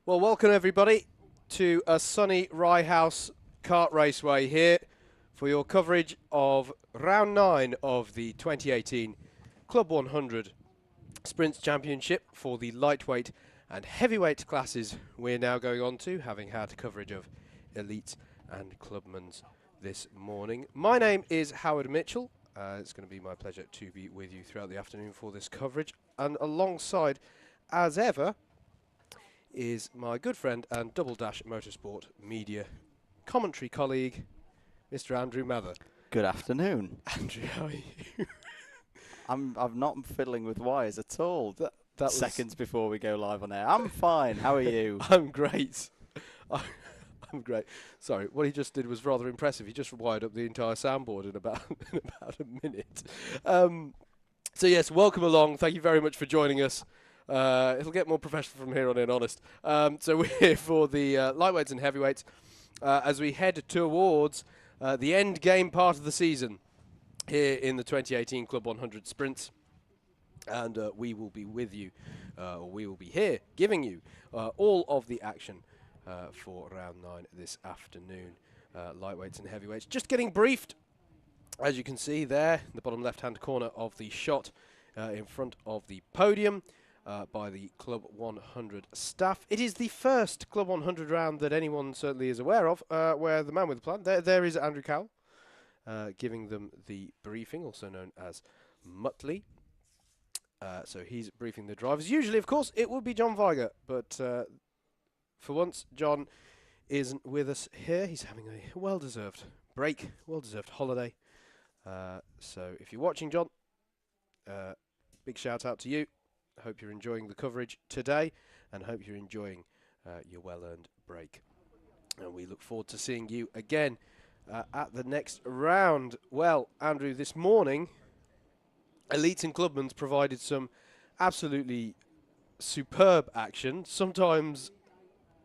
Well, welcome everybody to a sunny Rye House kart raceway here for your coverage of round 9 of the 2018 Club 100 Sprints Championship for the lightweight and heavyweight classes we're now going on to, having had coverage of elites and clubmans this morning. My name is Howard Mitchell. It's going to be my pleasure to be with you throughout the afternoon for this coverage, and alongside, as ever, is my good friend and Double Dash Motorsport Media commentary colleague, Mr. Andrew Mather. Good afternoon. Andrew, how are you? I'm not fiddling with wires at all. That Seconds before we go live on air. I'm fine. How are you? I'm great. I'm great. Sorry, what he just did was rather impressive. He just wired up the entire soundboard in about a minute. So yes, welcome along. Thank you very much for joining us. It'll get more professional from here on in, honest. So we're here for the lightweights and heavyweights as we head towards the end game part of the season here in the 2018 Club 100 Sprints. And we will be with you, or we will be here giving you all of the action for round 9 this afternoon, lightweights and heavyweights. Just getting briefed, as you can see there, in the bottom left-hand corner of the shot in front of the podium. By the Club 100 staff. It is the first Club 100 round that anyone certainly is aware of, where the man with the plan, there is Andrew Cowell, giving them the briefing, also known as Muttley. So he's briefing the drivers. Usually, of course, it would be John Viger, but for once, John isn't with us here. He's having a well-deserved break, well-deserved holiday. So if you're watching, John, big shout-out to you. Hope you're enjoying the coverage today and hope you're enjoying your well-earned break. And we look forward to seeing you again at the next round. Well, Andrew, this morning, Elites and Clubman's provided some absolutely superb action, sometimes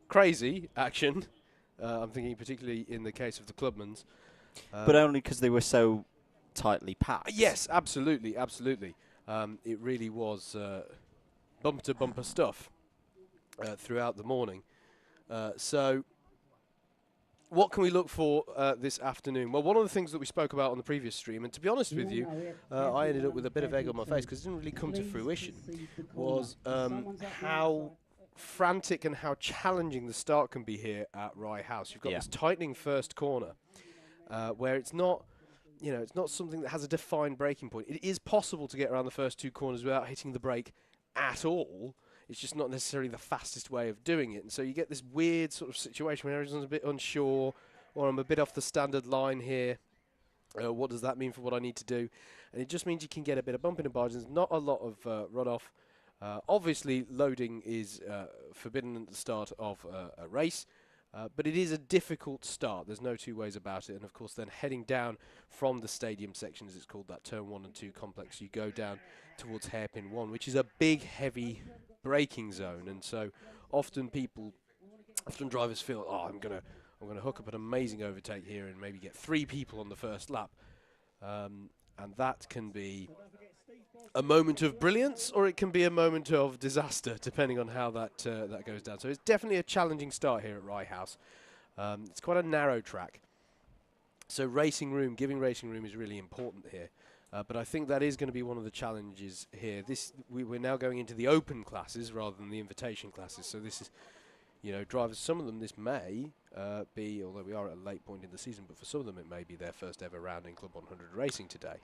crazy action. I'm thinking particularly in the case of the Clubman's. But only because they were so tightly packed. Yes, absolutely, absolutely. It really was bumper-to-bumper stuff throughout the morning. So what can we look for this afternoon? Well, one of the things that we spoke about on the previous stream, and to be honest with you, I ended up with a bit of egg on my face because it didn't really come to fruition, was how frantic and how challenging the start can be here at Rye House. You've got this tightening first corner where it's not, you know, it's not something that has a defined braking point. It is possible to get around the first two corners without hitting the brake at all. It's just not necessarily the fastest way of doing it. And so you get this weird sort of situation where everyone's a bit unsure, or I'm a bit off the standard line here. What does that mean for what I need to do? And it just means you can get a bit of bumping and barging. There's not a lot of runoff. Obviously, loading is forbidden at the start of a race. But it is a difficult start. There's no two ways about it. And, of course, then heading down from the stadium section, as it's called, that turn 1 and 2 complex, you go down towards hairpin 1, which is a big, heavy braking zone. And so often drivers feel, oh, I'm gonna hook up an amazing overtake here and maybe get 3 people on the first lap. And that can be a moment of brilliance, or it can be a moment of disaster, depending on how that goes down. So it's definitely a challenging start here at Rye House. It's quite a narrow track. So giving racing room is really important here. But I think that is going to be one of the challenges here. We're now going into the open classes rather than the invitation classes. So this is, you know, drivers, some of them this may be, although we are at a late point in the season, but for some of them it may be their first ever round in Club 100 racing today.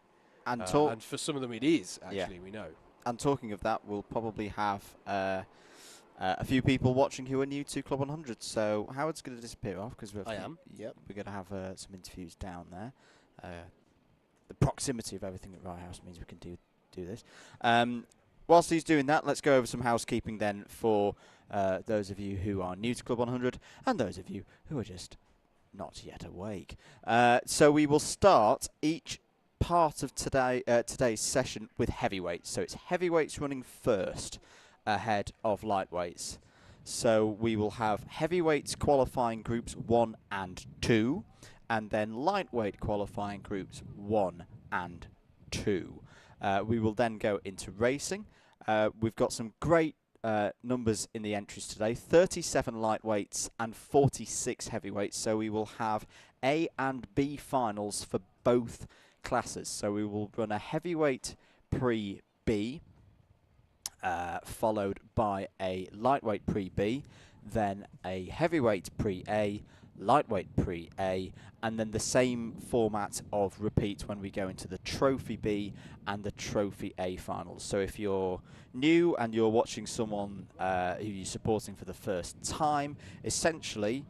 And for some of them it is, actually, we know. And talking of that, we'll probably have a few people watching who are new to Club 100. So Howard's going to disappear off because we're going to have some interviews down there. The proximity of everything at Rye House means we can do this. Whilst he's doing that, let's go over some housekeeping then for those of you who are new to Club 100 and those of you who are just not yet awake. So we will start each part of today's session with heavyweights. So it's heavyweights running first ahead of lightweights. So we will have heavyweights qualifying groups 1 and 2, and then lightweight qualifying groups 1 and 2. We will then go into racing. We've got some great numbers in the entries today. 37 lightweights and 46 heavyweights. So we will have A and B finals for both classes. So we will run a heavyweight pre-B, followed by a lightweight pre-B, then a heavyweight pre-A, lightweight pre-A, and then the same format of repeat when we go into the Trophy B and the Trophy A finals. So if you're new and you're watching someone who you're supporting for the first time, essentially,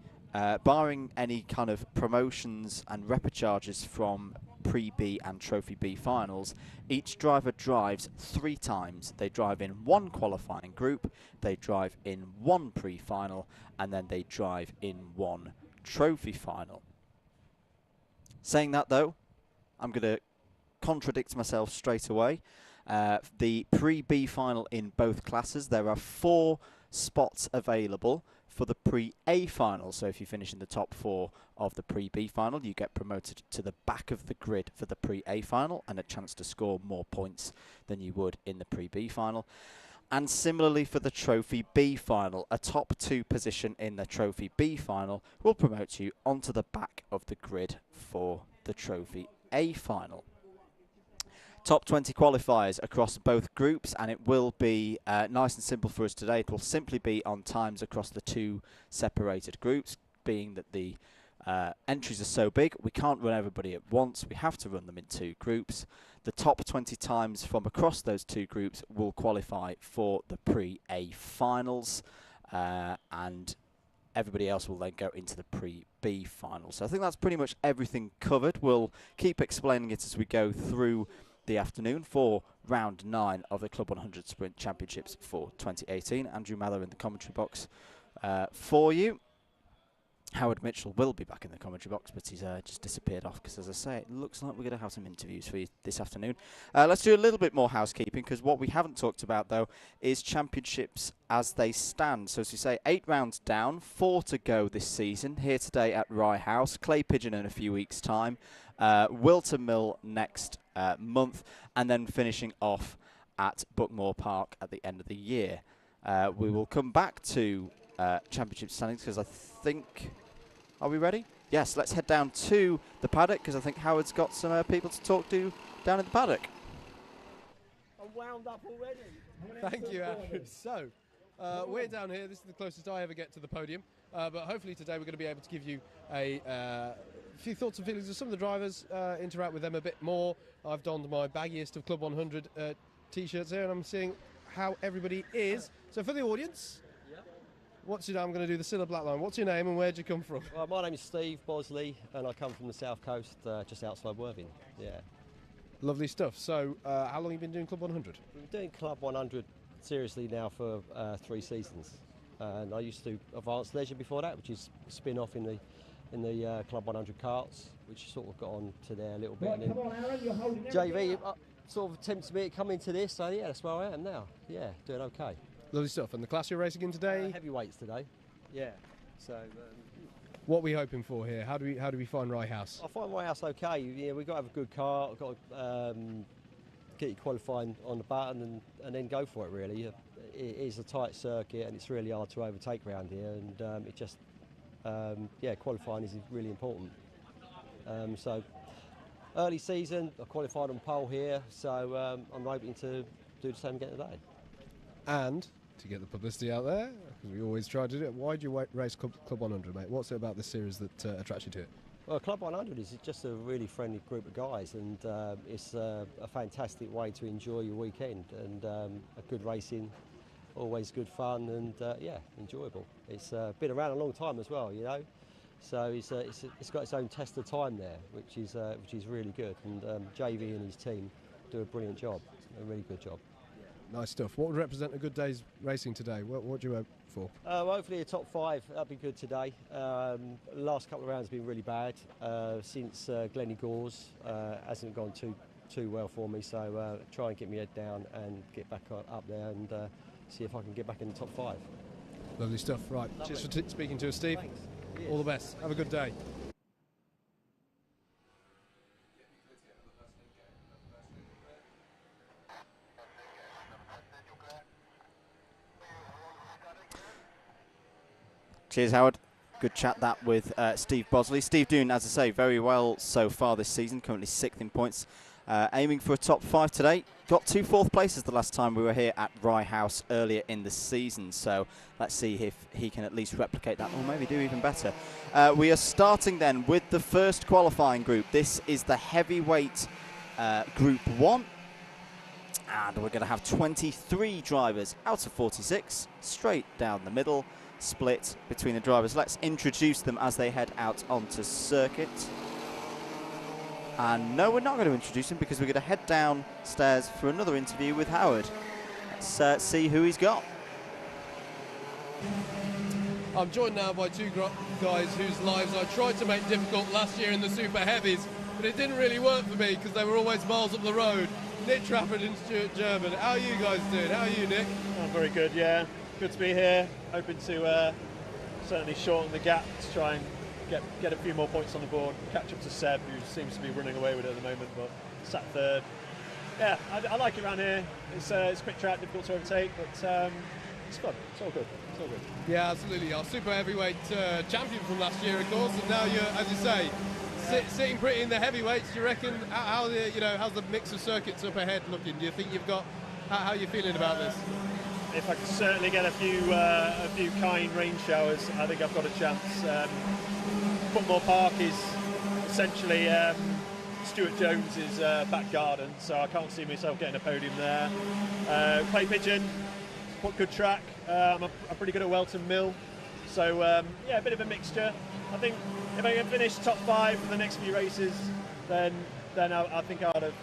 barring any kind of promotions and repecharges from Pre-B and Trophy B finals, each driver drives 3 times. They drive in 1 qualifying group, they drive in 1 pre-final, and then they drive in 1 trophy final. Saying that though, I'm going to contradict myself straight away. The pre-B final in both classes, there are 4 spots available for the pre-A final. So if you finish in the top 4 of the pre-B final, you get promoted to the back of the grid for the pre-A final and a chance to score more points than you would in the pre-B final. And similarly for the Trophy B final, a top 2 position in the Trophy B final will promote you onto the back of the grid for the Trophy A final. Top 20 qualifiers across both groups, and it will be nice and simple for us today. It will simply be on times across the 2 separated groups, being that the entries are so big, we can't run everybody at once. We have to run them in 2 groups. The top 20 times from across those 2 groups will qualify for the Pre-A finals, and everybody else will then go into the Pre-B finals. So I think that's pretty much everything covered. We'll keep explaining it as we go through the afternoon for round 9 of the Club 100 Sprint Championships for 2018. Andrew Mather in the commentary box for you. Howard Mitchell will be back in the commentary box, but he's just disappeared off because, as I say, it looks like we're going to have some interviews for you this afternoon. Let's do a little bit more housekeeping, because what we haven't talked about, though, is championships as they stand. So, as you say, 8 rounds down, 4 to go this season. Here today at Rye House, Clay Pigeon in a few weeks' time, Wilton Mill next month, and then finishing off at Buckmore Park at the end of the year. We will come back to championship standings, because I think... Are we ready? Yes, let's head down to the paddock, because I think Howard's got some people to talk to down in the paddock. I'm wound up already. Thank you, Andrew. So, we're down here. This is the closest I ever get to the podium. But hopefully today we're going to be able to give you a few thoughts and feelings of some of the drivers, interact with them a bit more. I've donned my baggiest of Club 100 T-shirts here, and I'm seeing how everybody is. So for the audience... What's your name? I'm going to do the Scylla Black line. What's your name and where'd you come from? Well, my name is Steve Bosley, and I come from the south coast, just outside Worthing. Yeah. Lovely stuff. So, how long have you been doing Club 100? We've been doing Club 100 seriously now for 3 seasons, and I used to do Advanced Leisure before that, which is a spin-off in the Club 100 carts, which sort of got on to there a little bit. And then JV sort of tempted me to come into this, so yeah, that's where I am now. Yeah, doing okay. Lovely stuff. And the class you're racing in today? Heavyweights today. Yeah. So. What are we hoping for here? How do we find Rye House? I find Rye House okay. Yeah, we've got to have a good car. We've got to get you qualifying on the button and then go for it. Really, it is a tight circuit and it's really hard to overtake around here. And it just, yeah, qualifying is really important. So early season, I qualified on pole here. So I'm hoping to do the same again today. And to get the publicity out there, because we always try to do it, why do you race Club 100, mate? What's it about this series that attracts you to it? Well, Club 100 is just a really friendly group of guys, and it's a fantastic way to enjoy your weekend, and a good racing, always good fun, and yeah, enjoyable. It's been around a long time as well, you know, so it's got its own test of time there, which is really good, and JV and his team do a brilliant job, a really good job. Nice stuff. What would represent a good day's racing today? What do you hope for? Hopefully a top 5, that'd be good today. Last couple of rounds have been really bad since Glennie Gores hasn't gone too well for me, so try and get my head down and get back up there and see if I can get back in the top 5. Lovely stuff. Right, Lovely. Cheers for speaking to us, Steve. Thanks. All the best. Have a good day. Cheers, Howard. Good chat that with Steve Bosley. Steve doing, as I say, very well so far this season, currently 6th in points. Aiming for a top 5 today. Got 2 4th places the last time we were here at Rye House earlier in the season. So let's see if he can at least replicate that, or maybe do even better. We are starting then with the first qualifying group. This is the heavyweight Group 1. And we're going to have 23 drivers out of 46, straight down the middle, split between the drivers. Let's introduce them as they head out onto circuit. And no, we're not going to introduce him because we're going to head downstairs for another interview with Howard. Let's see who he's got. I'm joined now by 2 guys whose lives I tried to make difficult last year in the Super Heavies, but it didn't really work for me because they were always miles up the road. Nick Trafford and Stuart German. How are you guys doing? How are you, Nick? Oh, very good, yeah. Good to be here. Hoping to certainly shorten the gap to try and get a few more points on the board. Catch up to Seb, who seems to be running away with it at the moment, but sat 3rd. Yeah, I like it around here. It's a quick track, difficult to overtake, but it's fun. It's all good. It's all good. Yeah, absolutely. Our super heavyweight champion from last year, of course, and now you're, as you say, sitting pretty in the heavyweights. Do you reckon how's the mix of circuits up ahead looking? Do you think you've got how are you feeling about this? If I can certainly get a few kind rain showers, I think I've got a chance. Football Park is essentially Stuart Jones's back garden, so I can't see myself getting a podium there. Clay Pigeon, good track. I'm pretty good at Welton Mill, so yeah, a bit of a mixture. I think if I can finish top 5 for the next few races, then I think I would have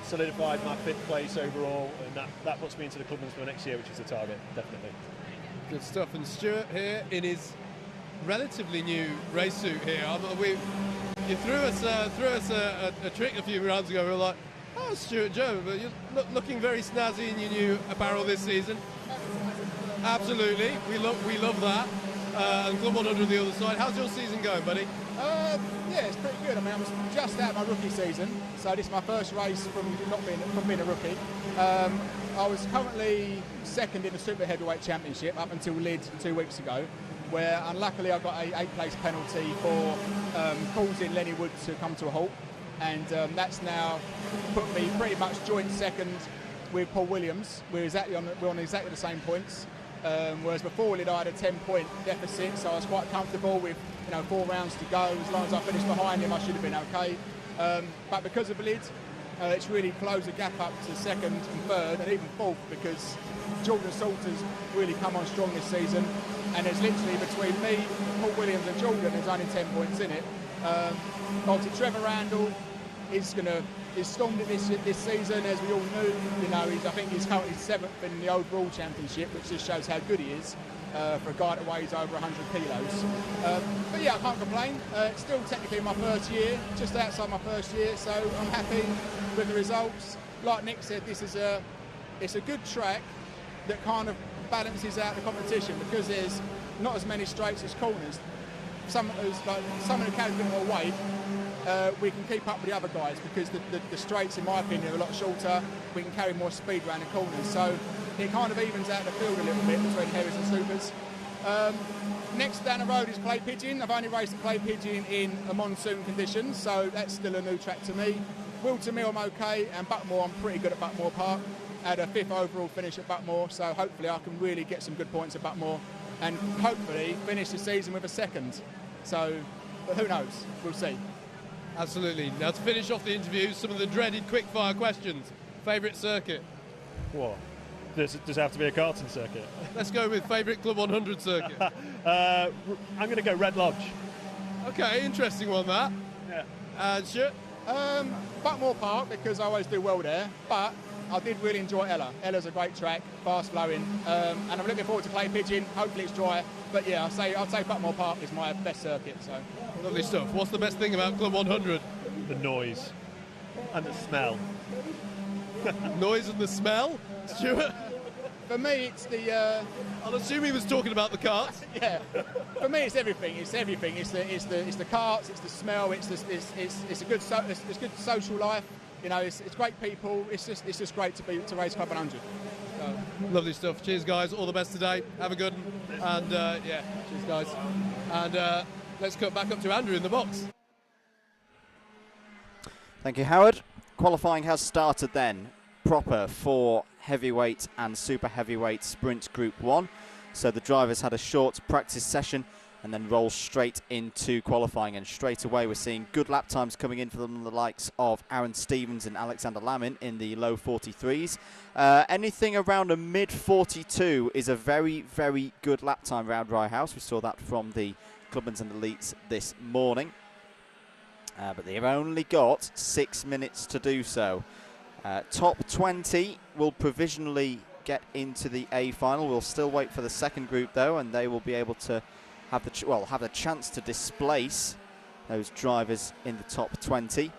solidified my 5th place overall, and that puts me into the Clubman's for next year, which is the target, definitely. Good stuff. And Stuart here in his relatively new race suit here. You threw us a trick a few rounds ago. We were like, oh, Stuart Joe, but you're looking very snazzy in your new apparel this season. Absolutely, we love that. And Club 100 on the other side. How's your season going, buddy? Yeah, it's pretty good. I mean, I was just out of my rookie season, so this is my first race from being a rookie. I was currently 2nd in the Super Heavyweight Championship up until Lid 2 weeks ago, where unluckily I got a 8th-place penalty for causing Lenny Wood to come to a halt, and that's now put me pretty much joint 2nd with Paul Williams. We're on exactly the same points. Whereas before Lid I had a 10-point deficit, so I was quite comfortable with 4 rounds to go. As long as I finished behind him, I should have been okay. But because of Lid, it's really closed the gap up to 2nd and 3rd and even 4th, because Jordan Salter's really come on strong this season, and it's literally between me, Paul Williams and Jordan, there's only 10 points in it. Obviously Trevor Randall is stormed it this season, as we all knew. I think he's currently 7th in the overall championship, which just shows how good he is for a guy that weighs over 100 kilos. But yeah, I can't complain. It's still technically my first year, just outside my first year, so I'm happy with the results. Like Nick said, it's a good track that kind of balances out the competition, because there's not as many straights as corners. Someone who carries a bit more weight, we can keep up with the other guys, because the straights, in my opinion, are a lot shorter. We can carry more speed around the corners, so it kind of evens out the field a little bit between heavies and supers. Next down the road is Clay Pigeon. I've only raced at Clay Pigeon in a monsoon conditions, so that's still a new track to me. Wilton Mill I'm okay, and Buckmore I'm pretty good at Buckmore Park. I had a 5th overall finish at Buckmore, so hopefully I can really get some good points at Buckmore and hopefully finish the season with a 2nd. So, but who knows? We'll see. Absolutely. Now to finish off the interview, some of the dreaded quick-fire questions. Favourite circuit? What? Does it have to be a karting circuit? Let's go with favourite Club 100 circuit. I'm going to go Red Lodge. Okay, interesting one, that. Yeah. And Stuart? Buckmore Park, because I always do well there, but I did really enjoy Ella. Ella's a great track, fast flowing, and I'm looking forward to Clay Pigeon. Hopefully it's dry, but yeah, I'd say Buckmore Park is my best circuit. So lovely stuff. What's the best thing about Club 100? The noise and the smell. Noise and the smell, Stuart? For me, it's the. I'll assume he was talking about the carts. Yeah. For me, it's everything. It's everything. It's the carts. It's the smell. It's a good social life. It's great people. It's just great to race Club 100. Lovely stuff. Cheers, guys. All the best today. Have a good one. And yeah, cheers, guys. And let's cut back up to Andrew in the box. Thank you, Howard. Qualifying has started then, proper for heavyweight and super heavyweight sprint Group 1. So the drivers had a short practice session and then roll straight into qualifying, and straight away we're seeing good lap times coming in for them, the likes of Aaron Stevens and Alexander Lamin in the low 43s. Anything around a mid 42 is a very, very good lap time round Rye House. We saw that from the Clubmans and Elites this morning. But they've only got 6 minutes to do so. Top 20 will provisionally get into the A final. We'll still wait for the second group though, and they will be able to have the chance to displace those drivers in the top 20.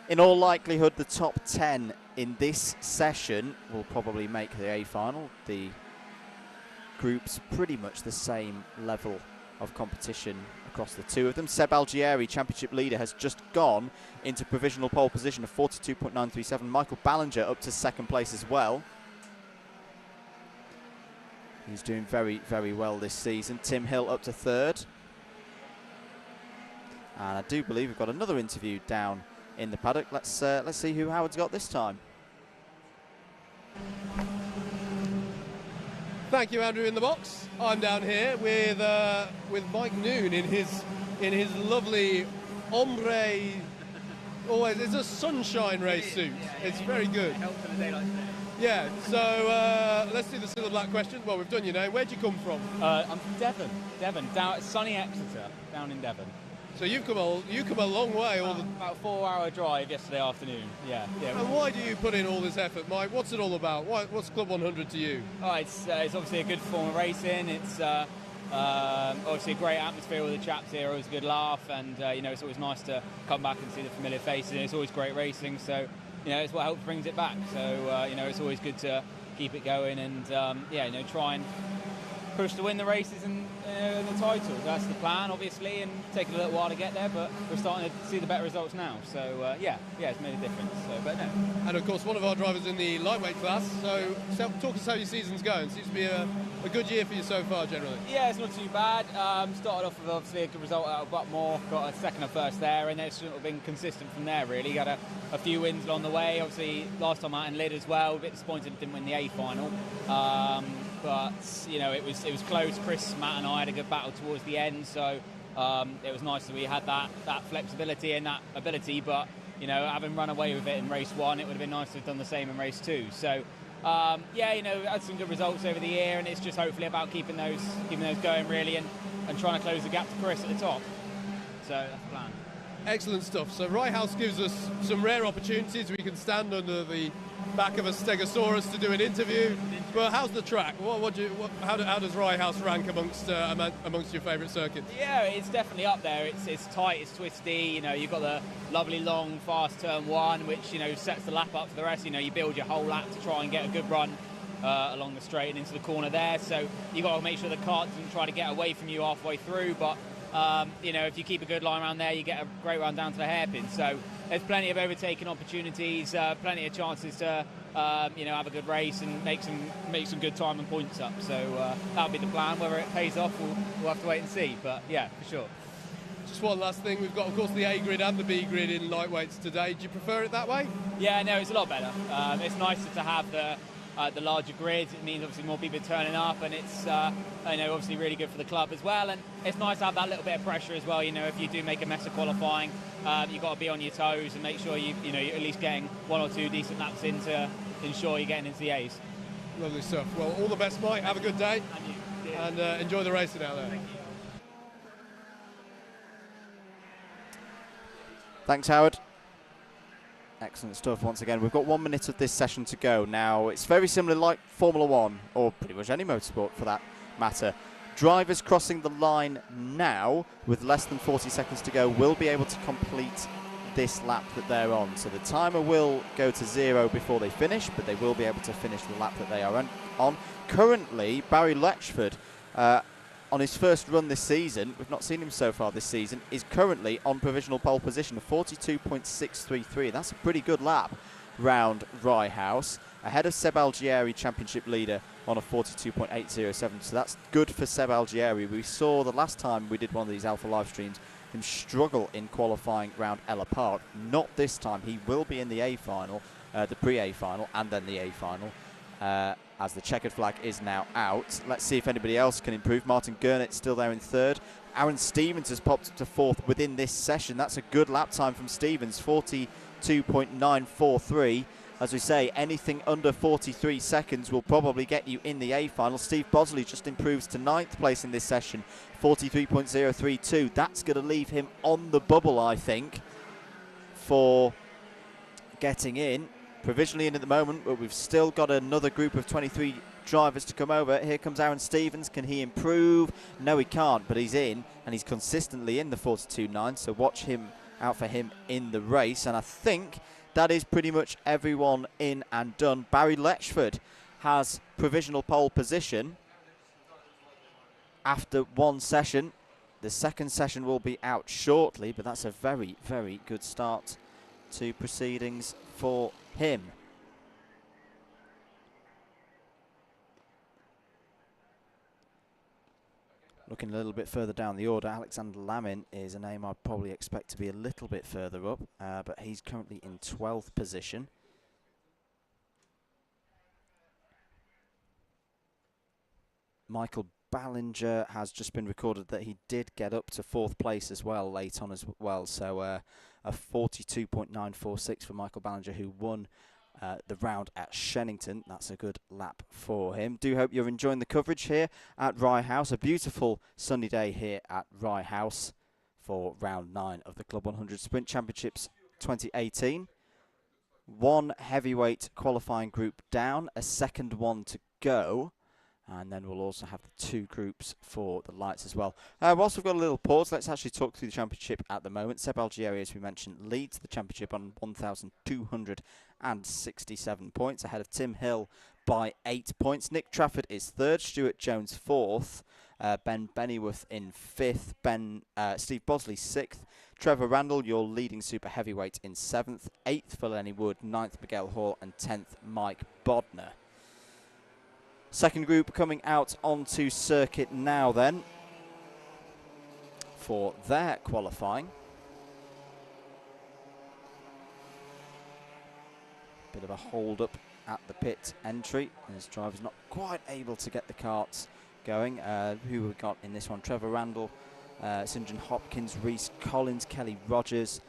In all likelihood, the top 10 in this session will probably make the A final. The group's pretty much the same level of competition across the two of them. Seb Algieri, championship leader, has just gone into provisional pole position of 42.937. Michael Ballinger up to second place as well. He's doing very, very well this season. Tim Hill up to third. And I do believe we've got another interview down in the paddock. Let's see who Howard's got this time. Thank you, Andrew, in the box. I'm down here with Mike Noon in his lovely ombre. Always, it's a sunshine race suit. It's very good. It helps in a day like today. Yeah, so let's do the silver black question. Well, we've done your name. Where'd you come from? I'm from Devon, down at sunny Exeter, down in Devon. So you've come a long way. About a 4-hour drive yesterday afternoon. Yeah. And why do you put in all this effort, Mike? What's it all about? What's Club 100 to you? Oh, it's obviously a good form of racing. It's obviously a great atmosphere with the chaps here. Always a good laugh, and it's always nice to come back and see the familiar faces. And it's always great racing. So. It's what helps brings it back. So, it's always good to keep it going and, try and push to win the races and the titles. That's the plan, obviously, and taking a little while to get there, but we're starting to see the better results now. So, it's made a difference. So, but no. And, of course, one of our drivers in the lightweight class. So, talk us how your season's going. Seems to be a good year for you so far, generally. Yeah, it's not too bad. Started off with, obviously, a good result out of Buckmore. Got a second and first there, and it's sort of been consistent from there, really. Got a few wins along the way. Obviously, last time out in Lid as well. A bit disappointed didn't win the A final. But it was close. Chris, Matt, and I had a good battle towards the end. So it was nice that we had that flexibility and that ability. But having run away with it in race 1, it would have been nice to have done the same in race 2. So had some good results over the year, and it's just hopefully about keeping those going really, and trying to close the gap to Chris at the top. So that's the plan. Excellent stuff. So Rye House gives us some rare opportunities. We can stand under the back of a Stegosaurus to do an interview. But how's the track? How does Rye House rank amongst your favourite circuits? Yeah, it's definitely up there. It's tight, it's twisty. You've got the lovely long fast turn 1, which sets the lap up for the rest. You build your whole lap to try and get a good run along the straight and into the corner there. So you've got to make sure the car doesn't try to get away from you halfway through. But if you keep a good line around there, you get a great run down to the hairpin. So there's plenty of overtaking opportunities, plenty of chances to have a good race and make some good time and points up. So that'll be the plan. Whether it pays off, we'll have to wait and see. But yeah, for sure. Just one last thing. We've got, of course, the A grid and the B grid in lightweights today. Do you prefer it that way? Yeah, no, it's a lot better. It's nicer to have the larger grids. It means obviously more people turning up, and it's obviously really good for the club as well. And it's nice to have that little bit of pressure as well. If you do make a mess of qualifying, you've got to be on your toes and make sure you're at least getting 1 or 2 decent laps in to ensure you're getting into the A's. Lovely stuff. Well, all the best, Mike. Have a good day. And and enjoy the racing out there. Thank you. Thanks, Howard. Excellent stuff once again. We've got 1 minute of this session to go. Now, it's very similar like Formula 1, or pretty much any motorsport for that matter. Drivers crossing the line now, with less than 40 seconds to go, will be able to complete this lap that they're on. So the timer will go to 0 before they finish, but they will be able to finish the lap that they are on. Currently, Barry Letchford, on his first run this season, we've not seen him so far this season, is currently on provisional pole position of 42.633. That's a pretty good lap round Rye House. ahead of Seb Algieri, championship leader, on a 42.807. So that's good for Seb Algieri. We saw the last time we did one of these Alpha live streams him struggle in qualifying round Ella Park. Not this time. He will be in the A final, the pre-A final, and then the A final, as the checkered flag is now out. Let's see if anybody else can improve. Martin Gurnett still there in third. Aaron Stevens has popped up to fourth within this session. That's a good lap time from Stevens, 42.943. As we say, anything under 43 seconds will probably get you in the A final. Steve Bosley just improves to 9th place in this session, 43.032. That's going to leave him on the bubble, I think, for getting in. Provisionally in at the moment, but we've still got another group of 23 drivers to come over. Here comes Aaron Stevens. Can he improve? No, he can't, but he's in, and he's consistently in the 42.9, so watch him out for him in the race. And I think that is pretty much everyone in and done. Barry Letchford has provisional pole position after one session. The second session will be out shortly, but that's a very, very good start to proceedings for him. Looking a little bit further down the order, Alexander Lamin is a name I'd probably expect to be a little bit further up, but he's currently in 12th position. Michael Ballinger has just been recorded that he did get up to 4th place as well, late on as well, so a 42.946 for Michael Ballinger, who won the round at Shennington. That's a good lap for him. Do hope you're enjoying the coverage here at Rye House. A beautiful sunny day here at Rye House for round 9 of the Club 100 Sprint Championships 2018. One heavyweight qualifying group down, a second one to go. And then we'll also have the 2 groups for the lights as well. Whilst we've got a little pause, let's actually talk through the championship at the moment. Seb Algieri, as we mentioned, leads the championship on 1,267 points, ahead of Tim Hill by 8 points. Nick Trafford is 3rd, Stuart Jones 4th, Ben Bennyworth in 5th, Steve Bosley 6th, Trevor Randall, your leading super heavyweight, in 7th, 8th for Lenny Wood, 9th Miguel Hall, and 10th Mike Bodner. Second group coming out onto circuit now then for their qualifying. Bit of a hold up at the pit entry, as driver's not quite able to get the carts going. Who we got in this one? Trevor Randall, St John Hopkins, Reese Collins, Kelly Rogers,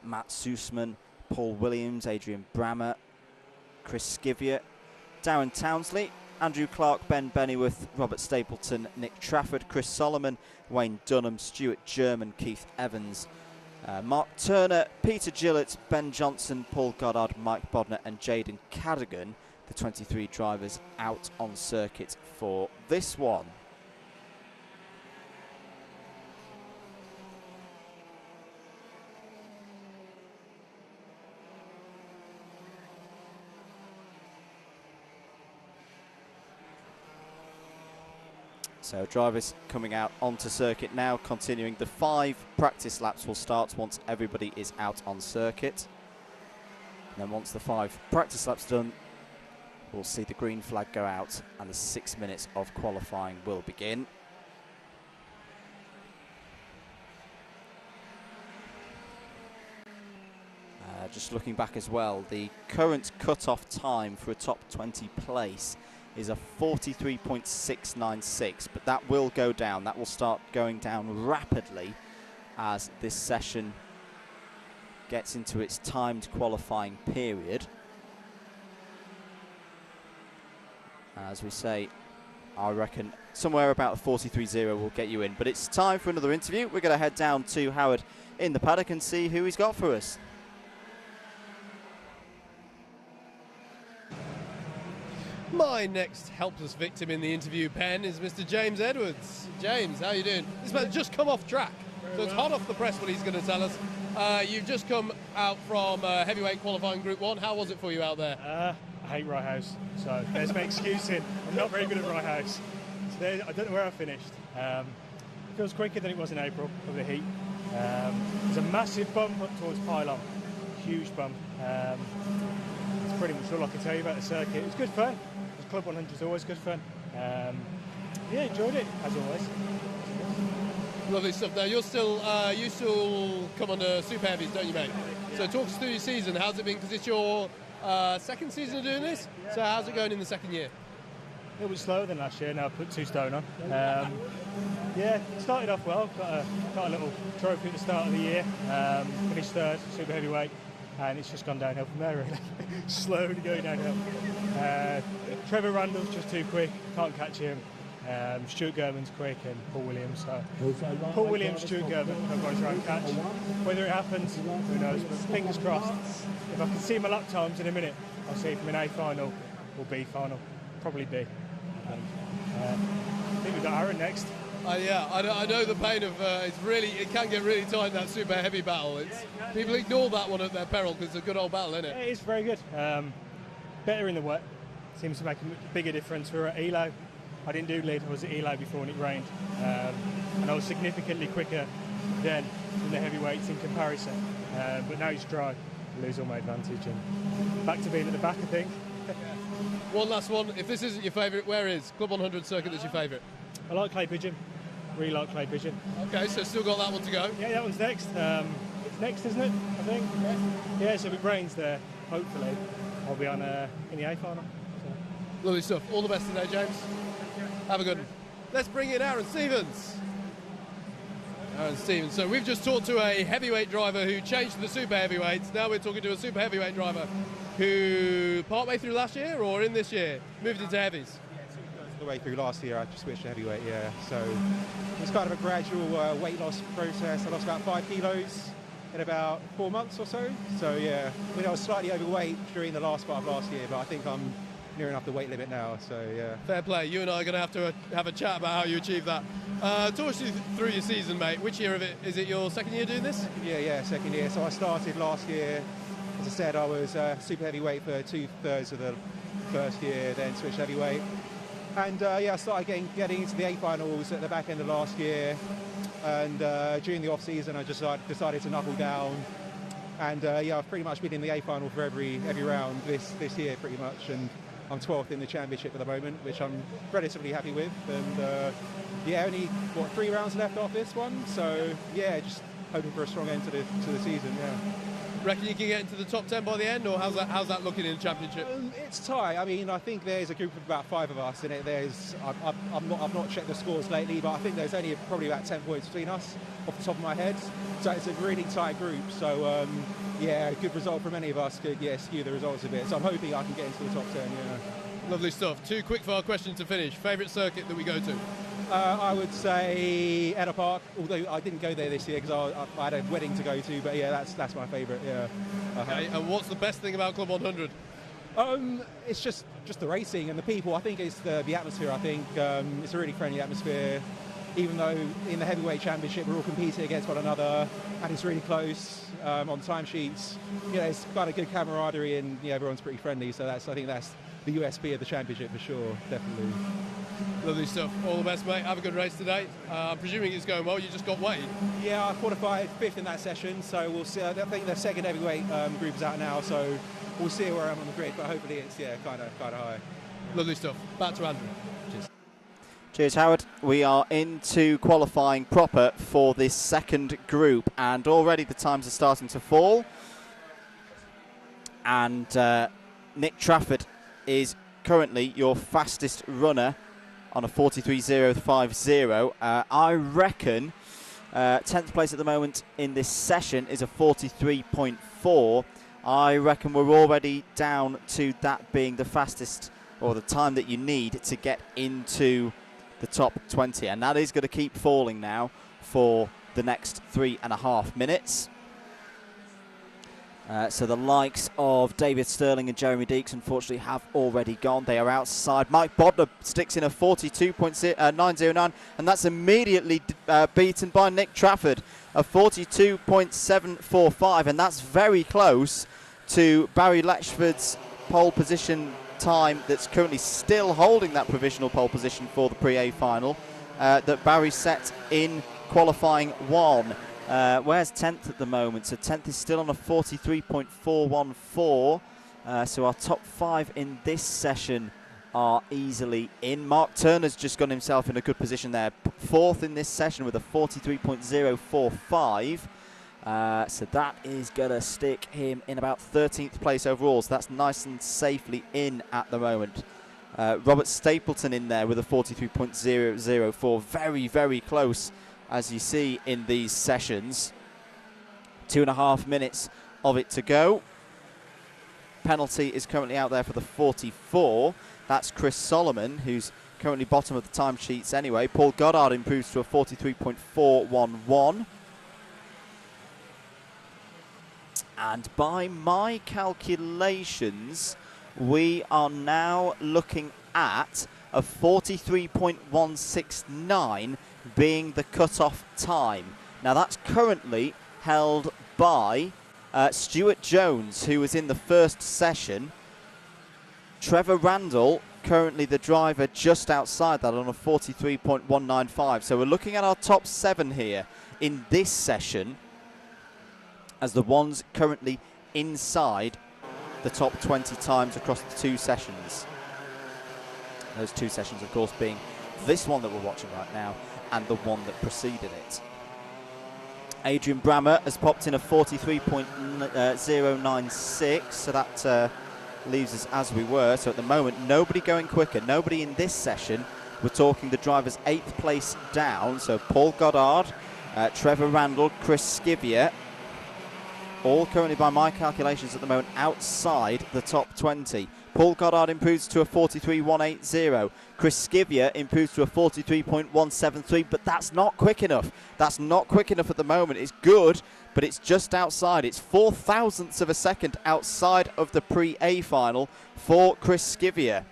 Matt Sussman, Paul Williams, Adrian Brammer, Chris Skivier, Darren Townsley, Andrew Clark, Ben Bennyworth, Robert Stapleton, Nick Trafford, Chris Solomon, Wayne Dunham, Stuart German, Keith Evans, Mark Turner, Peter Gillett, Ben Johnson, Paul Goddard, Mike Bodner and Jaden Cadogan, the 23 drivers out on circuit for this one. So drivers coming out onto circuit now, continuing. The 5 practice laps will start once everybody is out on circuit. And then once the 5 practice laps done, we'll see the green flag go out and the 6 minutes of qualifying will begin. Just looking back as well, the current cut-off time for a top 20 place is a 43.696, but that will go down. That will start going down rapidly as this session gets into its timed qualifying period. As we say, I reckon somewhere about 43.0 will get you in. But it's time for another interview. We're going to head down to Howard in the paddock and see who he's got for us. My next helpless victim in the interview pen is Mr. James Edwards. James, how are you doing? This man's just come off track, so it's hot off the press what he's going to tell us. You've just come out from heavyweight qualifying Group 1. How was it for you out there? I hate Rye House, so there's my excuse in. I'm not very good at Rye House. Today, I don't know where I finished. It feels quicker than it was in April of the heat. There's a massive bump up towards Pylon, huge bump. It's pretty much all I can tell you about the circuit. It was good fun. Club 100 is always good fun. Yeah, enjoyed it as always. Lovely stuff. Now you still come on the super heavies, don't you, mate? Yeah. So talk us through your season. How's it been? Because it's your second season of doing this. Yeah. So how's it going in the second year? It was slower than last year. Now I put 2 stone on. Yeah, started off well. Got a little trophy at the start of the year. Finished third, super heavyweight, and it's just gone downhill from there. Really, slowly going downhill. Trevor Randall's just too quick. Can't catch him. Stuart German's quick, and Paul Williams. So Paul Williams, Stuart German, I've got to try and catch. Whether it happens, who knows? But fingers crossed. If I can see my lap times in a minute, I'll see if I'm in A final or B final. Probably B. I think we've got Aaron next. Yeah, I know the pain of it can get really tight, that super heavy battle. People ignore that one at their peril because it's a good old battle, isn't it? It is very good. Better in the wet. Seems to make a bigger difference. We were at Elo. I didn't do lead. I was at Elo before and it rained. And I was significantly quicker then than the heavyweights in comparison. But now it's dry. I lose all my advantage and back to being at the back, I think. One last one. If this isn't your favourite, where is Club 100 circuit that's your favourite? I like Clay Pigeon. Really like Clay Pigeon. Okay, so still got that one to go. Yeah, that one's next. It's next, isn't it? I think. Yeah, so if it rains there, hopefully, I'll be on in the A final. So. Lovely stuff. All the best today, James. Have a good one. Let's bring in Aaron Stevens. Aaron Stevens. So we've just talked to a heavyweight driver who changed to the super heavyweights. Now we're talking to a super heavyweight driver who, partway through last year or in this year, moved into heavies. The way through last year, I just switched to heavyweight. Yeah, so it was kind of a gradual weight loss process. I lost about 5 kilos in about 4 months or so. So yeah, I mean, I was slightly overweight during the last part of last year, but I think I'm near enough the weight limit now. So yeah. Fair play. You and I are going to have a chat about how you achieve that. Talk us through your season, mate. Which year of it is it? Your second year doing this? Yeah, second year. So I started last year. As I said, I was super heavyweight for 2/3 of the first year, then switched heavyweight. And yeah, I started getting into the A finals at the back end of last year, and during the off season, I just decided to knuckle down. And yeah, I've pretty much been in the A final for every round this year, pretty much. And I'm 12th in the championship at the moment, which I'm relatively happy with. And yeah, only 3 rounds left off this one. So yeah, just hoping for a strong end to the season. Yeah. Reckon you can get into the top 10 by the end, or how's that looking in the championship? It's tight. I mean, I think there's a group of about 5 of us in it. I've not checked the scores lately, but I think there's only probably about 10 points between us off the top of my head. So it's a really tight group. So yeah, a good result from any of us could skew the results a bit. So I'm hoping I can get into the top 10. Yeah. Lovely stuff. 2 quick-fire questions to finish. Favourite circuit that we go to? I would say Edda Park, although I didn't go there this year because I had a wedding to go to, but yeah, that's my favourite, yeah. Okay, and what's the best thing about Club 100? It's just the racing and the people. I think it's the atmosphere. I think it's a really friendly atmosphere, even though in the heavyweight championship we're all competing against one another and it's really close on timesheets. You know, it's kind of good camaraderie and everyone's pretty friendly, so I think that's the USP of the championship for sure, definitely. Lovely stuff. All the best, mate. Have a good race today. I'm presuming it's going well. You just got weighed. Yeah, I qualified 5th in that session, so we'll see. I think the second heavyweight group is out now, so we'll see where I am on the grid, but hopefully it's kind of high. Lovely stuff. Back to Andrew. Cheers. Cheers, Howard. We are into qualifying proper for this second group, and already the times are starting to fall. And Nick Trafford is currently your fastest runner on a 43.050. I reckon 10th place at the moment in this session is a 43.4. I reckon we're already down to that being the fastest, or the time that you need to get into the top 20, and that is going to keep falling now for the next 3.5 minutes. So the likes of David Sterling and Jeremy Deeks unfortunately have already gone. They are outside. Mike Bodler sticks in a 42.909, and that's immediately beaten by Nick Trafford, a 42.745, and that's very close to Barry Letchford's pole position time that's currently still holding that provisional pole position for the Pre-A final that Barry set in qualifying 1. Where's 10th at the moment? So 10th is still on a 43.414. So our top 5 in this session are easily in. Mark Turner's just got himself in a good position there. 4th in this session with a 43.045. So that is going to stick him in about 13th place overall. So that's nice and safely in at the moment. Robert Stapleton in there with a 43.004. Very, very close, as you see in these sessions. 2.5 minutes of it to go. Penalty is currently out there for the 44. That's Chris Solomon, who's currently bottom of the timesheets anyway. Paul Goddard improves to a 43.411. And by my calculations, we are now looking at a 43.169 being the cut-off time. Now that's currently held by Stuart Jones, who was in the first session. Trevor Randall, currently the driver just outside that on a 43.195. So we're looking at our top 7 here in this session as the ones currently inside the top 20 times across the 2 sessions. Those 2 sessions, of course, being this one that we're watching right now and the one that preceded it. Adrian Brammer has popped in a 43.096, so that leaves us as we were. So at the moment, nobody going quicker, nobody in this session. We're talking the drivers 8th place down, so Paul Goddard, Trevor Randall, Chris Scivier, all currently by my calculations at the moment outside the top 20. Paul Goddard improves to a 43.180. Chris Scivier improves to a 43.173, but that's not quick enough. That's not quick enough at the moment. It's good, but it's just outside. It's 4 thousandths of a second outside of the pre-A final for Chris Scivier.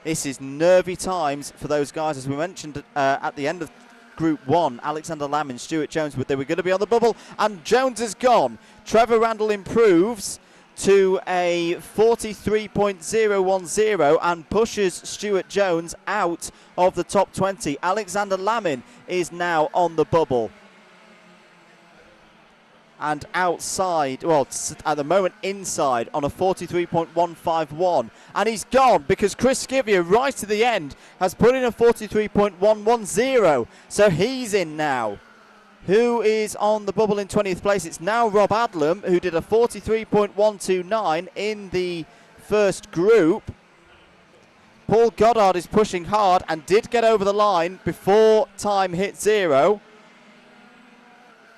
This is nervy times for those guys, as we mentioned at the end of Group 1, Alexander Lamb, Stuart Jones, they were going to be on the bubble, and Jones is gone. Trevor Randall improves to a 43.010 and pushes Stuart Jones out of the top 20. Alexander Lamin is now on the bubble. And outside, well, at the moment inside on a 43.151. And he's gone because Chris Scivier, right to the end, has put in a 43.110. So he's in now. Who is on the bubble in 20th place? It's now Rob Adlam, who did a 43.129 in the first group. Paul Goddard is pushing hard and did get over the line before time hit 0.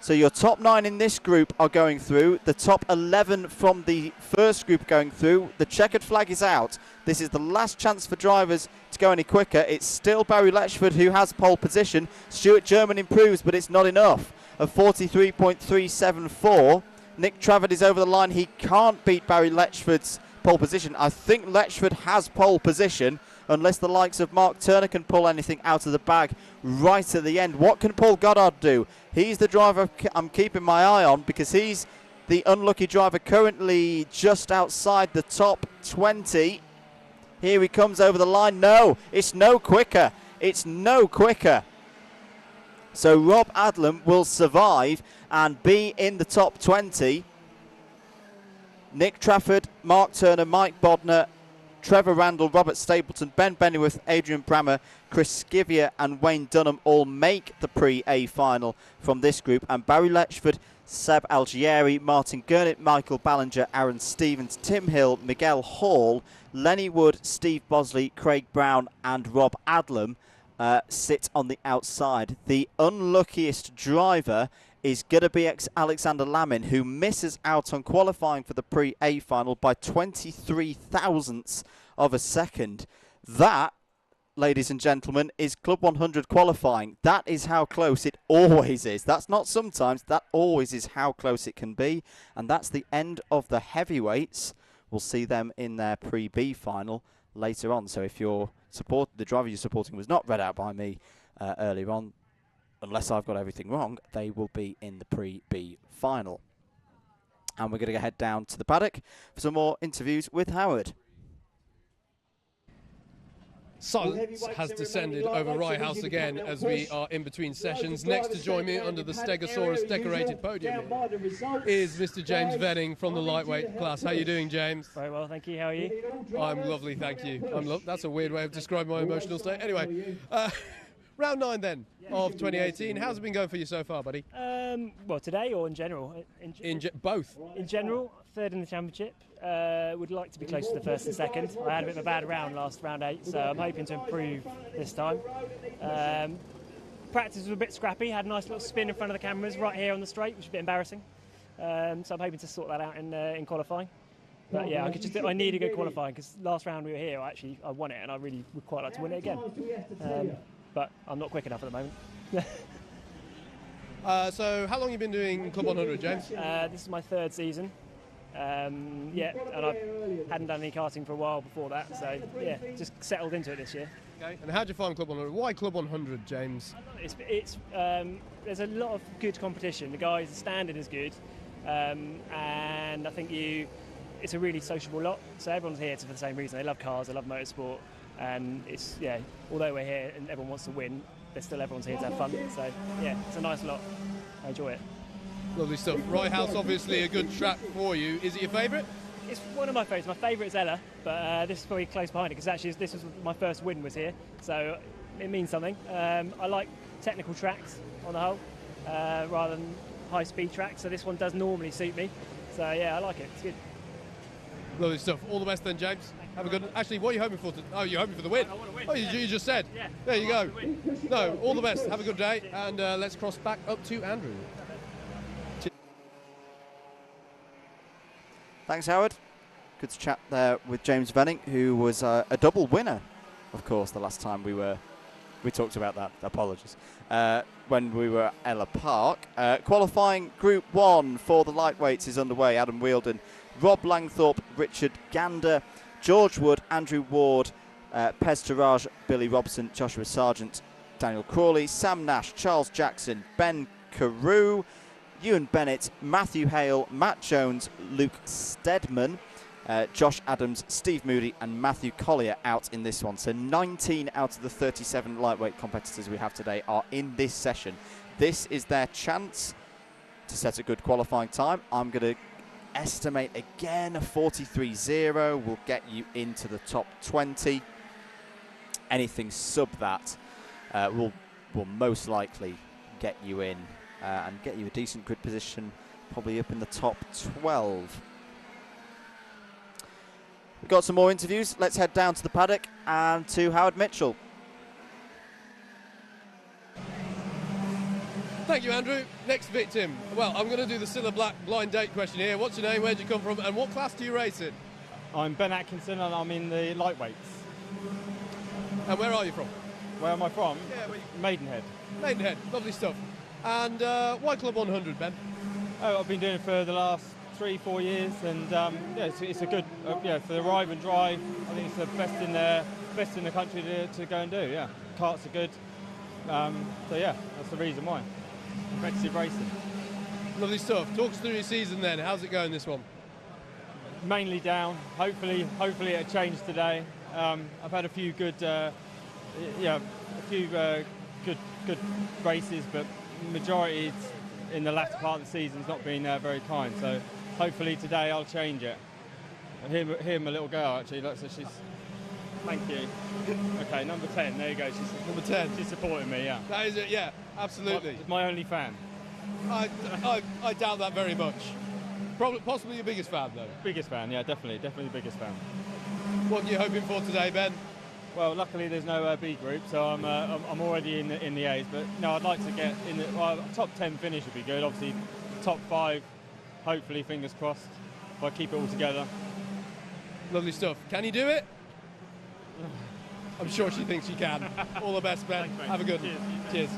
So your top 9 in this group are going through. The top 11 from the first group going through. The checkered flag is out. This is the last chance for drivers to go any quicker. It's still Barry Letchford who has pole position. Stuart German improves, but it's not enough. A 43.374. Nick Travad is over the line. He can't beat Barry Letchford's pole position. I think Letchford has pole position, unless the likes of Mark Turner can pull anything out of the bag right at the end. What can Paul Goddard do? He's the driver I'm keeping my eye on, because he's the unlucky driver currently just outside the top 20. Here he comes over the line. No, it's no quicker. It's no quicker. So Rob Adlam will survive and be in the top 20. Nick Trafford, Mark Turner, Mike Bodner, Trevor Randall, Robert Stapleton, Ben Bennyworth, Adrian Brammer, Chris Scivier and Wayne Dunham all make the pre-A final from this group. And Barry Letchford, Seb Algieri, Martin Gurnett, Michael Ballinger, Aaron Stevens, Tim Hill, Miguel Hall, Lenny Wood, Steve Bosley, Craig Brown and Rob Adlam sit on the outside. The unluckiest driver is going to be Alexander Lamin, who misses out on qualifying for the pre-A final by 23 thousandths of a second. That, ladies and gentlemen, is Club 100 qualifying. That is how close it always is. That's not sometimes, that always is how close it can be. And that's the end of the heavyweights. We'll see them in their pre-B final later on. So if the driver you're supporting was not read out by me earlier on, unless I've got everything wrong, they will be in the pre-B final. And we're going to head down to the paddock for some more interviews with Howard. Silence has descended over Rye House again as we are in between sessions. Next to join me under the Stegosaurus decorated podium is Mr. James Venning from the lightweight class. How are you doing, James? Very well, thank you. How are you? I'm lovely, thank you. That's a weird way of describing my emotional state. Anyway, round 9 then of 2018. How's it been going for you so far, buddy? Well, today or in general? Both. In general, third in the championship. Would like to be close to the first and second. I had a bit of a bad round round 8, so I'm hoping to improve this time. Practice was a bit scrappy. Had a nice little spin in front of the cameras right here on the straight, which is a bit embarrassing. So I'm hoping to sort that out in qualifying. But yeah, I need a good qualifying because last round we were here, I won it, and I really would quite like to win it again. But I'm not quick enough at the moment. So how long have you been doing Club 100, James? This is my 3rd season. Yeah, and I hadn't done any karting for a while before that, so yeah, just settled into it this year. Okay. And how did you find Club 100? Why Club 100, James? There's a lot of good competition. The standard is good, and I think it's a really sociable lot. So everyone's here for the same reason. They love cars, they love motorsport, and although we're here and everyone wants to win, everyone's here to have fun. So yeah, it's a nice lot. I enjoy it. Lovely stuff. Rye House, obviously a good track for you. Is it your favourite? It's one of my favourites. My favourite is Ella, but this is probably close behind it because actually this was my first win was here, so it means something. I like technical tracks on the whole, rather than high-speed tracks, so this one does normally suit me. So yeah, I like it. It's good. Lovely stuff. All the best then, James. Have a good... Actually, what are you hoping for? You're hoping for the win. I want to win. Oh, you just said. Yeah. There you go. No, all the best. Have a good day, and let's cross back up to Andrew. Thanks, Howard. Good to chat there with James Venning, who was a double winner, of course, the last time we talked about that. Apologies. When we were at Ella Park. Qualifying Group 1 for the lightweights is underway. Adam Wheeldon, Rob Langthorpe, Richard Gander, George Wood, Andrew Ward, Pez Taraj, Billy Robson, Joshua Sargent, Daniel Crawley, Sam Nash, Charles Jackson, Ben Carew, Ewan Bennett, Matthew Hale, Matt Jones, Luke Steadman, Josh Adams, Steve Moody and Matthew Collier out in this one. So 19 out of the 37 lightweight competitors we have today are in this session. This is their chance to set a good qualifying time. I'm going to estimate again a 43.0 will get you into the top 20. Anything sub that will most likely get you in and get you a decent grid position, probably up in the top 12. We've got some more interviews. Let's head down to the paddock and to Howard Mitchell. Thank you, Andrew. Next victim. Well, I'm going to do the Cilla Black blind date question here. What's your name? Where do you come from? And what class do you race in? I'm Ben Atkinson and I'm in the lightweights. And where are you from? Where am I from? Yeah, Maidenhead. Maidenhead. Lovely stuff. And why Club 100, Ben? Oh, I've been doing it for the last 3-4 years, and yeah, it's a good, for the ride and drive. I think it's the best in the country to go and do. Yeah, karts are good. So yeah, that's the reason why. Competitive racing. Lovely stuff. Talk us through your season then. How's it going this one? Mainly down. Hopefully it'll change today. I've had a few good, good races, but majority in the latter part of the season's not been very kind. So hopefully today I'll change it. Hear my little girl actually. Looks like she's. Thank you. Okay, number 10. There you go. She's number 10. She's supporting me. Yeah. That is it. Yeah, absolutely. My only fan. I doubt that very much. Probably, possibly your biggest fan though. Biggest fan. Yeah, definitely the biggest fan. What are you hoping for today, Ben? Well, luckily there's no B group, so I'm already in the A's. But no, I'd like to get in the top 10 finish would be good. Obviously, top 5. Hopefully, fingers crossed. If I keep it all together. Lovely stuff. Can you do it? I'm sure she thinks you can. All the best, Ben. Thanks, have a good one. Cheers.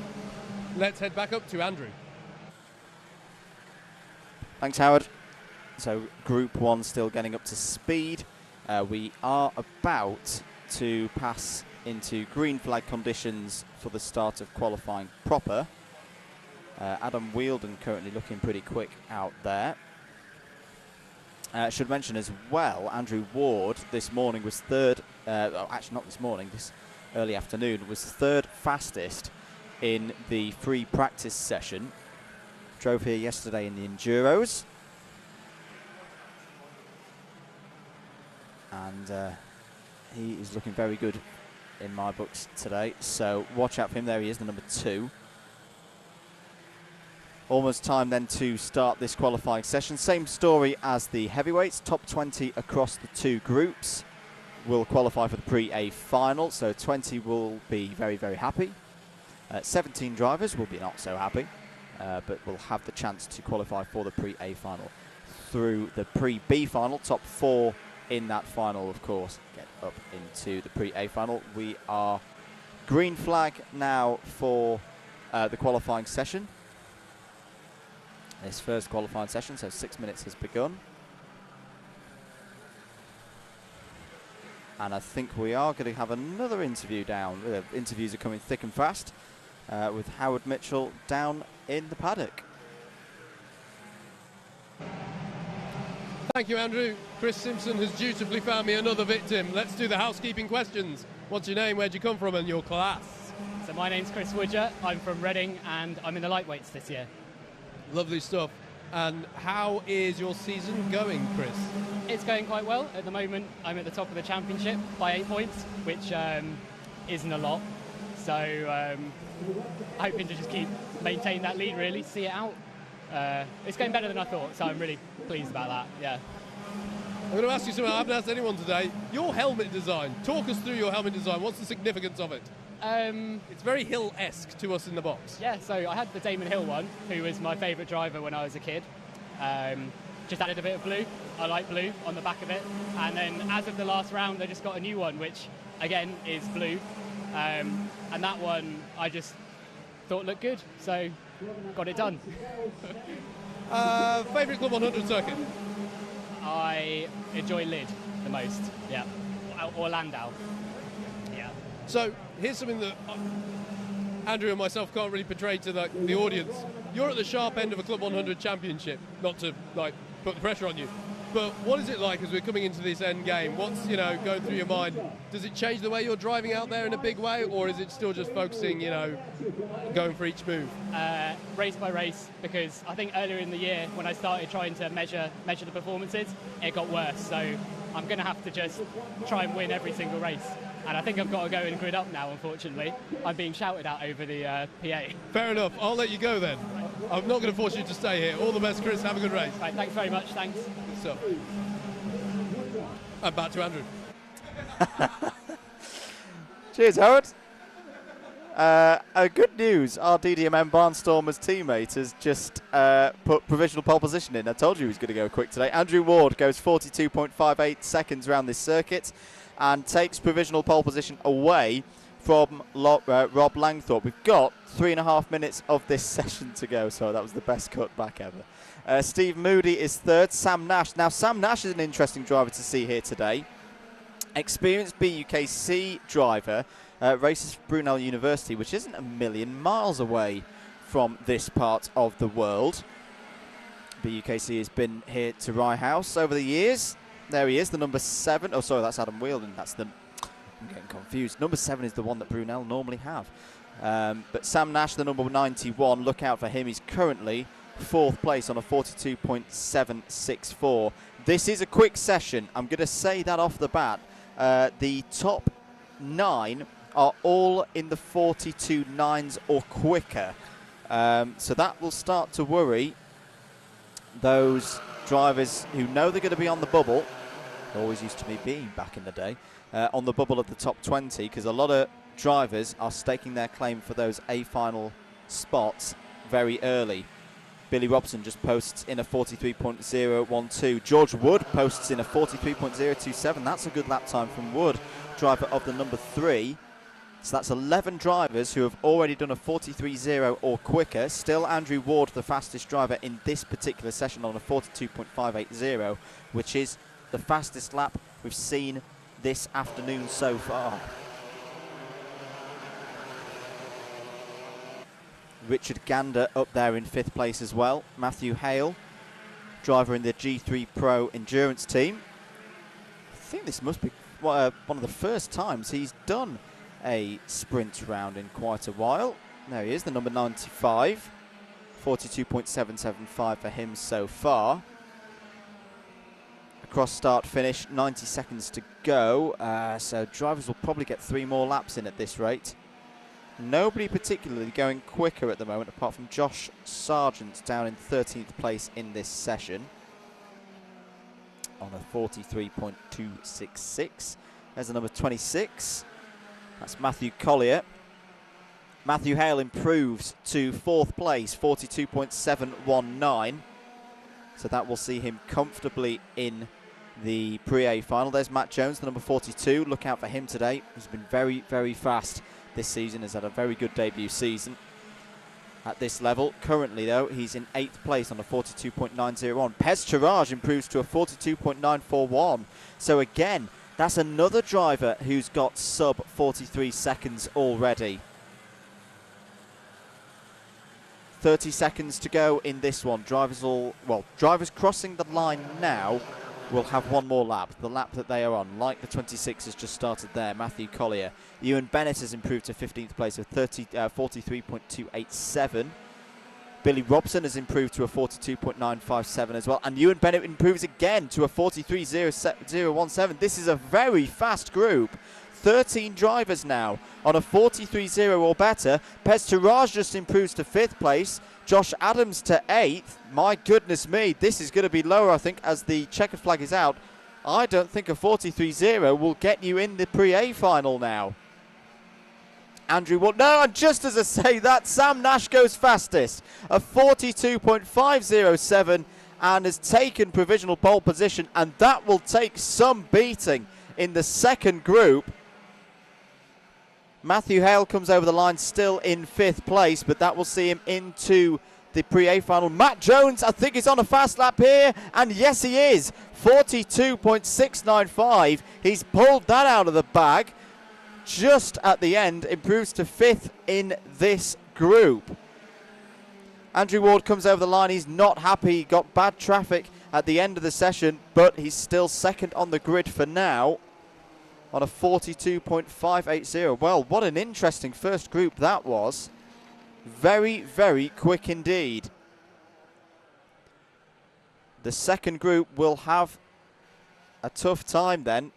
Let's head back up to Andrew. Thanks, Howard. So Group 1 still getting up to speed. We are about to pass into green flag conditions for the start of qualifying proper. Adam Wheeldon currently looking pretty quick out there. Should mention as well, Andrew Ward this morning was third. Actually, not this morning. early afternoon, was third fastest in the free practice session. Drove here yesterday in the Enduros. And he is looking very good in my books today, so watch out for him. There he is, the number 2. Almost time then to start this qualifying session. Same story as the heavyweights. Top 20 across the 2 groups will qualify for the Pre-A final, so 20 will be very, very happy. 17 drivers will be not so happy, but will have the chance to qualify for the Pre-A final. Through the Pre-B final, top 4 in that final, of course, get up into the Pre-A final. We are green flag now for the qualifying session. This first qualifying session, so 6 minutes has begun. And I think we are going to have another interview down. Interviews are coming thick and fast with Howard Mitchell down in the paddock. Thank you, Andrew. Chris Simpson has dutifully found me another victim. Let's do the housekeeping questions. What's your name, where'd you come from, and your class? So my name's Chris Woodger, I'm from Reading, and I'm in the lightweights this year. Lovely stuff. And how is your season going, Chris? It's going quite well. At the moment, I'm at the top of the championship by 8 points, which isn't a lot. So hoping to just maintain that lead, really, see it out. It's going better than I thought, so I'm really pleased about that, yeah. I'm going to ask you something I haven't asked anyone today. Your helmet design, talk us through your helmet design. What's the significance of it? It's very Hill-esque to us in the box. Yeah, so I had the Damon Hill one, who was my favourite driver when I was a kid. Just added a bit of blue. I like blue on the back of it. And then as of the last round, I just got a new one, which, again, is blue. And that one I just thought looked good, so got it done. Favourite Club 100 circuit? I enjoy Lid the most, yeah. Or Landau. Yeah. So here's something that Andrew and myself can't really portray to the audience. You're at the sharp end of a Club 100 championship, not to put the pressure on you, but what is it like as we're coming into this end game? What's going through your mind? Does it change the way you're driving out there in a big way, or is it still just focusing, going for each move? Race by race, because I think earlier in the year when I started trying to measure the performances, it got worse. So I'm going to have to just try and win every single race. And I think I've got to go and grid up now, unfortunately. I'm being shouted at over the PA. Fair enough. I'll let you go then. I'm not going to force you to stay here. All the best, Chris. Have a good race. Right, thanks very much. Thanks. Good stuff. And back to Andrew. Cheers, Howard. Good news. Our DDMM Barnstormers teammate has just put provisional pole position in. I told you he was going to go quick today. Andrew Ward goes 42.58 seconds around this circuit and takes provisional pole position away from Rob Langthorpe. We've got 3.5 minutes of this session to go, so that was the best cut back ever. Steve Moody is third. Sam Nash. Now, Sam Nash is an interesting driver to see here today. Experienced BUKC driver, races for Brunel University, which isn't a million miles away from this part of the world. BUKC has been here to Rye House over the years. There he is, the number 7. Oh, sorry, that's Adam Wheeldon. I'm getting confused. Number 7 is the one that Brunel normally have. But Sam Nash, the number 91, look out for him. He's currently 4th place on a 42.764. This is a quick session. I'm going to say that off the bat. The top 9 are all in the 42.9s or quicker. So that will start to worry those drivers who know they're going to be on the bubble. Always used to be being back in the day. On the bubble of the top 20, because a lot of drivers are staking their claim for those A-final spots very early. Billy Robson just posts in a 43.012. George Wood posts in a 43.027. That's a good lap time from Wood, driver of the number 3. So that's 11 drivers who have already done a 43.0 or quicker. Still Andrew Ward, the fastest driver in this particular session on a 42.580, which is the fastest lap we've seen this afternoon so far. Richard Gander up there in 5th place as well. Matthew Hale, driver in the G3 Pro Endurance team. I think this must be one of the first times he's done a sprint round in quite a while. There he is, the number 95. 42.775 for him so far. Across start finish, 90 seconds to go. So drivers will probably get 3 more laps in at this rate. Nobody particularly going quicker at the moment, apart from Josh Sargent down in 13th place in this session on a 43.266. There's the number 26. That's Matthew Collier. Matthew Hale improves to 4th place, 42.719. So that will see him comfortably in the Pre-A final. There's Matt Jones, the number 42. Look out for him today. He's been very, very fast this season. Has had a very good debut season at this level. Currently, though, he's in 8th place on a 42.901. Pez Charage improves to a 42.941. So again, that's another driver who's got sub 43 seconds already. 30 seconds to go in this one. Drivers crossing the line now will have 1 more lap, the lap that they are on, like the 26 has just started there, Matthew Collier. Ewan Bennett has improved to 15th place with 43.287. Billy Robson has improved to a 42.957 as well, and Ewan Bennett improves again to a 43.017. This is a very fast group. 13 drivers now on a 43.0 or better. Pez Taraj just improves to 5th place. Josh Adams to 8th. My goodness me, this is going to be lower, I think, as the checkered flag is out. I don't think a 43.0 will get you in the Pre-A final now. Andrew Ward. No, and just as I say that, Sam Nash goes fastest. A 42.507 and has taken provisional pole position, and that will take some beating in the second group. Matthew Hale comes over the line still in 5th place, but that will see him into the Pre-A final. Matt Jones, I think, is on a fast lap here, and yes, he is. 42.695. He's pulled that out of the bag just at the end, improves to 5th in this group. Andrew Ward comes over the line. He's not happy. He got bad traffic at the end of the session, but he's still second on the grid for now on a 42.580. Well, what an interesting first group that was. Very, very quick indeed. The second group will have a tough time then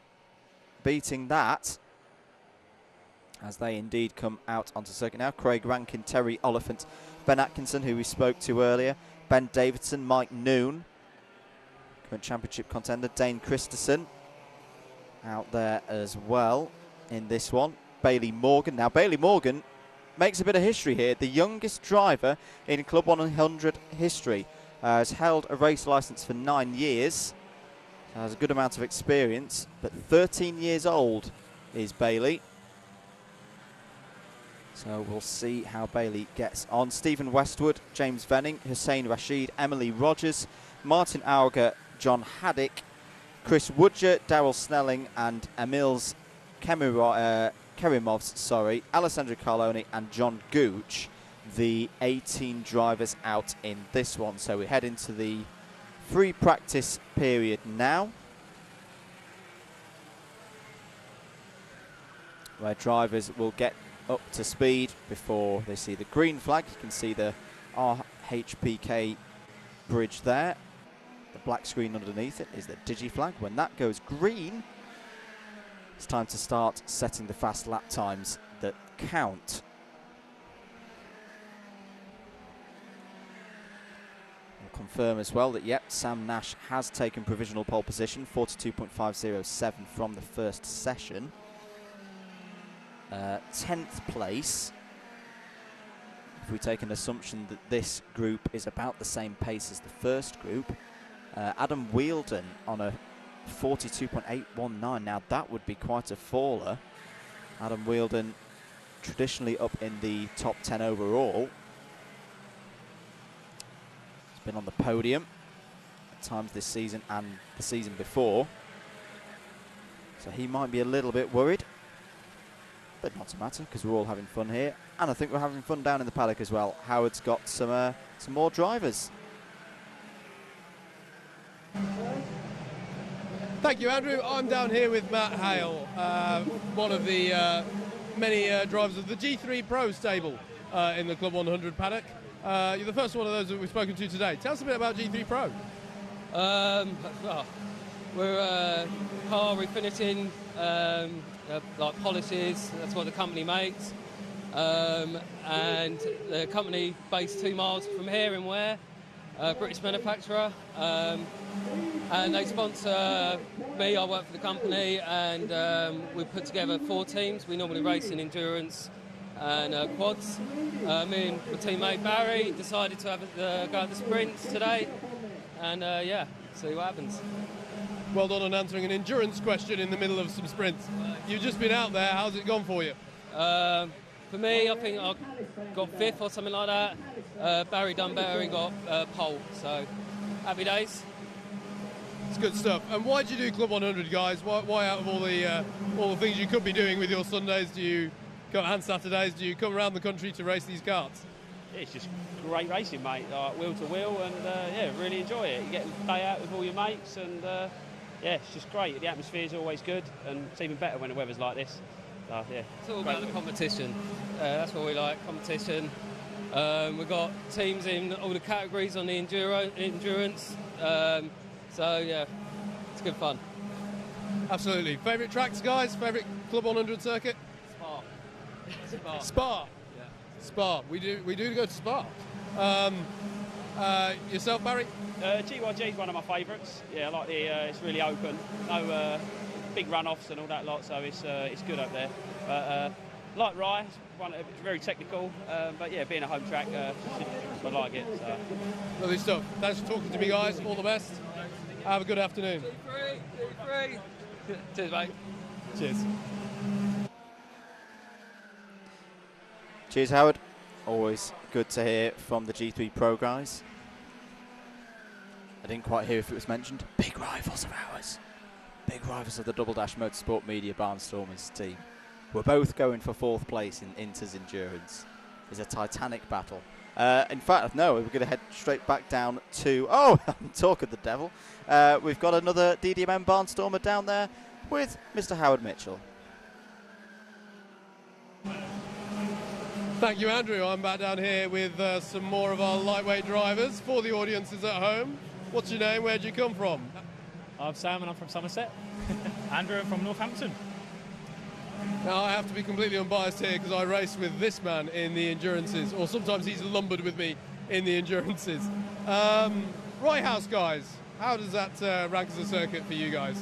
beating that, as they indeed come out onto circuit now. Craig Rankin, Terry Oliphant, Ben Atkinson, who we spoke to earlier, Ben Davidson, Mike Noon, current championship contender, Dane Christensen out there as well in this one. Bailey Morgan. Now, Bailey Morgan makes a bit of history here. The youngest driver in Club 100 history. Has held a race licence for 9 years. Has a good amount of experience, but 13 years old is Bailey. So we'll see how Bailey gets on. Stephen Westwood, James Venning, Hussein Rashid, Emily Rogers, Martin Auger, John Haddock, Chris Woodger, Daryl Snelling, and Emils Kerimovs, Alessandro Carloni and John Gooch, the 18 drivers out in this one. So we head into the free practice period now, where drivers will get up to speed before they see the green flag. You can see the RHPK bridge there. The black screen underneath it is the DigiFlag. When that goes green, it's time to start setting the fast lap times that count. We'll confirm as well that, yep, Sam Nash has taken provisional pole position, 42.507 from the first session. 10th place, if we take an assumption that this group is about the same pace as the first group. Adam Wheeldon on a 42.819. Now that would be quite a faller. Adam Wheeldon traditionally up in the top 10 overall. He's been on the podium at times this season and the season before. So he might be a little bit worried, but not to matter because we're all having fun here. And I think we're having fun down in the paddock as well. Howard's got some more drivers. Thank you, Andrew. I'm down here with Matt Hale, one of the many drivers of the G3 Pro stable in the Club 100 paddock. You're the first one of those that we've spoken to today. Tell us a bit about G3 Pro. We're a car refiniting, like polishes. That's what the company makes. And the company based 2 miles from here in Ware, British manufacturer. And they sponsor me. I work for the company, and we put together 4 teams. We normally race in endurance and quads. Me and my teammate Barry decided to have go at the sprints today, and yeah, see what happens. Well done on answering an endurance question in the middle of some sprints. You've just been out there. How's it gone for you? For me, I think I got 5th or something like that. Barry done better and got pole, so happy days. It's good stuff. And why do you do Club 100, guys? Why out of all the things you could be doing with your Sundays, do you come and Saturdays? Do you come around the country to race these karts? It's just great racing, mate. Like wheel to wheel, and yeah, really enjoy it. You get a day out with all your mates, and yeah, it's just great. The atmosphere is always good, and it's even better when the weather's like this. Yeah, it's all about the competition. That's what we like, competition. We've got teams in all the categories on the endurance. So yeah, it's good fun. Absolutely. Favourite tracks, guys? Favourite Club 100 circuit? Spa. Spa. Yeah. Spa. We do go to Spa. Yourself, Barry? GYG is one of my favourites. Yeah, I like the. It's really open. No big runoffs and all that lot, so it's good up there. But like Rye, it's very technical. But yeah, being a home track, I like it. So. Lovely stuff. Thanks for talking to me, guys. All the best. Have a good afternoon. Cheers, mate. Cheers. Cheers, Howard. Always good to hear from the G3 Pro guys. I didn't quite hear if it was mentioned. Big rivals of ours. Big rivals of the Double Dash Motorsport Media Barnstormers team. We're both going for 4th place in Inter's Endurance. It's a titanic battle. In fact, no, we're going to head straight back down to... Oh, talk of the devil. We've got another DDMM Barnstormer down there with Mr. Howard Mitchell. Thank you, Andrew. I'm back down here with some more of our lightweight drivers for the audiences at home. What's your name? Where do you come from? I'm Sam and I'm from Somerset. Andrew, I'm from Northampton. Now, I have to be completely unbiased here because I race with this man in the endurances, or sometimes he's lumbered with me in the endurances. Right House, guys, how does that rank as a circuit for you guys?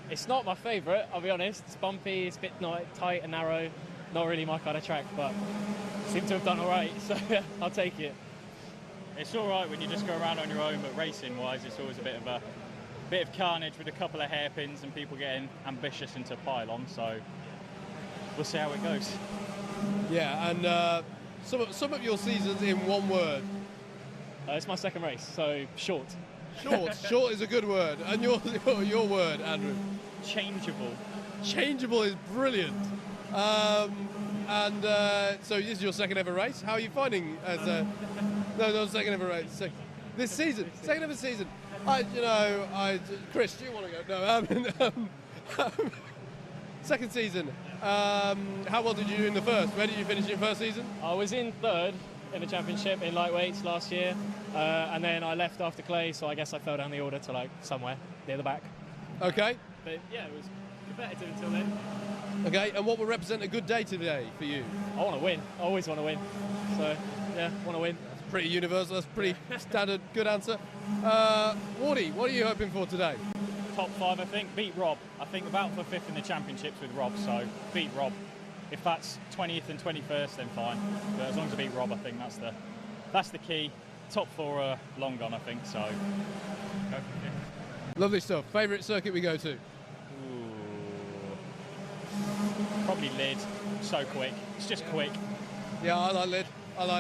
It's not my favourite, I'll be honest. It's bumpy, it's a bit tight and narrow. Not really my kind of track, but seem to have done all right, so I'll take it. It's all right when you just go around on your own, but racing-wise, it's always a bit of carnage with a couple of hairpins and people getting ambitious into pylon. So we'll see how it goes. Yeah, and some of your seasons in one word. It's my second race, so short. Short. Short is a good word. And your word, Andrew? Changeable. Changeable is brilliant. So this is your second ever race. How are you finding as a... No, second ever race. This season. Second ever season. Chris, do you want to go? No, second season. How well did you do in the first? Where did you finish in your first season? I was in 3rd in the championship in lightweights last year, and then I left after Clay, so I guess I fell down the order to somewhere near the back. Okay. But yeah, it was competitive until then. Okay, and what would represent a good day today for you? I want to win. I always want to win. So yeah, want to win. That's pretty universal. That's pretty standard. Good answer. Wardy, what are you hoping for today? Top 5, I think. Beat Rob. I think about for 5th in the championships with Rob, so beat Rob. If that's 20th and 21st, then fine. But as long as I beat Rob, I think that's the key. Top 4 are long gone, I think, so go for it. Lovely stuff. Favourite circuit we go to? Ooh. Probably Lid. So quick. It's just quick. Yeah, I like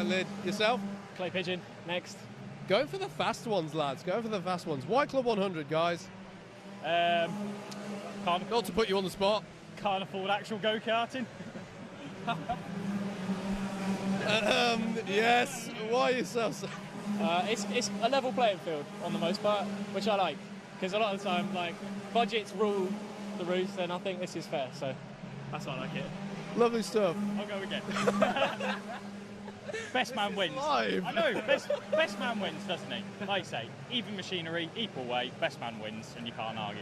Lid. Yourself? Clay Pigeon, next. Going for the fast ones, lads. Going for the fast ones. Why Club 100, guys? Not to put you on the spot. Can't afford actual go-karting. Yes. Why yourself? It's a level playing field on the most part, which I like. Because a lot of the time, budgets rule the roost, and I think this is fair, so that's why I like it. Lovely stuff. I'll go again. Best man wins. Live. I know, best man wins, doesn't he? Like I say, even machinery, equal way, best man wins, and you can't argue.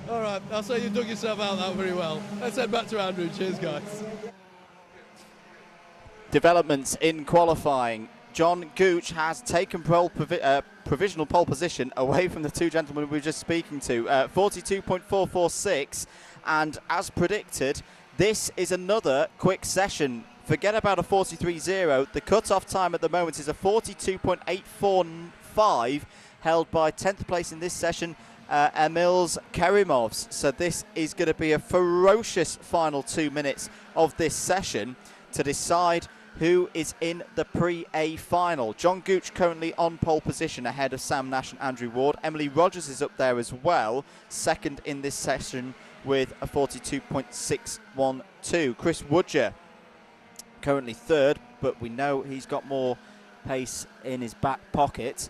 All right, I'll say you dug yourself out that very well. Let's head back to Andrew. Cheers, guys. Developments in qualifying. John Gooch has taken provisional pole position away from the two gentlemen we were just speaking to, 42.446, and as predicted, this is another quick session. Forget about a 43.0. The cut-off time at the moment is a 42.845, held by 10th place in this session, Emils Kerimovs. So this is going to be a ferocious final 2 minutes of this session to decide who is in the Pre-A final. John Gooch currently on pole position ahead of Sam Nash and Andrew Ward. Emily Rogers is up there as well, second in this session with a 42.612. Chris Woodger currently third, but we know he's got more pace in his back pocket.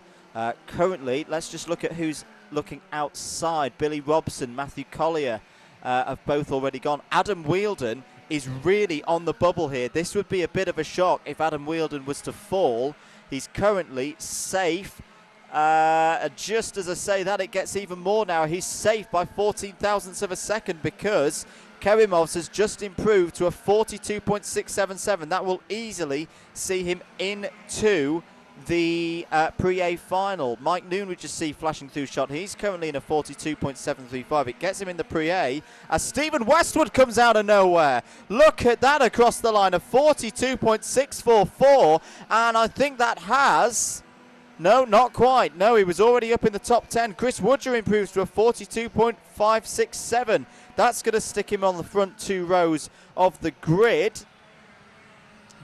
Currently, let's just look at who's looking outside. Billy Robson, Matthew Collier have both already gone. Adam Wheeldon is really on the bubble here. This would be a bit of a shock if Adam Wheeldon was to fall. He's currently safe. Just as I say that, it gets even more now. He's safe by 14 thousandths of a second because Kerimovs has just improved to a 42.677. That will easily see him into the Pre-A final. Mike Noon we just see flashing through shot. He's currently in a 42.735. It gets him in the Pre-A as Stephen Westwood comes out of nowhere. Look at that across the line, a 42.644, and I think that has... No, not quite. No, he was already up in the top 10. Chris Woodger improves to a 42.567. That's going to stick him on the front two rows of the grid.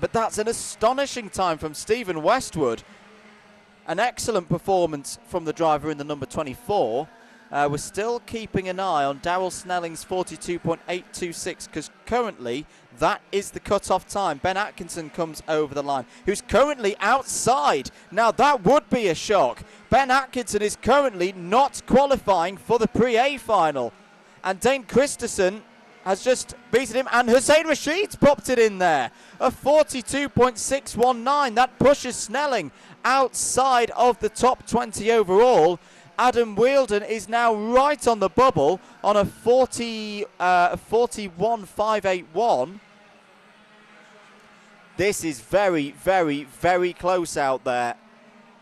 But that's an astonishing time from Stephen Westwood. An excellent performance from the driver in the number 24. We're still keeping an eye on Darrell Snelling's 42.826 because currently that is the cut-off time. Ben Atkinson comes over the line, who's currently outside. Now that would be a shock. Ben Atkinson is currently not qualifying for the Pre-A final. And Dane Christensen has just beaten him, and Hussein Rashid's popped it in there. A 42.619. That pushes Snelling outside of the top 20 overall. Adam Wheeldon is now right on the bubble on a 41.581. This is very, very, very close out there.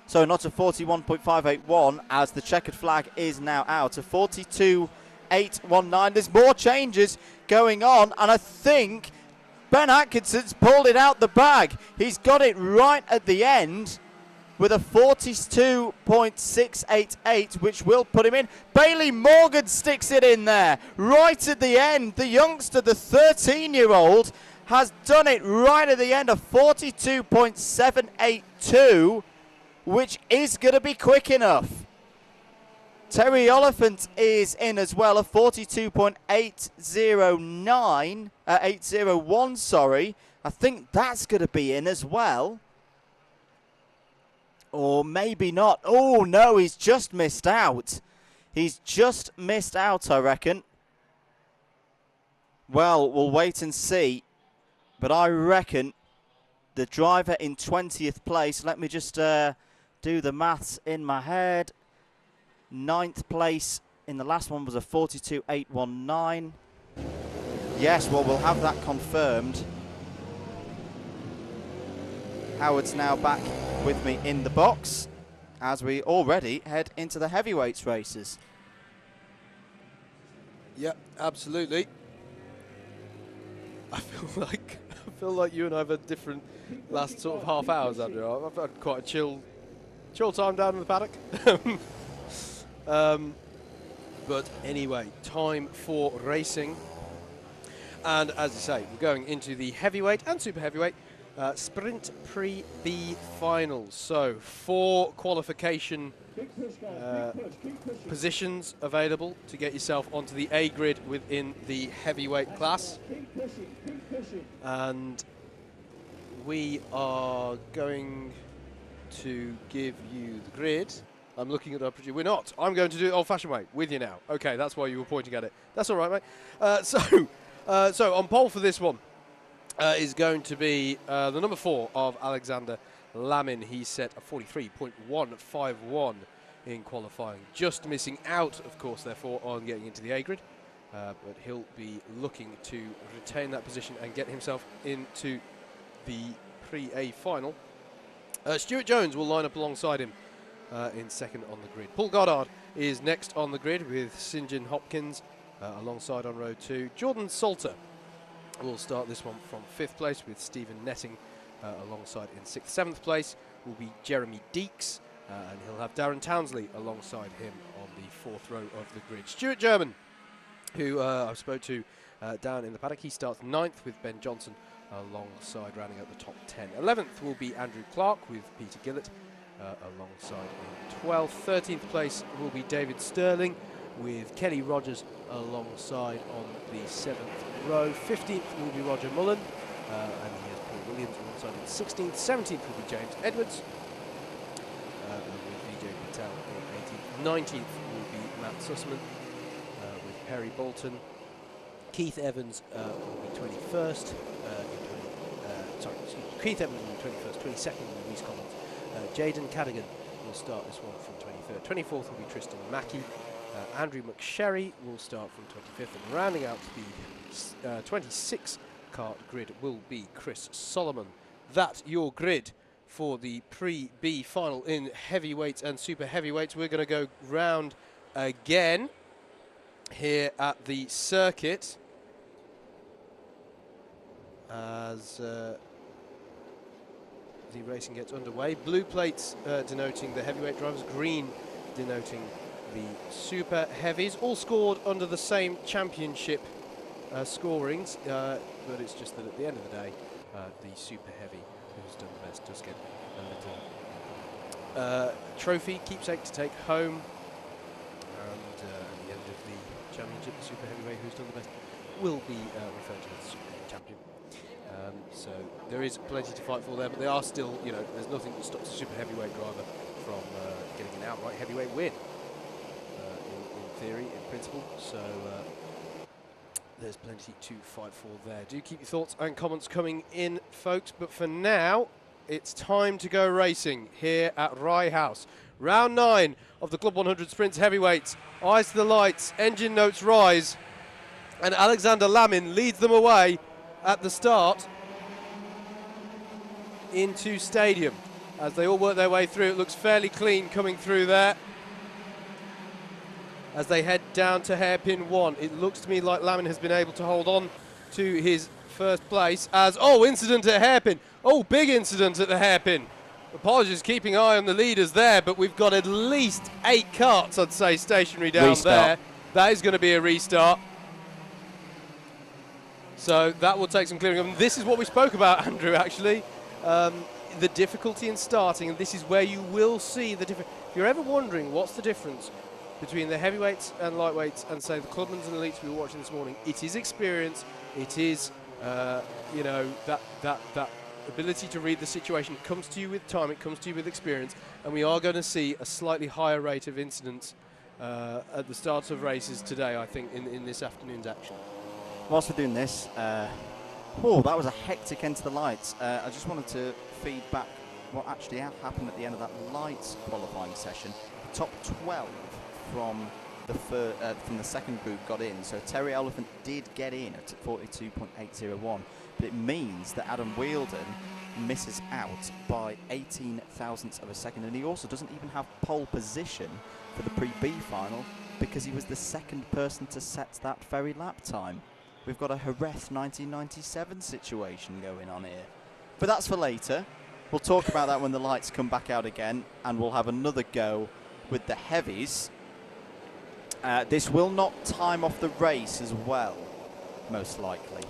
So not a 41.581 as the checkered flag is now out. A 42.819. There's more changes going on, and I think Ben Atkinson's pulled it out the bag. He's got it right at the end with a 42.688, which will put him in. Bailey Morgan sticks it in there right at the end. The youngster, the 13-year-old, has done it right at the end, a 42.782, which is going to be quick enough. Terry Oliphant is in as well, a 801, sorry. I think that's going to be in as well. Or maybe not. Oh, no, he's just missed out. He's just missed out, I reckon. Well, we'll wait and see. But I reckon the driver in 20th place, let me just do the maths in my head. 9th place in the last one was a 42.819. Yes, well, we'll have that confirmed. Howard's now back with me in the box as we already head into the heavyweights races. Yep, absolutely. I feel like you and I have had different last sort of half hours, Andrew. I've had quite a chill time down in the paddock. But anyway, time for racing. And as you say, we're going into the heavyweight and super heavyweight Sprint Pre-B finals. So 4 qualification positions available to get yourself onto the A grid within the heavyweight class. And we are going to give you the grid. I'm looking at our producer. We're not. I'm going to do it old-fashioned way with you now. Okay, that's why you were pointing at it. That's all right, mate. So on pole for this one, is going to be the number 4 of Alexander Lamin. He set a 43.151 in qualifying, just missing out, of course, therefore, on getting into the A grid. But he'll be looking to retain that position and get himself into the Pre-A final. Stuart Jones will line up alongside him in second on the grid. Paul Goddard is next on the grid with St. John Hopkins alongside on row 2. Jordan Salter will start this one from 5th place with Stephen Netting alongside in 6th. 7th place will be Jeremy Deeks, and he'll have Darren Townsley alongside him on the 4th row of the grid. Stuart German, who I spoke to down in the paddock, he starts 9th with Ben Johnson alongside rounding out the top 10. 11th will be Andrew Clark with Peter Gillett alongside in 12th. 13th place will be David Sterling with Kelly Rogers alongside on the 7th row. 15th will be Roger Mullen, and he has Paul Williams alongside in 16th. 17th will be James Edwards with Vijay Patel in 18th. 19th will be Matt Sussman with Perry Bolton. Keith Evans will be 21st. Keith Evans will be 21st. 22nd will be Reece Collins. Jaden Cadigan will start this one from 23rd. 24th will be Tristan Mackey. Andrew McSherry will start from 25th. And rounding out the 26 kart grid will be Chris Solomon. That's your grid for the Pre-B final in heavyweights and super heavyweights. We're going to go round again here at the circuit as the racing gets underway. Blue plates denoting the heavyweight drivers, green denoting the super heavies, all scored under the same championship scorings, but it's just that at the end of the day, the super heavy who's done the best does get a little trophy, keepsake to take home, and at the end of the championship, the super heavyweight who's done the best will be referred to as the super heavy champion. So there is plenty to fight for there, but they are still, there's nothing that stops a super heavyweight driver from getting an outright heavyweight win, in theory, in principle. So there's plenty to fight for there. Do keep your thoughts and comments coming in, folks. But for now, it's time to go racing here at Rye House. Round 9 of the Club 100 Sprints Heavyweights. Eyes to the lights, engine notes rise, and Alexander Lamin leads them away at the start into stadium as they all work their way through. It looks fairly clean coming through there as they head down to hairpin 1. It looks to me like Lamin has been able to hold on to his first place as, incident at hairpin. Big incident at the hairpin. Apologies, keeping eye on the leaders there, but we've got at least 8 carts, I'd say, stationary down there. That is going to be a restart. So that will take some clearing up. And this is what we spoke about, Andrew, actually. The difficulty in starting, and this is where you will see the difference. If you're ever wondering what's the difference between the heavyweights and lightweights and, say, the clubmans and elites we were watching this morning, it is experience. It is, that ability to read the situation. It comes to you with time. It comes to you with experience. And we are going to see a slightly higher rate of incidents at the start of races today, I think, in this afternoon's action. Whilst we're doing this, that was a hectic end to the lights. I just wanted to feed back what actually happened at the end of that lights qualifying session. The top 12 from the second group got in, so Terry Elephant did get in at 42.801, but it means that Adam Wheeldon misses out by 18 thousandths of a second, and he also doesn't even have pole position for the Pre-B final because he was the second person to set that very lap time. We've got a Rd.9 1997 situation going on here. But that's for later. We'll talk about that when the lights come back out again, and we'll have another go with the heavies. This will not time off the race as well, most likely.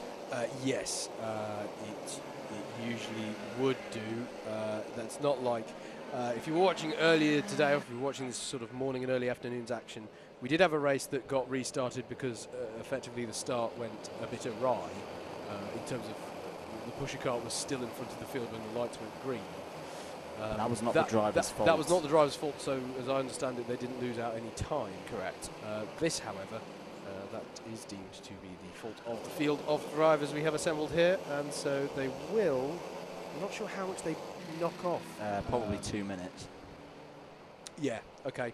Yes, it usually would do. That's not like... if you were watching earlier today, or if you were watching this sort of morning and early afternoon's action, we did have a race that got restarted because effectively the start went a bit awry in terms of the pusher car was still in front of the field when the lights went green. That was not the driver's fault. That was not the driver's fault, so as I understand it, they didn't lose out any time. Correct. This, however, that That is deemed to be the fault of the field of drivers we have assembled here, and so they will. I'm not sure how much they knock off. Probably 2 minutes. Yeah. Okay.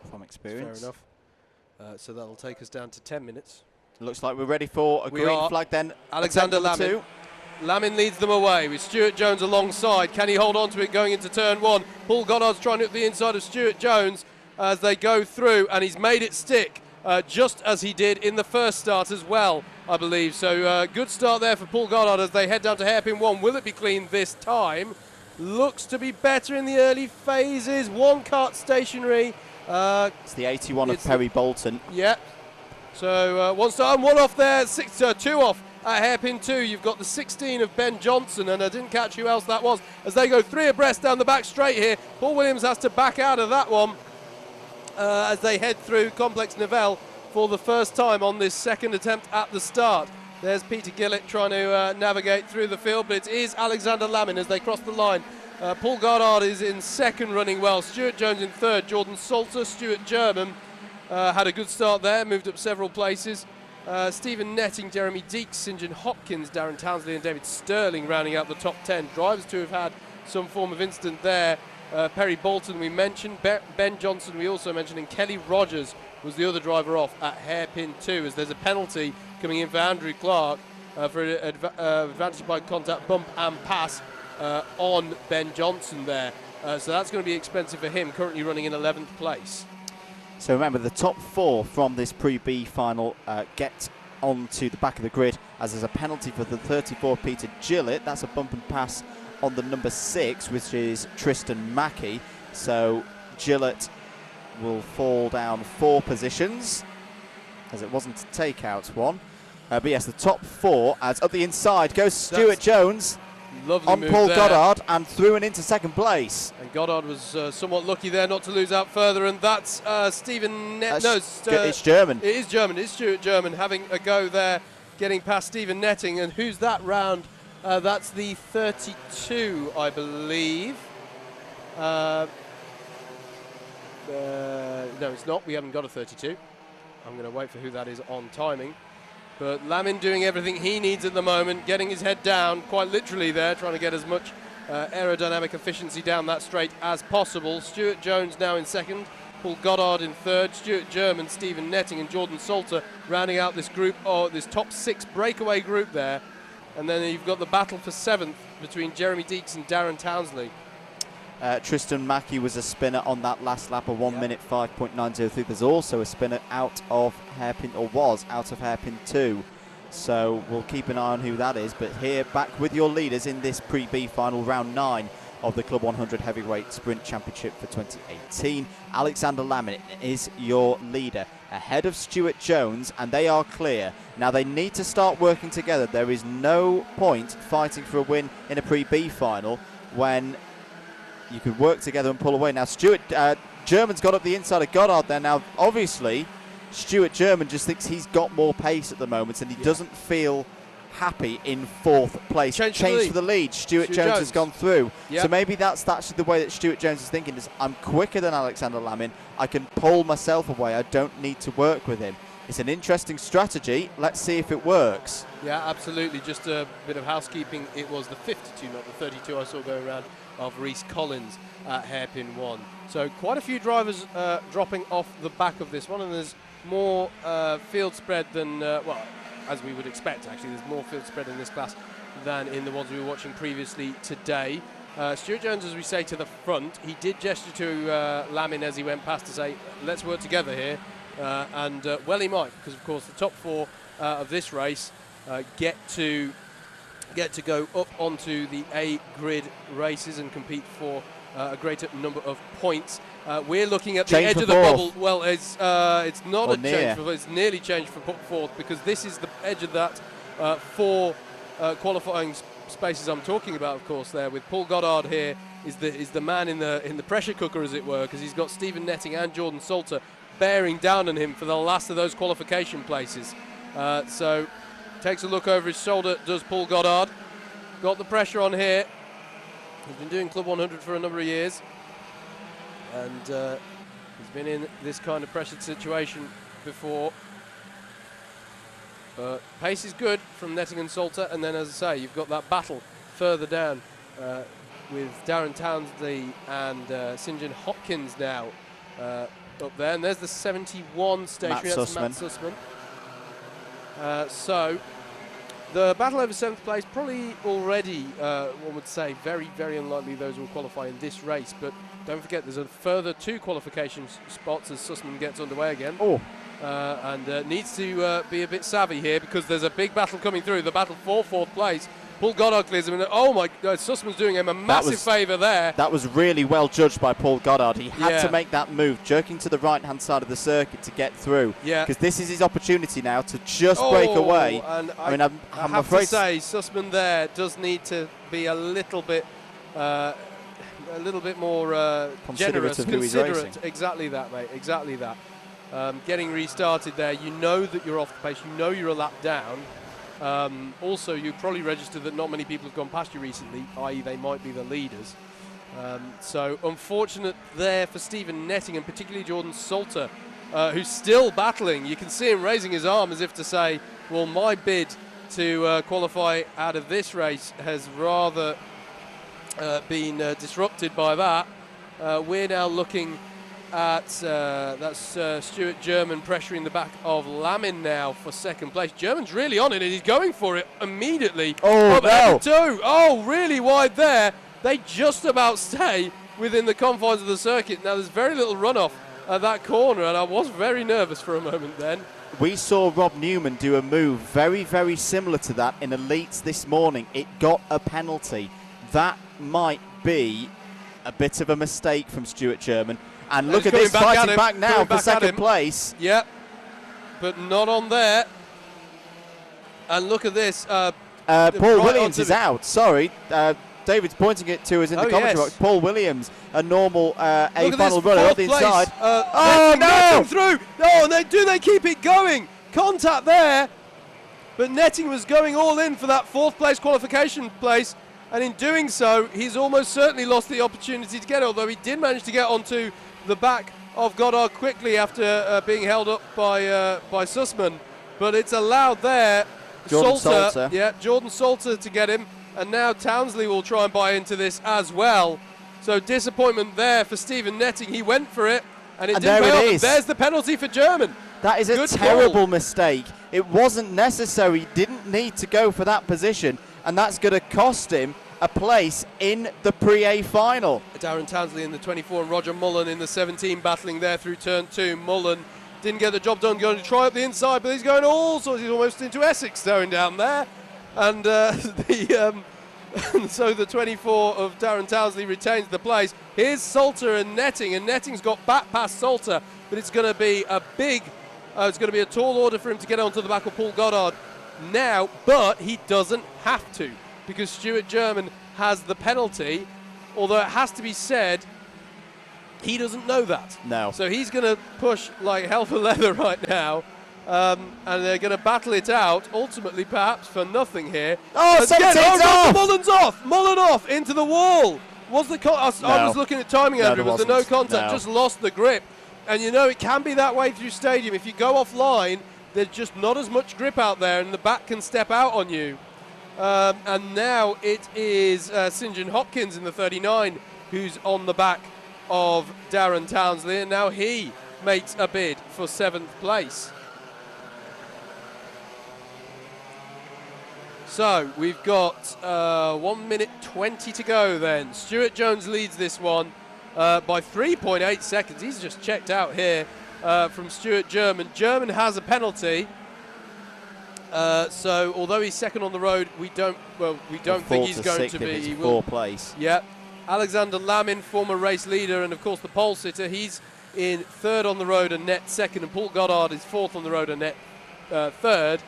From experience. Fair enough. So that'll take us down to 10 minutes. Looks like we're ready for a green flag then. Alexander Lamin. Lamin leads them away with Stuart Jones alongside. Can he hold on to it going into turn 1? Paul Goddard's trying to hit the inside of Stuart Jones as they go through, and he's made it stick just as he did in the first start as well, I believe. So good start there for Paul Goddard as they head down to hairpin 1. Will it be clean this time? Looks to be better in the early phases. One kart stationary. It's the 81 of Perry Bolton. Yeah. So one start and one off there. 2 off at hairpin 2. You've got the 16 of Ben Johnson, and I didn't catch who else that was as they go 3 abreast down the back straight here. Paul Williams has to back out of that one as they head through Complex Nivelle for the first time on this second attempt at the start. There's Peter Gillett trying to navigate through the field, but it is Alexander Lamin as they cross the line. Paul Goddard is in second, running well. Stuart Jones in third. Jordan Salter, Stuart German had a good start there, moved up several places. Stephen Netting, Jeremy Deeks, St John Hopkins, Darren Townsley and David Sterling rounding out the top 10. Drivers to have had some form of incident there. Perry Bolton we mentioned, Ben Johnson we also mentioned, and Kelly Rogers was the other driver off at hairpin 2 as there's a penalty coming in for Andrew Clark for advantage by contact bump and pass on Ben Johnson there. So that's going to be expensive for him, currently running in 11th place. So remember, the top 4 from this Pre-B final get onto the back of the grid as there's a penalty for the 34 Peter Gillett. That's a bump and pass on the number 6, which is Tristan Mackey. So Gillett will fall down 4 positions as it wasn't a takeout one. But yes, the top 4 as up the inside goes Stuart Jones on Paul Goddard and through and into second place. And Goddard was somewhat lucky there not to lose out further, and that's Stephen it's German. It is German. It's Stuart German having a go there, getting past Stephen Netting. And who's that round? That's the 32, I believe. No, it's not. We haven't got a 32. I'm going to wait for who that is on timing. But Lamin doing everything he needs at the moment, getting his head down, quite literally there, trying to get as much aerodynamic efficiency down that straight as possible. Stuart Jones now in second, Paul Goddard in third, Stuart German, Stephen Netting and Jordan Salter rounding out this group, or this top 6 breakaway group there. And then you've got the battle for 7th between Jeremy Deeks and Darren Townsley. Tristan Mackey was a spinner on that last lap of 1 minute 5.903. There's also a spinner out of hairpin, or was out of hairpin 2. So we'll keep an eye on who that is. But here, back with your leaders in this Pre-B final, round 9 of the Club 100 Heavyweight Sprint Championship for 2018. Alexander Lamin is your leader, ahead of Stuart Jones, and they are clear. Now they need to start working together. There is no point fighting for a win in a Pre-B final when you could work together and pull away. Now Stuart German's got up the inside of Goddard there. Now obviously Stuart German just thinks he's got more pace at the moment, and he doesn't feel happy in 4th place. Change for the lead. Stuart Jones has gone through. Yep. So maybe that's actually the way that Stuart Jones is thinking, is I'm quicker than Alexander Lamin. I can pull myself away. I don't need to work with him. It's an interesting strategy. Let's see if it works. Yeah, absolutely. Just a bit of housekeeping. It was the 52, not the 32 I saw going around of Reece Collins at hairpin 1. So quite a few drivers dropping off the back of this one, and there's more field spread than, well, as we would expect actually. There's more field spread in this class than in the ones we were watching previously today. Stuart Jones, as we say, to the front. He did gesture to Lamin as he went past to say, let's work together here. And well, he might, because of course the top 4 of this race get to go up onto the A grid races and compete for a greater number of points. We're looking at the edge of the bubble. Well, it's not a change, it's nearly changed for 4th, because this is the edge of that 4 qualifying spaces I'm talking about, of course. There with Paul Goddard here is the man in the pressure cooker, as it were, because he's got Stephen Netting and Jordan Salter bearing down on him for the last of those qualification places. So takes a look over his shoulder, does Paul Goddard. Got the pressure on here. He's been doing Club 100 for a number of years, and he's been in this kind of pressured situation before. But pace is good from Netting and Salter, and then, as I say, you've got that battle further down with Darren Townsley and St John Hopkins now up there. And there's the 71 stationary. That's Matt Sussman. So the battle over 7th place, probably already, one would say, very, very unlikely those will qualify in this race. But don't forget, there's a further 2 qualification spots as Sussman gets underway again. And needs to be a bit savvy here, because there's a big battle coming through, the battle for 4th place. Paul Goddard clears him, and oh my God, Sussman's doing him a massive favour there. That was really well judged by Paul Goddard. He had to make that move, jerking to the right-hand side of the circuit to get through. Yeah. Because this is his opportunity now to just break away. And I mean, I'm have afraid to say, Sussman there does need to be a little bit more generous, of who he's racing. Exactly that, mate. Exactly that. Getting restarted there, you know that you're off the pace. You know you're a lap down. Also, you probably registered that not many people have gone past you recently, i.e. they might be the leaders. So unfortunate there for Stephen Netting, and particularly Jordan Salter, who's still battling. You can see him raising his arm as if to say, well, my bid to qualify out of this race has rather been disrupted by that. We're now looking at that's Stuart German pressuring the back of Lamin now for 2nd place. German's really on it, and he's going for it immediately. Oh, no. 2. Oh, really wide there. They just about stay within the confines of the circuit. Now, there's very little runoff at that corner, and I was very nervous for a moment then. We saw Rob Newman do a move very, very similar to that in Elites this morning. It got a penalty. That might be a bit of a mistake from Stuart German. And look at this, fighting back now for 2nd place. Yep, but not on there. And look at this. Paul Williams is out, sorry. David's pointing it to us in the commentary box. Paul Williams, a normal A-final runner on the inside. Oh, no! Through. Oh, and they keep it going. Contact there. But Netting was going all in for that 4th place qualification place. And in doing so, he's almost certainly lost the opportunity to get it, although he did manage to get onto the back of Goddard quickly after being held up by Sussman. But it's allowed there Jordan Salter. Yeah, Jordan Salter to get him. And now Townsley will try and buy into this as well. So disappointment there for Stephen Netting. He went for it, and it didn't pay off. And there's the penalty for German. That is a terrible mistake. It wasn't necessary. Didn't need to go for that position, and that's going to cost him a place in the Pre-A final. Darren Townsley in the 24 and Roger Mullen in the 17 battling there through turn 2. Mullen didn't get the job done, going to try up the inside, but he's going all sorts. He's almost into Essex going down there. And so the 24 of Darren Townsley retains the place. Here's Salter and Netting, and Netting's got back past Salter, but it's going to be a big, it's going to be a tall order for him to get onto the back of Paul Goddard now, but he doesn't have to, because Stuart German has the penalty, although it has to be said, he doesn't know that. No. So he's going to push like hell for leather right now, and they're going to battle it out, ultimately perhaps for nothing here. Oh, 17's off! Mullen's off! Mullen off into the wall. Was the I was looking at timing, Andrew. Was the no contact? Just lost the grip. And you know, it can be that way through stadium. If you go offline, there's just not as much grip out there, and the back can step out on you. And now it is St John Hopkins in the 39 who's on the back of Darren Townsley, and now he makes a bid for 7th place. So we've got 1 minute 20 to go then. Stuart Jones leads this one by 3.8 seconds. He's just checked out here from Stuart German. German has a penalty. So although he's second on the road, we don't think he's going to be. He will place. Yeah. Alexander Lamin, former race leader, and of course the pole sitter. He's in 3rd on the road and net 2nd, and Paul Goddard is 4th on the road and net 3rd.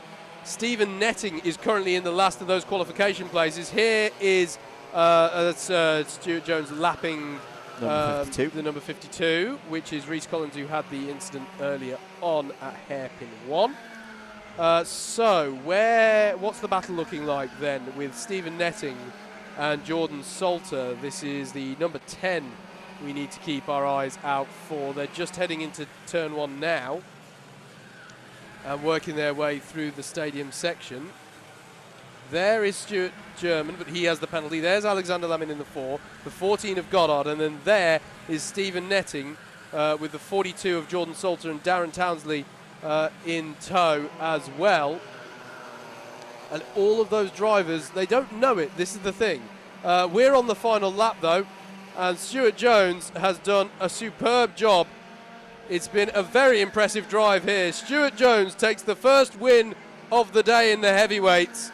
Stephen Netting is currently in the last of those qualification places. Here is Stuart Jones lapping the number 52, which is Reece Collins, who had the incident earlier on at hairpin 1. So what's the battle looking like then with Stephen Netting and Jordan Salter? This is the number 10 we need to keep our eyes out for. They're just heading into turn 1 now. and working their way through the stadium section. There is Stuart German, but he has the penalty. There's Alexander Lamin in the 4, the 14 of Goddard, and then there is Stephen Netting with the 42 of Jordan Salter and Darren Townsley in tow as well. And all of those drivers, they don't know it. This is the thing. We're on the final lap, though, and Stuart Jones has done a superb job. It's been a very impressive drive here. Stuart Jones takes the first win of the day in the heavyweights,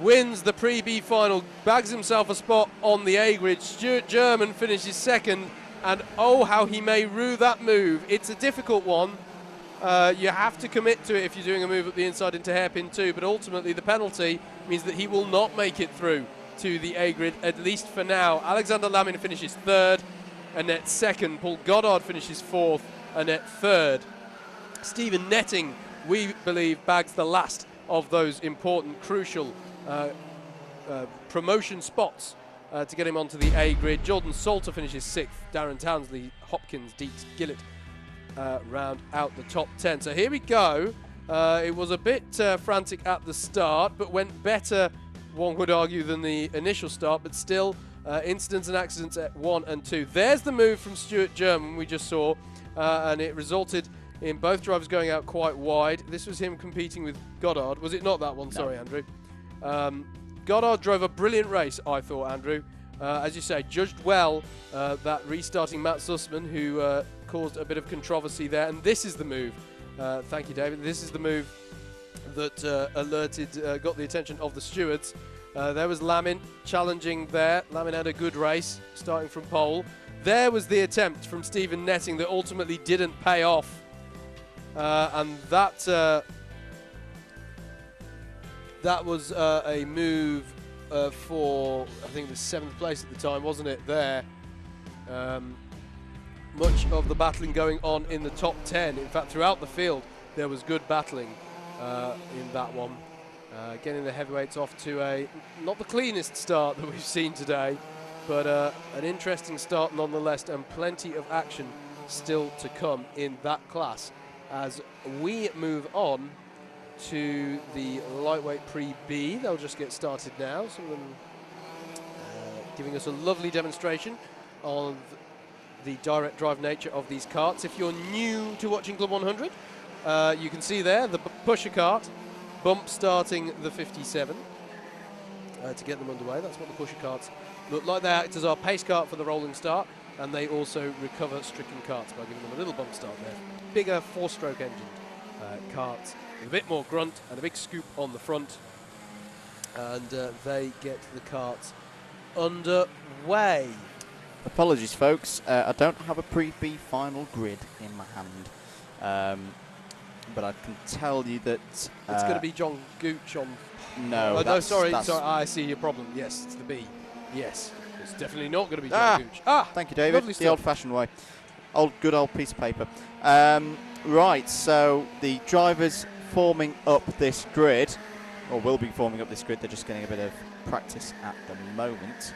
wins the Pre-B final, bags himself a spot on the A grid. Stuart German finishes second, and oh, how he may rue that move. It's a difficult one. You have to commit to it if you're doing a move at the inside into hairpin 2, but ultimately the penalty means that he will not make it through to the A grid, at least for now. Alexander Lamin finishes third, Annette second. Paul Goddard finishes fourth, Annette third. Stephen Netting, we believe, bags the last of those important, crucial promotion spots to get him onto the A grid. Jordan Salter finishes sixth. Darren Townsley, Hopkins, Dietz, Gillett round out the top 10. So here we go. It was a bit frantic at the start, but went better, one would argue, than the initial start, but still incidents and accidents at 1 and 2. There's the move from Stuart German we just saw, and it resulted in both drivers going out quite wide. This was him competing with Goddard. Was it not that one? No. Sorry, Andrew. Goddard drove a brilliant race, I thought, Andrew. As you say, judged well that restarting Matt Sussman, who caused a bit of controversy there. And this is the move. Thank you, David. This is the move that got the attention of the stewards. There was Lamin challenging there. Lamin had a good race, starting from pole. There was the attempt from Stephen Netting that ultimately didn't pay off. And that was a move for, I think, the 7th place at the time, wasn't it, there? Much of the battling going on in the top 10. In fact, throughout the field, there was good battling in that one. Getting the heavyweights off to not the cleanest start that we've seen today, but an interesting start nonetheless, and plenty of action still to come in that class as we move on to the lightweight Pre-B. They'll just get started now. Some of them giving us a lovely demonstration of the direct drive nature of these karts. If you're new to watching Club 100, you can see there the pusher kart bump starting the 57 to get them underway. That's what the pusher karts look like. They act as our pace kart for the rolling start, and they also recover stricken karts by giving them a little bump start there. Bigger 4-stroke engined karts with a bit more grunt and a big scoop on the front, and they get the karts underway. Apologies, folks. I don't have a Pre-B final grid in my hand, but I can tell you that it's going to be John Gooch on. No, no, sorry. I see your problem. Yes, it's the B. Yes, it's definitely not going to be John Gooch. Thank you, David. The old-fashioned way. Good old piece of paper. Right, so the drivers forming up this grid, or will be forming up this grid. They're just getting a bit of practice at the moment.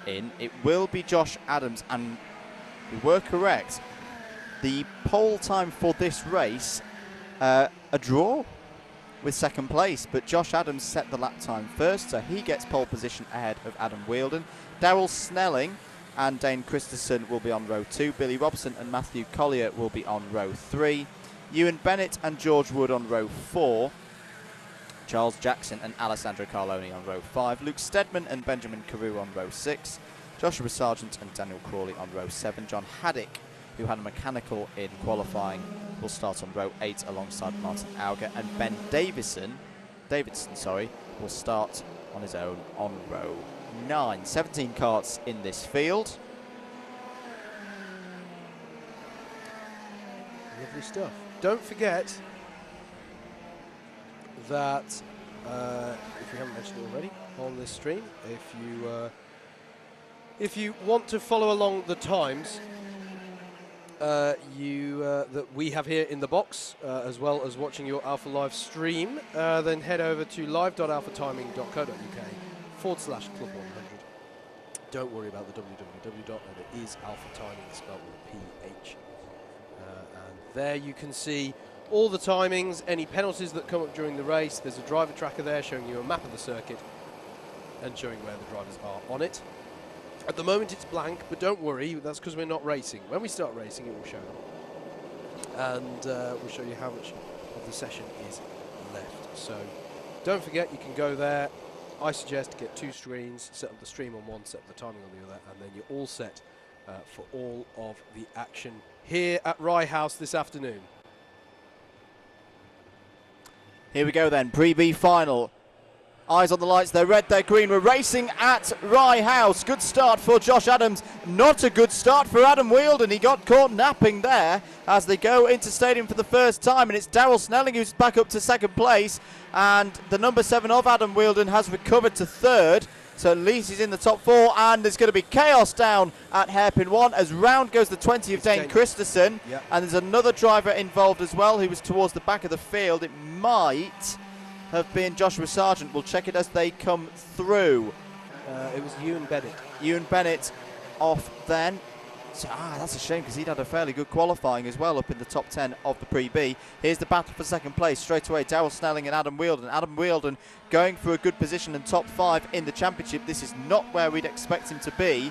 It will be Josh Adams, and we were correct. The pole time for this race, a draw with second place, but Josh Adams set the lap time first, so he gets pole position ahead of Adam Wheeldon. Darrell Snelling and Dane Christensen will be on row 2. Billy Robson and Matthew Collier will be on row 3. Ewan Bennett and George Wood on row 4. Charles Jackson and Alessandro Carloni on row 5. Luke Stedman and Benjamin Carew on row 6. Joshua Sargent and Daniel Crawley on row 7. John Haddock, who had a mechanical in qualifying, will start on row 8 alongside Martin Auger. And Ben Davidson, will start on his own on row 9. 17 karts in this field. Lovely stuff. Don't forget that, if we haven't mentioned it already on this stream, if you want to follow along the times that we have here in the box, as well as watching your Alpha Live stream, then head over to live.alphatiming.co.uk/Club100. Don't worry about the www. It is Alpha Timing, spelled with a PH. And there you can see all the timings, any penalties that come up during the race. There's a driver tracker there showing you a map of the circuit and showing where the drivers are on it. At the moment it's blank, but don't worry, that's because we're not racing. When we start racing, it will show. And we'll show you how much of the session is left. So don't forget, you can go there. I suggest get 2 screens, set up the stream on one, set up the timing on the other, and then you're all set for all of the action here at Rye House this afternoon. Here we go then, Pre-B final. Eyes on the lights, they're red, they're green. We're racing at Rye House. Good start for Josh Adams. Not a good start for Adam Wheeldon. He got caught napping there as they go into stadium for the first time. And it's Darrell Snelling who's back up to 2nd place. And the number 7 of Adam Wheeldon has recovered to 3rd. So at least he's in the top 4. And there's going to be chaos down at hairpin 1 as round goes the 20 of Dane Christensen. Yep. And there's another driver involved as well who was towards the back of the field. It might have been Joshua Sargent. We'll check it as they come through. It was Ewan Bennett. Ewan Bennett off then. So, that's a shame because he'd had a fairly good qualifying as well up in the top 10 of the Pre-B. Here's the battle for 2nd place. Straight away, Darrell Snelling and Adam Wheeldon. Adam Wheeldon going for a good position and top 5 in the championship. This is not where we'd expect him to be.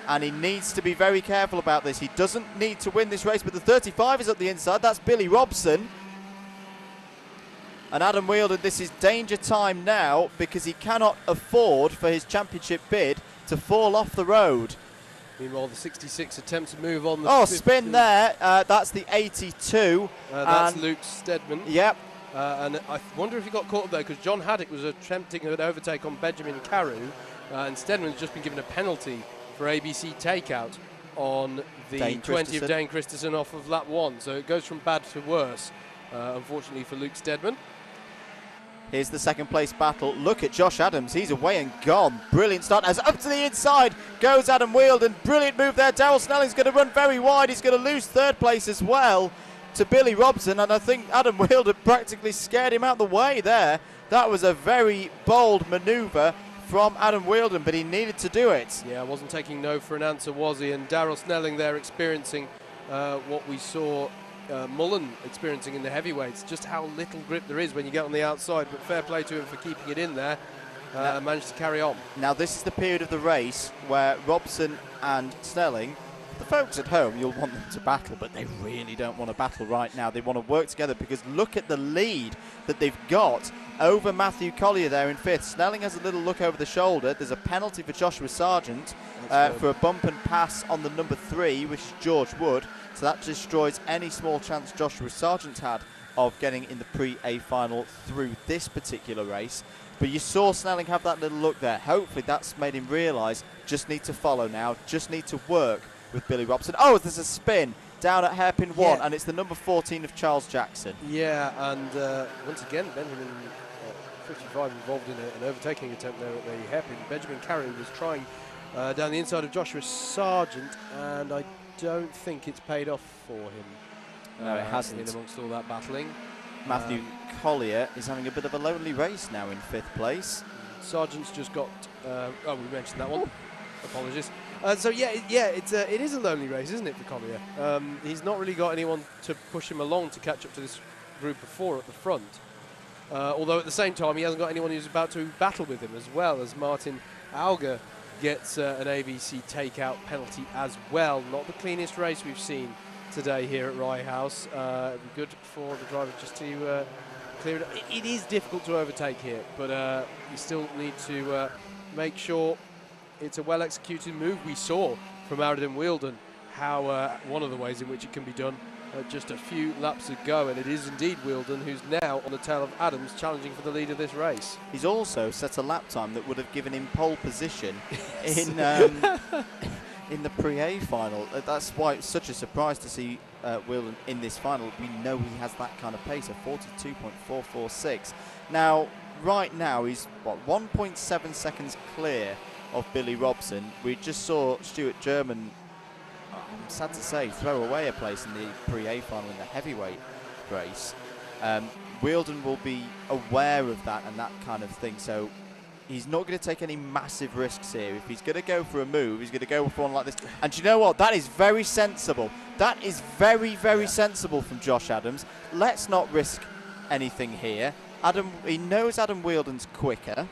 And he needs to be very careful about this. He doesn't need to win this race, but the 35 is up the inside. That's Billy Robson. And Adam Wheeldon, this is danger time now because he cannot afford for his championship bid to fall off the road. Meanwhile, the 66 attempt to move on. The spin there. That's the 82. That's Luke Steadman. Yep. And I wonder if he got caught up there because John Haddock was attempting an overtake on Benjamin Carew. And Steadman's just been given a penalty for ABC takeout on the 20 of Dane Christensen off of lap 1. So it goes from bad to worse, unfortunately, for Luke Steadman. Here's the 2nd place battle. Look at Josh Adams. He's away and gone. Brilliant start. As up to the inside goes Adam Wheeldon. Brilliant move there. Darrell Snelling's going to run very wide. He's going to lose 3rd place as well to Billy Robson. And I think Adam Wheeldon practically scared him out the way there. That was a very bold manoeuvre from Adam Wheeldon, but he needed to do it. Yeah, wasn't taking no for an answer, was he? And Darrell Snelling there experiencing what we saw Mullen experiencing in the heavyweights, just how little grip there is when you get on the outside, but fair play to him for keeping it in there and managed to carry on. Now this is the period of the race where Robson and Snelling, the folks at home, you'll want them to battle, but they really don't want to battle right now. They want to work together because look at the lead that they've got over Matthew Collier there in 5th. Snelling has a little look over the shoulder. There's a penalty for Joshua Sargent for a bump and pass on the number 3, which is George Wood. So that destroys any small chance Joshua Sargent had of getting in the Pre-A final through this particular race. But you saw Snelling have that little look there. Hopefully that's made him realise just need to follow now, just need to work with Billy Robson. Oh, there's a spin down at hairpin 1, and it's the number 14 of Charles Jackson. Yeah, and once again, Benjamin 55 involved in an overtaking attempt there at the hairpin. Benjamin Carew was trying down the inside of Joshua Sargent, and I don't think it's paid off for him. No, it hasn't. In amongst all that battling. Matthew Collier is having a bit of a lonely race now in 5th place. Sargent's just got... we mentioned that one. Apologies. So yeah, it is a lonely race, isn't it, for Collier? He's not really got anyone to push him along to catch up to this group of 4 at the front. Although at the same time, he hasn't got anyone who's about to battle with him, as well as Martin Auger gets an ABC takeout penalty as well. Not the cleanest race we've seen today here at Rye House. It'd be good for the driver just to clear it up. It is difficult to overtake here, but you still need to make sure it's a well-executed move. We saw from Adam Wheeldon how one of the ways in which it can be done just a few laps ago, and it is indeed Wheeldon who's now on the tail of Adams challenging for the lead of this race. He's also set a lap time that would have given him pole position in in the Pre-A final. That's why it's such a surprise to see Wheeldon in this final. We know he has that kind of pace of 42.446. Now, right now, he's, 1.7 seconds clear of Billy Robson. We just saw Stuart German, I'm sad to say, throw away a place in the Pre-A final in the heavyweight race. Wheeldon will be aware of that and that kind of thing, so he's not going to take any massive risks here. If he's going to go for a move, he's going to go for one like this. And do you know what? That is very sensible. That is very, very sensible from Josh Adams. Let's not risk anything here. He knows Adam Wheeldon's quicker.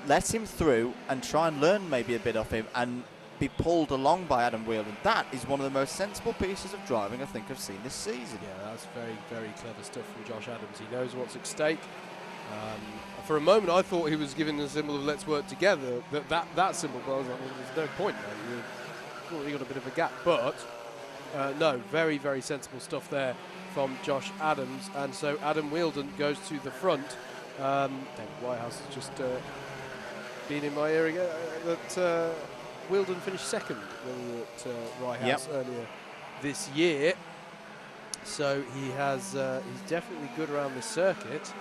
Let him through and try and learn maybe a bit off him and be pulled along by Adam Wheeldon. That is one of the most sensible pieces of driving I think I've seen this season. Yeah, that's very, very clever stuff from Josh Adams. He knows what's at stake. For a moment, I thought he was giving the symbol of "let's work together." That symbol, but I was like, well, there's no point, man. You've already got a bit of a gap. But no, very, very sensible stuff there from Josh Adams. And so Adam Wheeldon goes to the front. David Whitehouse has just been in my ear again. That Wheeldon finished second when we were at Ryehouse earlier this year. So he has he's definitely good around this circuit.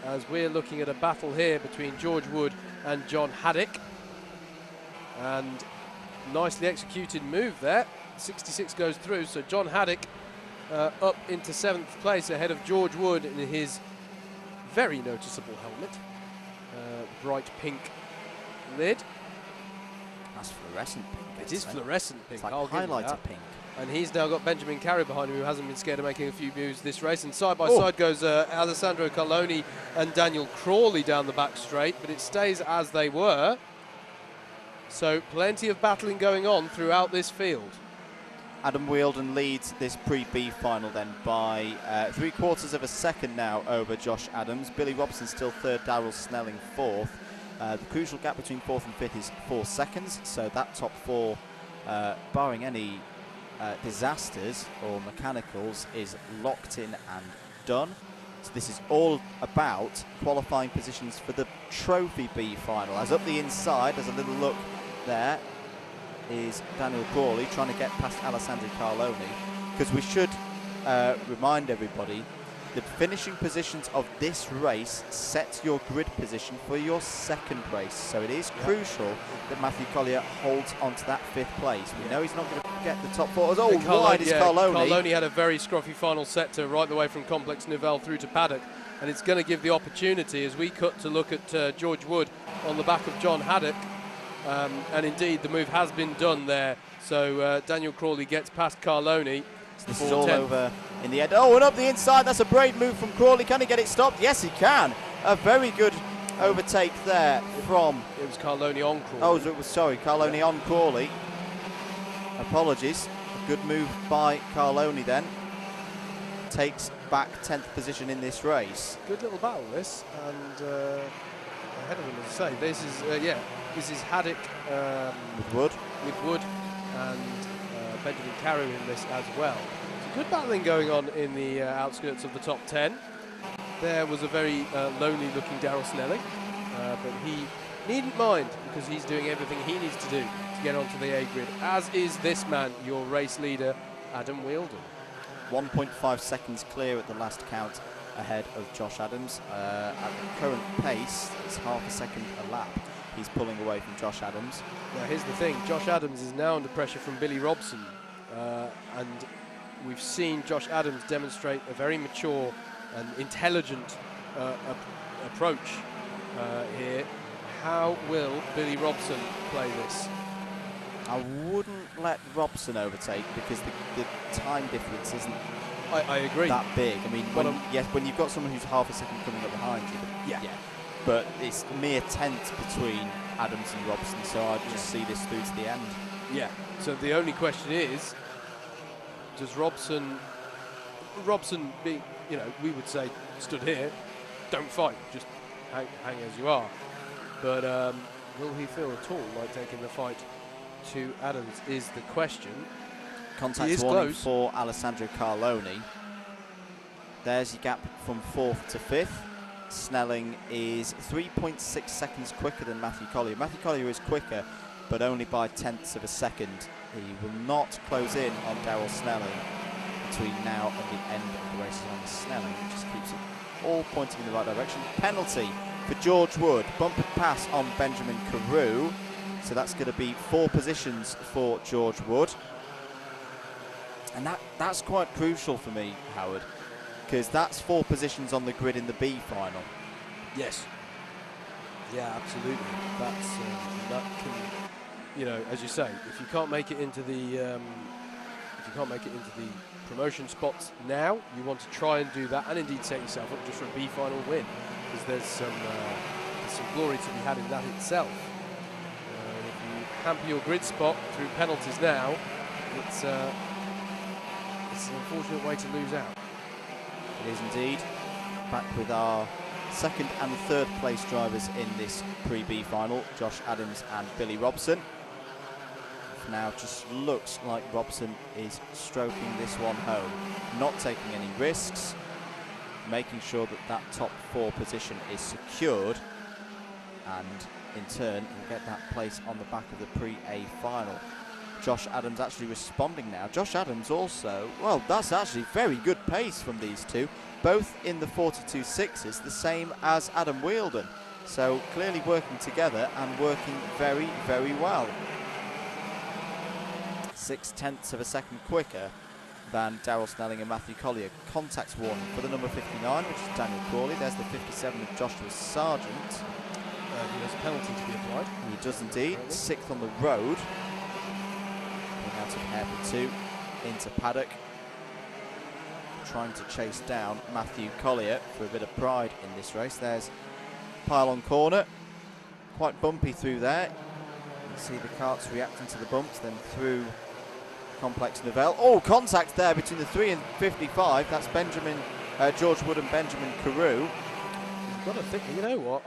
As we're looking at a battle here between George Wood and John Haddock. And nicely executed move there. 66 goes through, so John Haddock up into 7th place ahead of George Wood in his very noticeable helmet. Bright pink lid. That's fluorescent pink. It is fluorescent pink. It's like I'll give you highlighter that. pink. And he's now got Benjamin Carey behind him, who hasn't been scared of making a few moves this race. And side by side goes Alessandro Carloni and Daniel Crawley down the back straight, but it stays as they were. So plenty of battling going on throughout this field. Adam Wheeldon leads this pre-B final then by 3/4 of a second now over Josh Adams. Billy Robson still third, Darrell Snelling fourth. The crucial gap between 4th and 5th is 4 seconds, so that top 4, barring any disasters or mechanicals, is locked in and done. So this is all about qualifying positions for the Trophy B final. As up the inside, there's a little look there, is Daniel Crawley trying to get past Alessandro Carloni, because we should remind everybody the finishing positions of this race set your grid position for your second race. So it is crucial that Matthew Collier holds on to that 5th place. We know he's not going to get the top 4. Wide is Carloni. Carloni had a very scruffy final sector right the way from Complex Nouvelle through to Paddock, and it's going to give the opportunity as we cut to look at George Wood on the back of John Haddock. And indeed, the move has been done there. So Daniel Crawley gets past Carloni. This is all over in the end. Oh, and up the inside, that's a brave move from Crawley. Can he get it stopped? Yes, he can. A very good overtake there from... It was Carloni on Crawley. Oh, it was, sorry, Carloni on Crawley. Apologies. A good move by Carloni then. Takes back 10th position in this race. Good little battle, this. And ahead of him, as I say, this is Haddock with Wood and Benjamin Carey in this as well. So good battling going on in the outskirts of the top 10. There was a very lonely looking Darrell Snelling, but he needn't mind because he's doing everything he needs to do to get onto the A grid, as is this man, your race leader, Adam Wheeldon. 1.5 seconds clear at the last count ahead of Josh Adams. At the current pace, it's half a second a lap. He's pulling away from Josh Adams. Now here's the thing, Josh Adams is now under pressure from Billy Robson, and we've seen Josh Adams demonstrate a very mature and intelligent approach here. How will Billy Robson play this? I wouldn't let Robson overtake because the time difference isn't I agree. that big. I mean, when you've got someone who's half a second coming up behind you, but it's mere tenths between Adams and Robson, so I just see this through to the end. Yeah, so the only question is, does Robson be, we would say, stood here, don't fight, just hang as you are. But will he feel at all like taking the fight to Adams is the question. Contact warning for Alessandro Carloni. There's your gap from 4th to 5th. Snelling is 3.6 seconds quicker than Matthew Collier. Matthew Collier is quicker, but only by tenths of a second. He will not close in on Darrell Snelling between now and the end of the race on Snelling, which just keeps it all pointing in the right direction. Penalty for George Wood. Bumper pass on Benjamin Carew. So that's going to be 4 positions for George Wood. And that's quite crucial for me, Howard, because that's 4 positions on the grid in the B final. Yes. Yeah, absolutely. That can you know, as you say, if you can't make it into the promotion spots now, you want to try and do that, and indeed set yourself up just for a B final win, because there's some glory to be had in that itself. If you hamper your grid spot through penalties now, it's an unfortunate way to lose out. It is indeed. Back with our second and third place drivers in this pre-B final, Josh Adams and Billy Robson. For now, just looks like Robson is stroking this one home, not taking any risks, making sure that that top 4 position is secured, and in turn he'll get that place on the back of the pre-A final. Josh Adams actually responding now. Josh Adams also, well, that's actually very good pace from these two, both in the 42.6s, the same as Adam Wheeldon. So clearly working together and working very, very well. 0.6 of a second quicker than Darrell Snelling and Matthew Collier. Contact warning for the number 59, which is Daniel Crawley. There's the 57 of Joshua Sargent. He has a penalty to be applied. He does indeed. 6th on the road. Coming out of hairpin 2 into paddock. Trying to chase down Matthew Collier for a bit of pride in this race. There's pylon corner. Quite bumpy through there. You can see the karts reacting to the bumps, then through Complex Novell. Oh, contact there between the 3 and 55. That's George Wood and Benjamin Carew. You've got to think, you know what,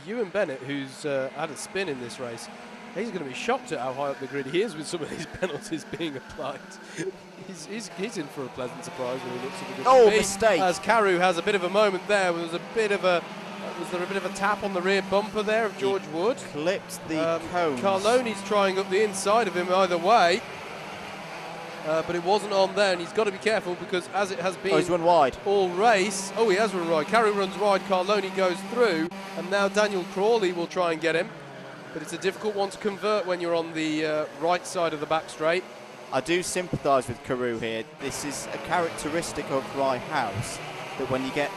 Ewan Bennett, who's had a spin in this race, he's going to be shocked at how high up the grid he is with some of these penalties being applied. he's in for a pleasant surprise when he looks at the grid. Oh, mistake. As Carew has a bit of a moment there. Was there a bit of a tap on the rear bumper there of George Wood? Clipped the cones. Carloni's trying up the inside of him either way. But it wasn't on there, and he's got to be careful because as it has been he's run wide all race. Oh, he has run wide. Carew runs wide, Carloni goes through, and now Daniel Crawley will try and get him. But it's a difficult one to convert when you're on the right side of the back straight. I do sympathise with Carew here. This is a characteristic of Rye House, that when you get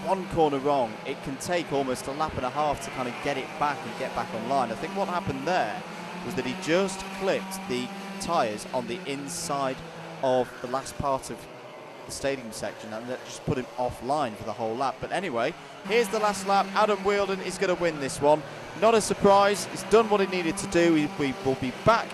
one corner wrong, it can take almost a lap and a half to kind of get it back and get back online. I think what happened there was that he just clipped the tyres on the inside of the last part of the stadium section, and that just put him offline for the whole lap. But anyway, here's the last lap. Adam Wheeldon is going to win this one. Not a surprise. He's done what he needed to do. We will be back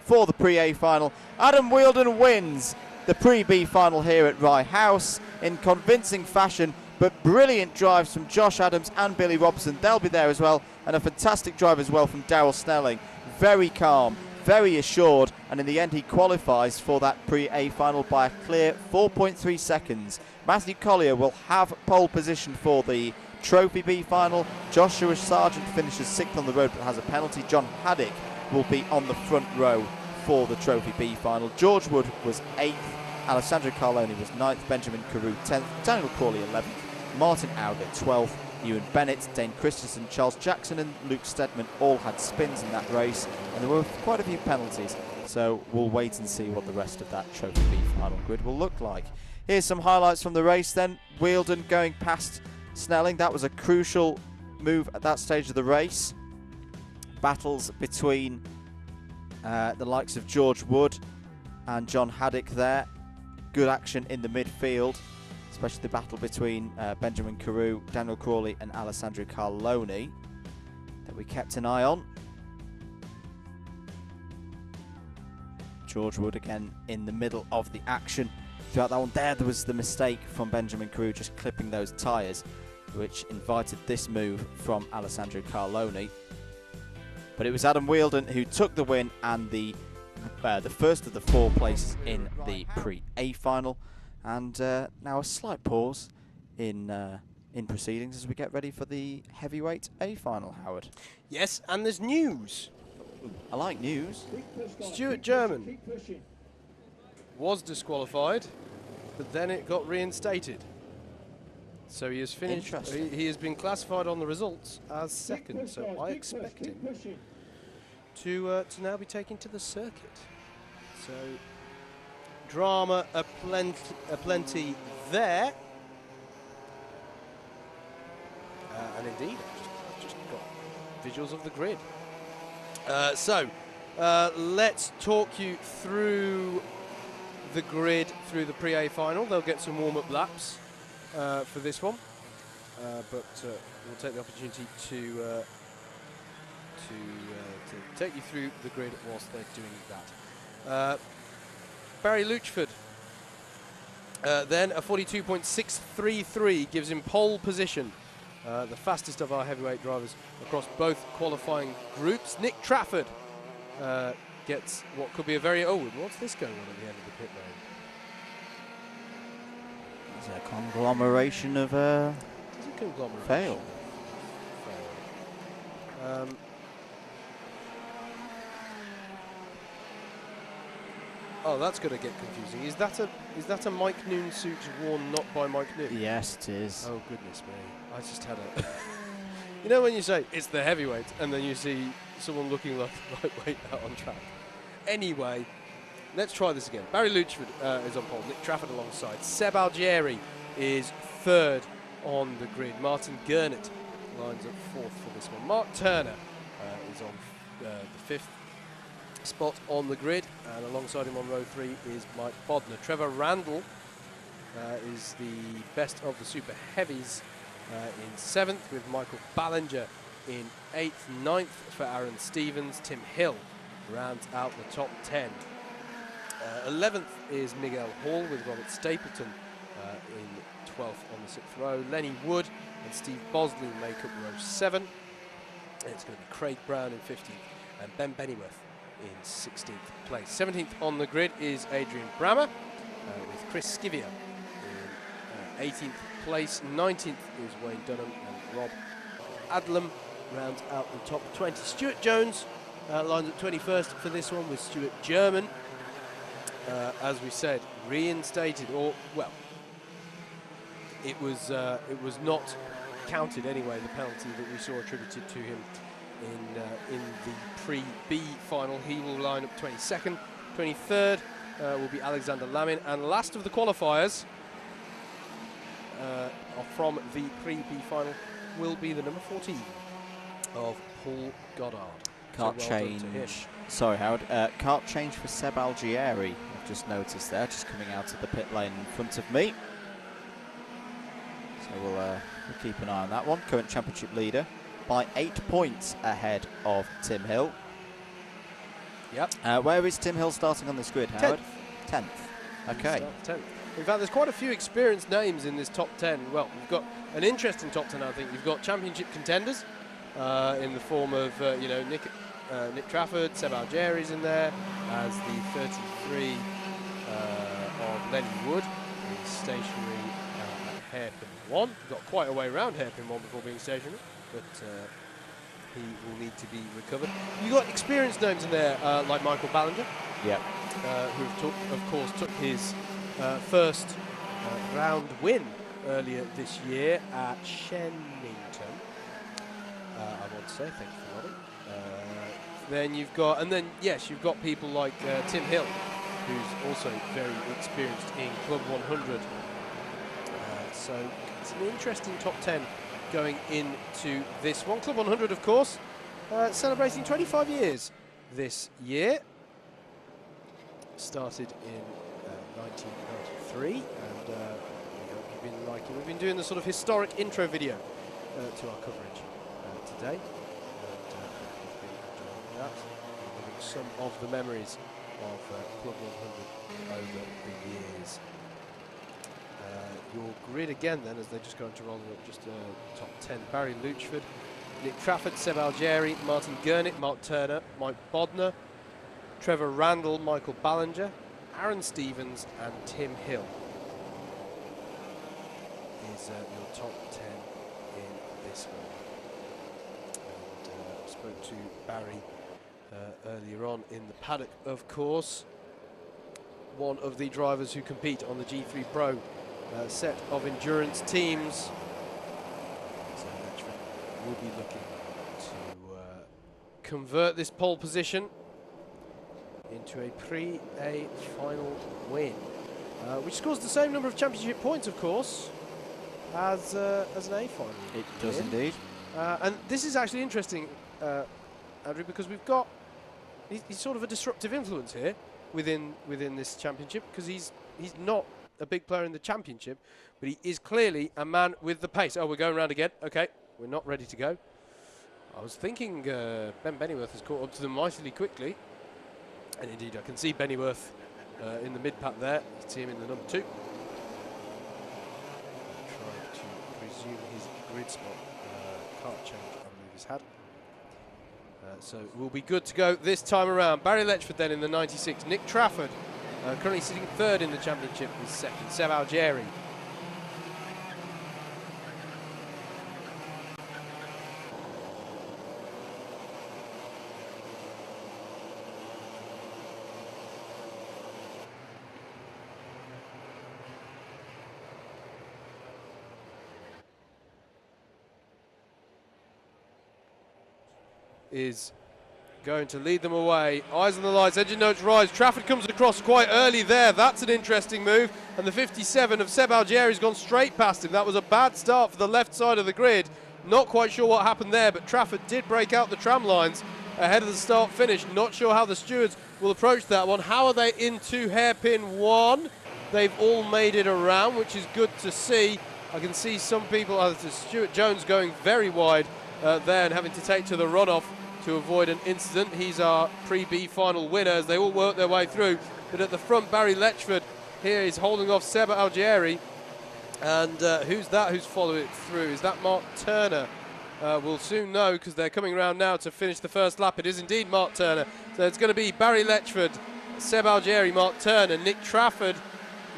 for the pre-A final. Adam Wheeldon wins the pre-B final here at Rye House in convincing fashion, but brilliant drives from Josh Adams and Billy Robson. They'll be there as well, and a fantastic drive as well from Darrell Snelling. Very calm, very assured, and in the end he qualifies for that pre-A final by a clear 4.3 seconds. Matthew Collier will have pole position for the Trophy B final. Joshua Sargent finishes 6th on the road but has a penalty. John Haddock will be on the front row for the Trophy B final. George Wood was 8th, Alessandro Carloni was 9th, Benjamin Carew 10th, Daniel Crawley 11th, Martin Auger 12th, Ewan Bennett, Dane Christensen, Charles Jackson and Luke Steadman all had spins in that race, and there were quite a few penalties, so we'll wait and see what the rest of that Trophy B final grid will look like. Here's some highlights from the race then. Wheeldon going past Snelling. That was a crucial move at that stage of the race. Battles between the likes of George Wood and John Haddock there. Good action in the midfield, especially the battle between Benjamin Carew, Daniel Crawley and Alessandro Carloni that we kept an eye on. George Wood again in the middle of the action throughout that one. There was the mistake from Benjamin Carew, just clipping those tyres, which invited this move from Alessandro Carloni. But it was Adam Wheeldon who took the win and the first of the 4 places in the pre-A final. And now a slight pause in proceedings as we get ready for the heavyweight A final, Howard. Yes, and there's news. I like news. Stuart German was disqualified, but then it got reinstated. So he has finished. He has been classified on the results as second. So I expect him to now be taken to the circuit. So drama aplenty there. And indeed, I've just got visuals of the grid. So Let's talk you through the grid through the Pre-A final. They'll get some warm-up laps for this one, but we'll take the opportunity to take you through the grid whilst they're doing that. Barry Luchford, then a 42.633 gives him pole position. The fastest of our heavyweight drivers across both qualifying groups. Nick Trafford gets what could be a very... Oh, what's this going on at the end of the pit lane? It's a conglomeration of fail. Oh, that's going to get confusing. Is that a Mike Noon suit worn not by Mike Noon? Yes, it is. Oh, goodness me. I just had a... You know when you say, it's the heavyweight, and then you see someone looking like a lightweight out on track. Anyway, let's try this again. Barry Luchford is on pole. Nick Trafford alongside. Seb Algieri is third on the grid. Martin Gurnett lines up fourth for this one. Mark Turner is on the fifth spot on the grid, and alongside him on row 3 is Mike Bodner. Trevor Randall is the best of the super heavies in 7th, with Michael Ballinger in 8th. 9th for Aaron Stevens. Tim Hill rounds out the top 10. 11th is Miguel Hall with Robert Stapleton in 12th on the 6th row. Lenny Wood and Steve Bosley make up row 7. It's going to be Craig Brown in 15th and Ben Bennyworth in 16th place. 17th on the grid is Adrian Brammer with Chris Scivier in 18th place. 19th is Wayne Dunham, and Rob Adlam rounds out the top 20. Stuart Jones lines up 21st for this one with Stuart German, as we said, reinstated, or well, it was not counted anyway, the penalty that we saw attributed to him in the pre-B final. He will line up 22nd. 23rd will be Alexander Lamin, and last of the qualifiers from the pre-B final will be the number 14 of Paul Goddard. Kart change. Sorry, Howard. Kart change for Seb Algieri. I've just noticed there, just coming out of the pit lane in front of me. So we'll keep an eye on that one. Current championship leader by 8 points ahead of Tim Hill. Yep. Where is Tim Hill starting on this grid, Howard? 10th. Okay. 10th. In fact, there's quite a few experienced names in this top 10. Well, we've got an interesting top 10, I think. You've got championship contenders in the form of, Nick Trafford, Seb Algieri's in there, as the 33 of Lenny Wood, the stationary hairpin 1. Got quite a way around hairpin 1 before being stationary, but he will need to be recovered. You've got experienced names in there, like Michael Ballinger, who, of course, took his first round win earlier this year at Shenington. I want to say thank you for nodding. Then you've got people like Tim Hill, who's also very experienced in Club 100. So it's an interesting top 10 going into this one. Club 100, of course, celebrating 25 years this year. Started in 1993, and we've been doing the sort of historic intro video to our coverage today. Some of the memories of Club 100 over the years. Your grid again then, as they're just going to roll up just top 10. Barry Luchford, Nick Trafford, Seb Algieri, Martin Gurnett, Mark Turner, Mike Bodner, Trevor Randall, Michael Ballinger, Aaron Stevens and Tim Hill is your top 10 in this one. And I spoke to Barry earlier on in the paddock, of course. One of the drivers who compete on the G3 Pro set of endurance teams. So we'll be looking to convert this pole position into a pre-A final win, which scores the same number of championship points, of course, as an A final. It does indeed. And this is actually interesting, Andrew, because we've got he's sort of a disruptive influence here within this championship, because he's not a big player in the championship, but he is clearly a man with the pace. Oh, we're going around again. Okay, we're not ready to go. I was thinking Ben Bennyworth has caught up to them mightily quickly, and indeed I can see Bennyworth in the mid-pack there. You see him in the number 2. Trying to resume his grid spot. Can't change, I believe he's had. So we'll be good to go this time around. Barry Letchford then in the 96. Nick Trafford currently sitting 3rd in the championship with 2nd. Seb Algeri. Is going to lead them away. Eyes on the lights, engine notes rise. Trafford comes across quite early there. That's an interesting move. And the 57 of Seb Algeri's gone straight past him. That was a bad start for the left side of the grid. Not quite sure what happened there, but Trafford did break out the tram lines ahead of the start finish. Not sure how the stewards will approach that one. How are they into hairpin 1? They've all made it around, which is good to see. I can see some people, Stuart Jones going very wide there and having to take to the runoff to avoid an incident. He's our pre-B final winner as they all work their way through. But at the front, Barry Letchford here is holding off Seb Algeri. And who's that who's following it through? Is that Mark Turner? We'll soon know, because they're coming around now to finish the first lap. It is indeed Mark Turner. So it's going to be Barry Letchford, Seb Algeri, Mark Turner, Nick Trafford,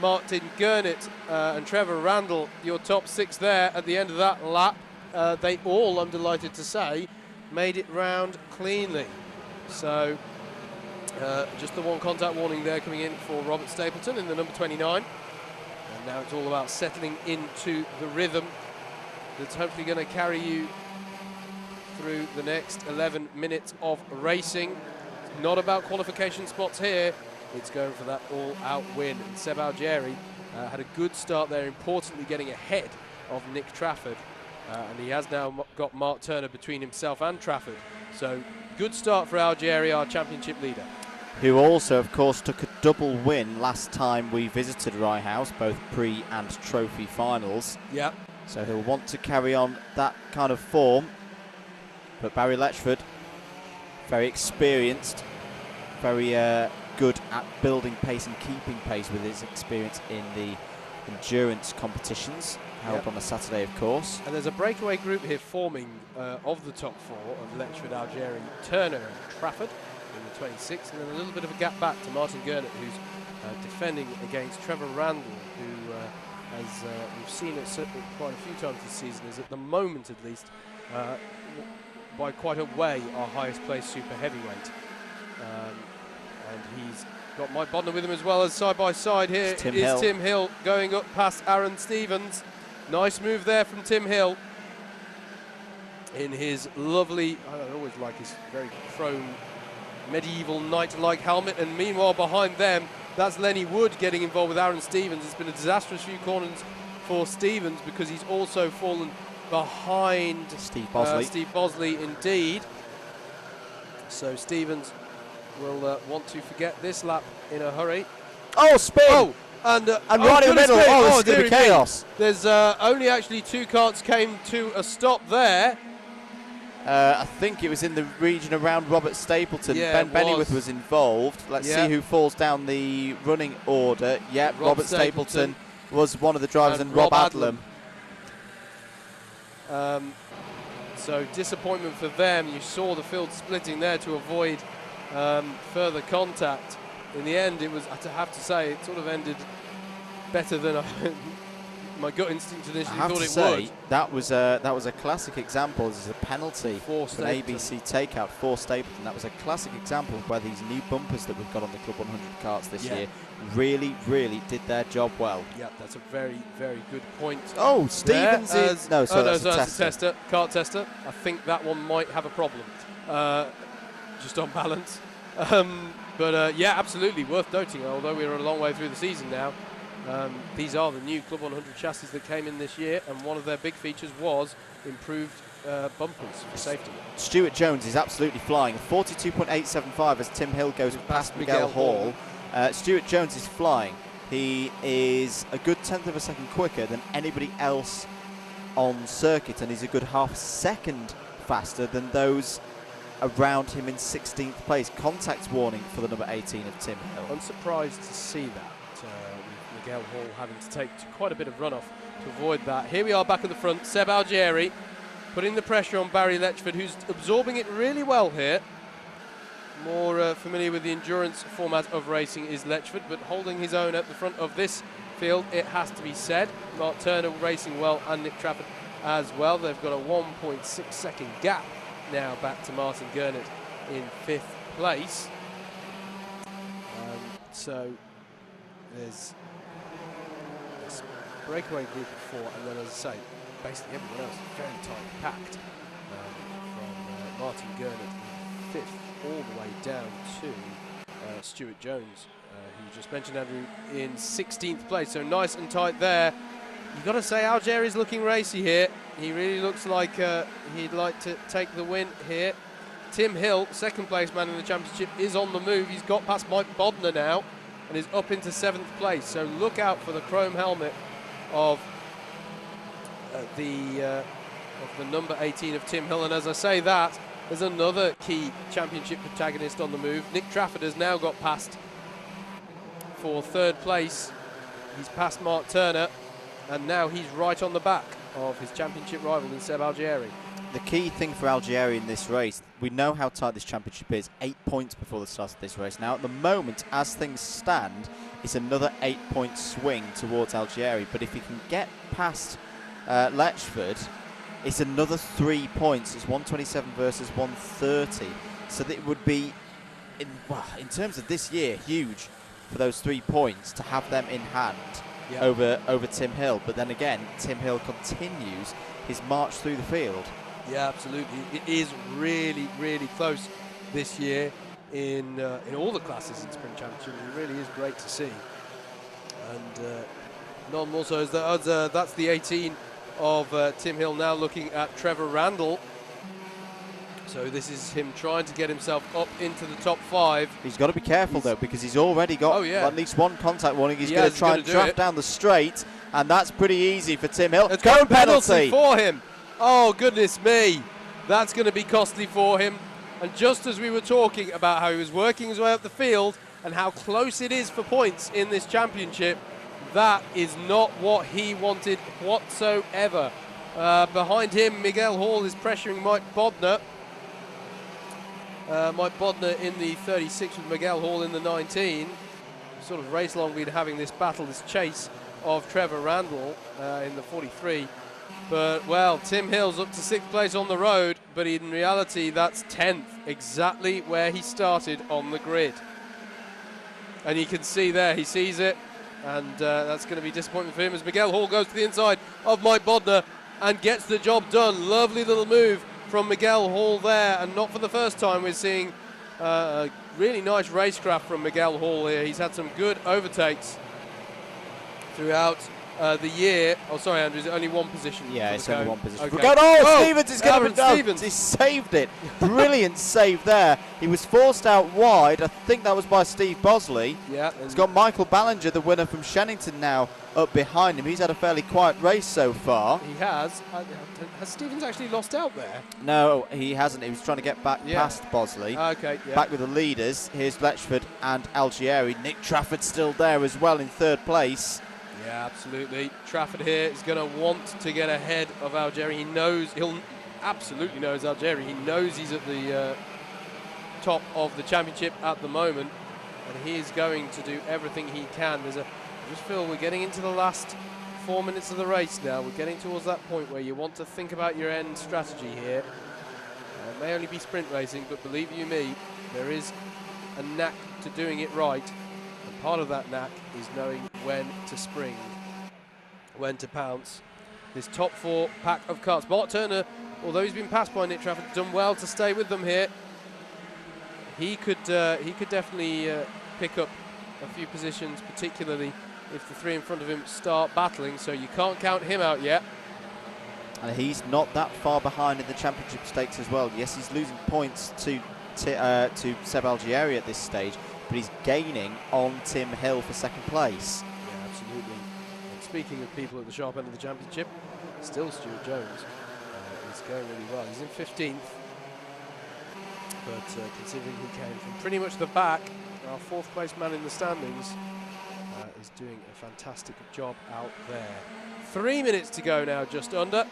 Martin Gurnett and Trevor Randall, your top 6 there at the end of that lap. They all, I'm delighted to say, made it round cleanly. So just the one contact warning there coming in for Robert Stapleton in the number 29. And now it's all about settling into the rhythm that's hopefully going to carry you through the next 11 minutes of racing. It's not about qualification spots here. It's going for that all-out win. And Seb Algeri had a good start there, importantly getting ahead of Nick Trafford. And he has now got Mark Turner between himself and Trafford. So good start for Algeri, our championship leader. Who also, of course, took a double win last time we visited Rye House, both pre and trophy finals. Yeah. So he'll want to carry on that kind of form. But Barry Letchford, very experienced, very good at building pace and keeping pace with his experience in the endurance competitions held on a Saturday, of course. And there's a breakaway group here forming of the top 4 of Letchford, Algeri, Turner and Trafford in the 26, and then a little bit of a gap back to Martin Gurnett, who's defending against Trevor Randall, who, as we've seen it quite a few times this season, is at the moment at least by quite a way our highest placed super heavyweight. And he's got Mike Bodner with him as well, as side by side here is Tim Hill going up past Aaron Stevens. Nice move there from Tim Hill in his lovely, I always like his very chrome medieval knight-like helmet. And meanwhile behind them, that's Lenny Wood getting involved with Aaron Stevens. It's been a disastrous few corners for Stevens because he's also fallen behind Steve Bosley. Steve Bosley indeed. So Stevens will want to forget this lap in a hurry. Oh, spin! Oh, and right in the middle. Oh, this is going to be chaos. There's only actually 2 carts came to a stop there. I think it was in the region around Robert Stapleton. Yeah, Ben Bennyworth was involved. Let's see who falls down the running order. Yeah, Robert Stapleton was one of the drivers, and Rob Adlam. So disappointment for them. You saw the field splitting there to avoid further contact. In the end, it was, I have to say, it sort of ended better than my gut instinct initially thought it would. That was a classic example. This is a penalty for an ABC takeout for Stapleton. That was a classic example of where these new bumpers that we've got on the Club 100 carts this year really, really did their job well. Yeah, that's a very, very good point. Oh, Stevens is... No, that's a tester. Kart tester. I think that one might have a problem, just on balance. But yeah, absolutely worth noting, although we're a long way through the season now, These are the new Club 100 chassis that came in this year, and one of their big features was improved bumpers for safety. Stuart Jones is absolutely flying. 42.875 as Tim Hill goes past Miguel Hall. Stuart Jones is flying. He is a good 1/10 of a second quicker than anybody else on circuit, and he's a good half second faster than those around him in 16th place. Contact warning for the number 18 of Tim Hill. Unsurprised to see that, with Miguel Hall having to take quite a bit of runoff to avoid that. Here we are back at the front. Seb Algieri putting the pressure on Barry Letchford, who's absorbing it really well here. More familiar with the endurance format of racing is Letchford, but holding his own at the front of this field, it has to be said. Mark Turner racing well, and Nick Trafford as well. They've got a 1.6 second gap now back to Martin Gurnett in 5th place. So there's this breakaway group of 4, and then, as I say, basically everyone else is very tightly packed, from Martin Gurnett in 5th all the way down to Stuart Jones, who you just mentioned, Andrew, in 16th place. So nice and tight there. You've got to say Algieri's looking racy here. He really looks like he'd like to take the win here. Tim Hill, second place man in the championship, is on the move. He's got past Mike Bodner now and is up into 7th place. So look out for the chrome helmet of the number 18 of Tim Hill. And as I say that, there's another key championship protagonist on the move. Nick Trafford has now got past for 3rd place. He's past Mark Turner, and now he's right on the back of his championship rival in Seb Algieri. The key thing for Algieri in this race, we know how tight this championship is, 8 points before the start of this race. Now, at the moment, as things stand, it's another 8-point swing towards Algieri, but if he can get past Letchford, it's another 3 points. It's 127 versus 130. So that it would be, in terms of this year, huge for those 3 points to have them in hand over Tim Hill. But then again, Tim Hill continues his march through the field. Yeah, absolutely. It is really, really close this year in all the classes in Sprint Championship. It really is great to see. And none more so as that's the 18 of Tim Hill, now looking at Trevor Randall. So this is him trying to get himself up into the top 5. He's got to be careful though, because he's already got at least one contact warning. He's going to try and draft down the straight, and that's pretty easy for Tim Hill. It's got a penalty for him. Oh, goodness me. That's going to be costly for him. And just as we were talking about how he was working his way up the field and how close it is for points in this championship, that is not what he wanted whatsoever. Behind him, Miguel Hall is pressuring Mike Bodner. Mike Bodner in the 36 with Miguel Hall in the 19. Sort of race long been having this battle, this chase of Trevor Randall in the 43. But, well, Tim Hill's up to 6th place on the road, but in reality that's 10th, exactly where he started on the grid. And you can see there, he sees it, and that's going to be disappointment for him as Miguel Hall goes to the inside of Mike Bodner and gets the job done. Lovely little move from Miguel Hall there, and not for the first time we're seeing a really nice racecraft from Miguel Hall here. He's had some good overtakes throughout the year. Oh, sorry, Andrew, is it only one position? Yeah, it's only one position. Okay. Stevens is going to Stevens. He saved it. Brilliant save there. He was forced out wide. I think that was by Steve Bosley. Yeah. He's got Michael Ballinger, the winner from Shennington, now up behind him. He's had a fairly quiet race so far. He has. Has Stevens actually lost out there? No, he hasn't. He was trying to get back past Bosley. Okay, Back with the leaders. Here's Letchford and Algieri. Nick Trafford still there as well in 3rd place. Yeah, absolutely. Trafford here is going to want to get ahead of Algieri. He knows, he'll absolutely knows Algieri. He knows he's at the top of the championship at the moment, and he is going to do everything he can. I just feel we're getting into the last 4 minutes of the race now. We're getting towards that point where you want to think about your end strategy here. It may only be sprint racing, but believe you me, there is a knack to doing it right. And part of that knack is knowing when to spring, when to pounce. This top 4 pack of karts. Mark Turner, although he's been passed by Nick Trafford, done well to stay with them here. He could definitely pick up a few positions, particularly if the three in front of him start battling, so you can't count him out yet. And he's not that far behind in the championship stakes as well. Yes, he's losing points to Seb Algieri at this stage, but he's gaining on Tim Hill for second place. Yeah, absolutely. And speaking of people at the sharp end of the championship, still Stuart Jones is going really well. He's in 15th, but considering he came from pretty much the back, our fourth place man in the standings is doing a fantastic job out there. 3 minutes to go now, just under,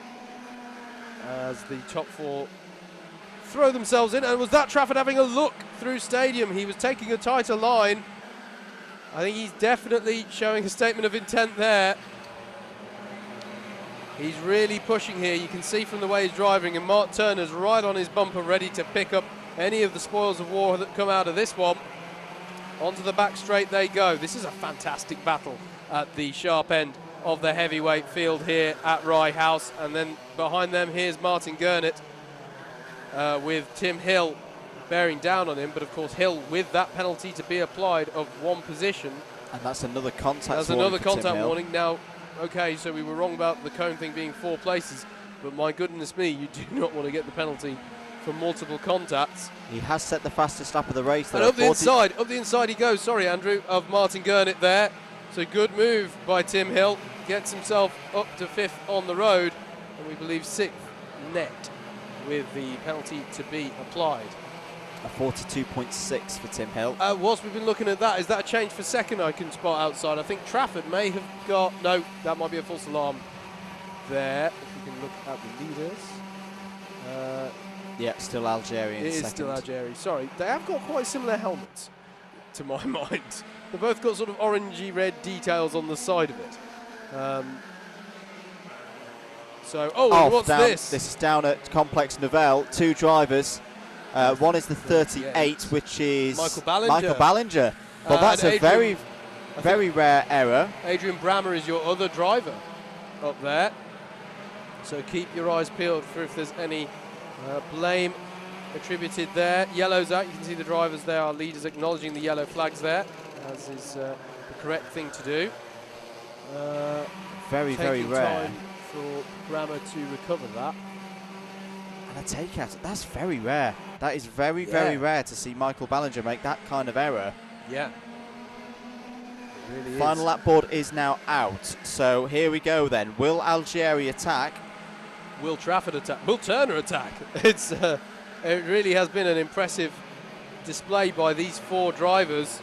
as the top four throw themselves in. And was that Trafford having a look through stadium? He was taking a tighter line. I think he's definitely showing a statement of intent there. He's really pushing here. You can see from the way he's driving, and Mark Turner's right on his bumper, ready to pick up any of the spoils of war that come out of this one. Onto the back straight they go. This is a fantastic battle at the sharp end of the heavyweight field here at Rye House. And then behind them, here's Martin Gurnett with Tim Hill bearing down on him. But of course, Hill with that penalty to be applied of one position. And that's another contact warning. That's another for Tim contact Hill. warning. Now, okay, so we were wrong about the cone thing being 4 places. But my goodness me, you do not want to get the penalty for multiple contacts. He has set the fastest lap of the race. And up the inside he goes, sorry Andrew, of Martin Gurnett there. So good move by Tim Hill. Gets himself up to 5th on the road, and we believe 6th net with the penalty to be applied. A 42.6 for Tim Hill. Whilst we've been looking at that, is that a change for second I can spot outside? I think Trafford may have got, no, that might be a false alarm there. If we can look at the leaders. Yeah, still Algerian. It is still Algeri. Sorry, they have got quite similar helmets, to my mind. They've both got sort of orangey red details on the side of it. What's this? This is down at Complex Nouvelle. 2 drivers. One is the 38, which is Michael Ballinger. Well, that's a very rare error. Adrian Brammer is your other driver up there. So keep your eyes peeled for if there's any blame attributed there. Yellow's out. You can see the drivers there, our leaders acknowledging the yellow flags there, as is the correct thing to do. Very rare. Time for Brammer to recover that. And a takeout. That's very rare. That is very rare to see Michael Ballinger make that kind of error. Yeah. It really Final lap board is now out. So here we go then. Will Algeri attack? Will Trafford attack? Will Turner attack? It's it really has been an impressive display by these 4 drivers.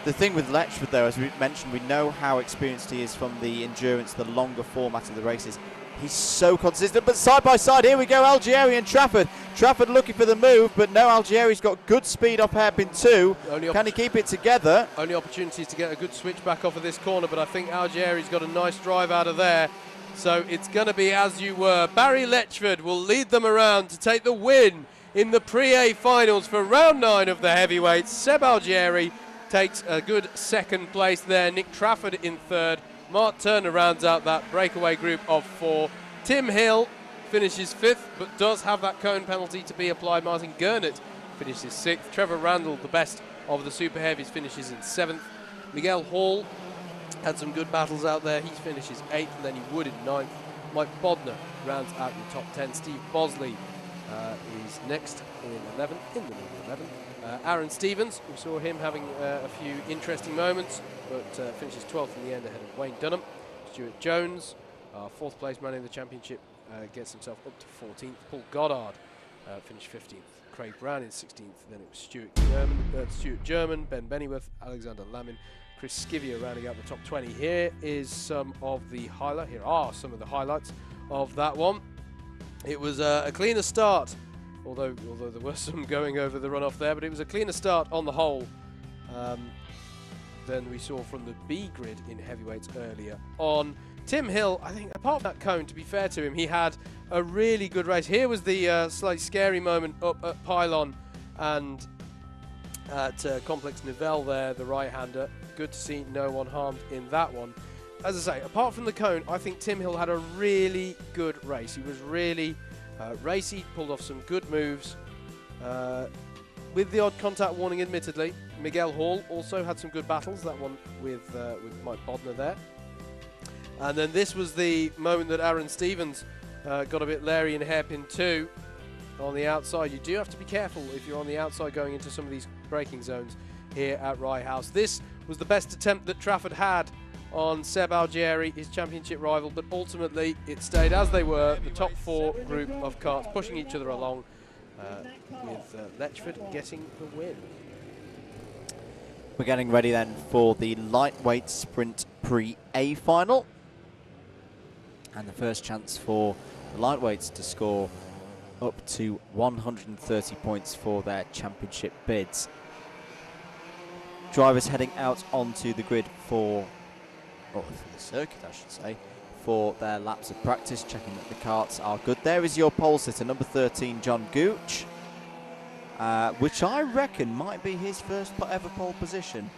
The thing with Letchford, though, as we mentioned, we know how experienced he is from the endurance, the longer format of the races. He's so consistent, but side by side, here we go, Algeri and Trafford. Trafford looking for the move, but no, Algeri's got good speed off hairpin 2. Can he keep it together? Only opportunities to get a good switch back off of this corner, but I think Algeri's got a nice drive out of there. So it's going to be as you were. Barry Letchford will lead them around to take the win in the Pre-A finals for round 9 of the heavyweights. Seb Algeri takes a good second place there. Nick Trafford in 3rd. Mark Turner rounds out that breakaway group of 4. Tim Hill finishes 5th, but does have that cone penalty to be applied. Martin Gurnett finishes 6th. Trevor Randall, the best of the super heavies, finishes in 7th. Miguel Hall had some good battles out there. He finishes 8th, and then he would in 9th. Mike Bodner rounds out the top 10. Steve Bosley is next in 11th, in the number 11. Aaron Stevens, we saw him having a few interesting moments, but finishes 12th in the end ahead of Wayne Dunham. Stuart Jones, 4th place man in the championship, gets himself up to 14th. Paul Goddard finished 15th. Craig Brown in 16th. Then it was Stuart German, Ben Bennyworth, Alexander Lamin, Chris Scivier rounding out the top 20. Here are some of the highlights of that one. It was a cleaner start, although there was some going over the runoff there, but it was a cleaner start on the whole than we saw from the B grid in heavyweights earlier on. Tim Hill, I think, apart from that cone, to be fair to him, he had a really good race. Here was the slightly scary moment up at Pylon and at Complex Nouvelle there, the right-hander. Good to see no one harmed in that one. As I say, apart from the cone, I think Tim Hill had a really good race. He was really racy, pulled off some good moves. with the odd contact warning, admittedly. Miguel Hall also had some good battles, that one with Mike Bodner there. And then this was the moment that Aaron Stevens got a bit leery and hairpin too on the outside. You do have to be careful if you're on the outside going into some of these braking zones here at Rye House. This was the best attempt that Trafford had on Seb Algieri, his championship rival, but ultimately it stayed as they were, the top 4 group of karts pushing each other along, with Letchford getting the win. We're getting ready then for the lightweight sprint pre-A final. And the first chance for the lightweights to score up to 130 points for their championship bids. Drivers heading out onto the grid for the circuit, I should say, for their laps of practice, checking that the karts are good. There is your pole sitter, number 13, John Gooch, which I reckon might be his first ever pole position,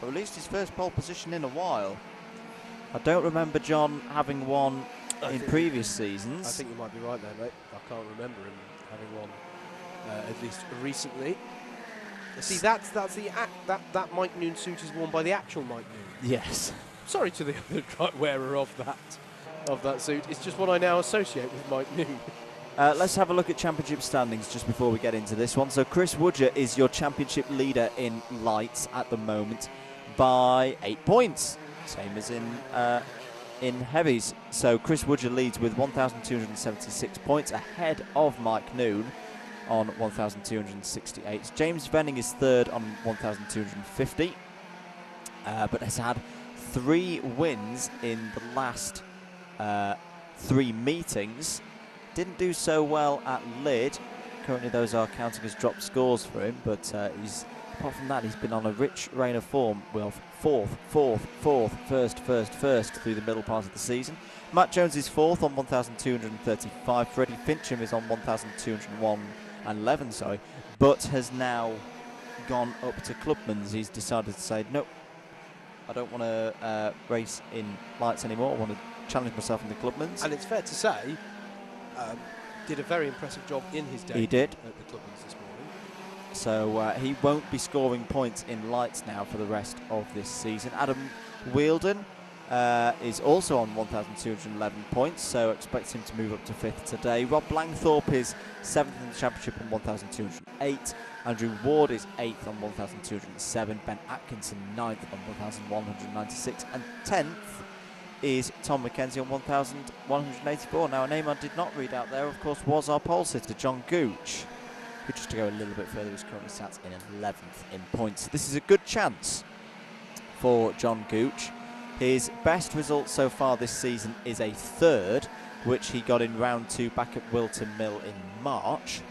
or at least his first pole position in a while. I don't remember John having won in previous seasons. I think you might be right there, mate. I can't remember him having won, at least recently. See, that's that Mike Noon suit is worn by the actual Mike Noon. Yes. Sorry to the other wearer of that suit. It's just what I now associate with Mike Noon. Let's have a look at championship standings just before we get into this one. So Chris Woodger is your championship leader in lights at the moment by 8 points, same as in heavies. So Chris Woodger leads with 1,276 points, ahead of Mike Noon on 1,268. James Venning is third on 1,250, but has had 3 wins in the last 3 meetings. Didn't do so well at Lid. Currently those are counting as drop scores for him, but apart from that, he's been on a rich reign of form. Well, fourth, first through the middle part of the season. Matt Jones is 4th on 1,235. Freddie Fincham is on 1,211, but has now gone up to Clubman's. He's decided to say, nope, I don't want to race in lights anymore. I want to challenge myself in the Clubman's. And it's fair to say, did a very impressive job in his day. He did. At the Clubman's this morning. So he won't be scoring points in lights now for the rest of this season. Adam Wielden is also on 1,211 points, so expect him to move up to 5th today. Rob Langthorpe is 7th in the championship on 1,208. Andrew Ward is 8th on 1,207. Ben Atkinson 9th on 1,196. And 10th is Tom McKenzie on 1,184. Now, a name I did not read out there, of course, was our pole sitter, John Gooch, who, just to go a little bit further, is currently sat in 11th in points. This is a good chance for John Gooch. His best result so far this season is a 3rd, which he got in round 2 back at Wilton Mill in March.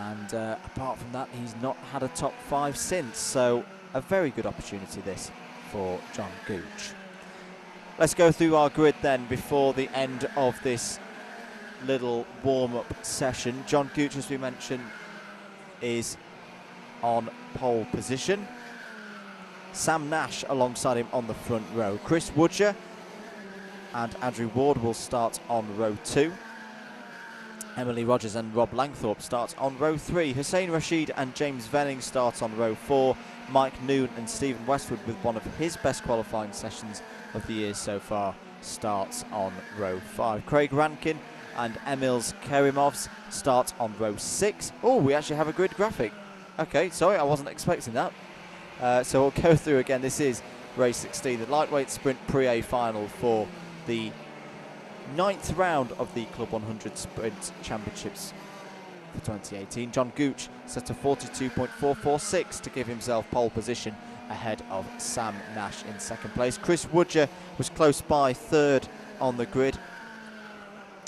And apart from that, he's not had a top 5 since, so a very good opportunity this for John Gooch. Let's go through our grid then before the end of this little warm-up session. John Gooch, as we mentioned, is on pole position. Sam Nash alongside him on the front row. Chris Woodger and Andrew Ward will start on row 2. Emily Rogers and Rob Langthorpe start on row 3. Hussein Rashid and James Venning start on row 4. Mike Noon and Stephen Westwood, with one of his best qualifying sessions of the year so far, starts on row 5. Craig Rankin and Emils Kerimovs start on row 6. Oh, we actually have a grid graphic. Okay, sorry, I wasn't expecting that. So we'll go through again. This is race 16, the lightweight sprint pre-A final for the 9th round of the Club 100 Sprint Championships for 2018. John Gooch set a 42.446 to give himself pole position ahead of Sam Nash in 2nd place. Chris Woodger was close by 3rd on the grid.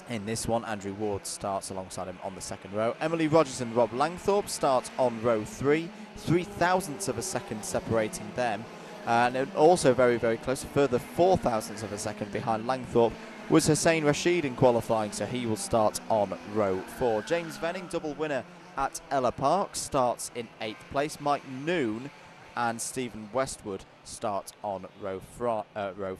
In this one, Andrew Ward starts alongside him on the 2nd row. Emily Rogers and Rob Langthorpe start on row 3, 0.03 of a second separating them. And also very, very close, a further 0.04 of a second behind Langthorpe was Hussein Rashid in qualifying, so he will start on row 4. James Venning, double winner at Ella Park, starts in 8th place. Mike Noon and Stephen Westwood start on row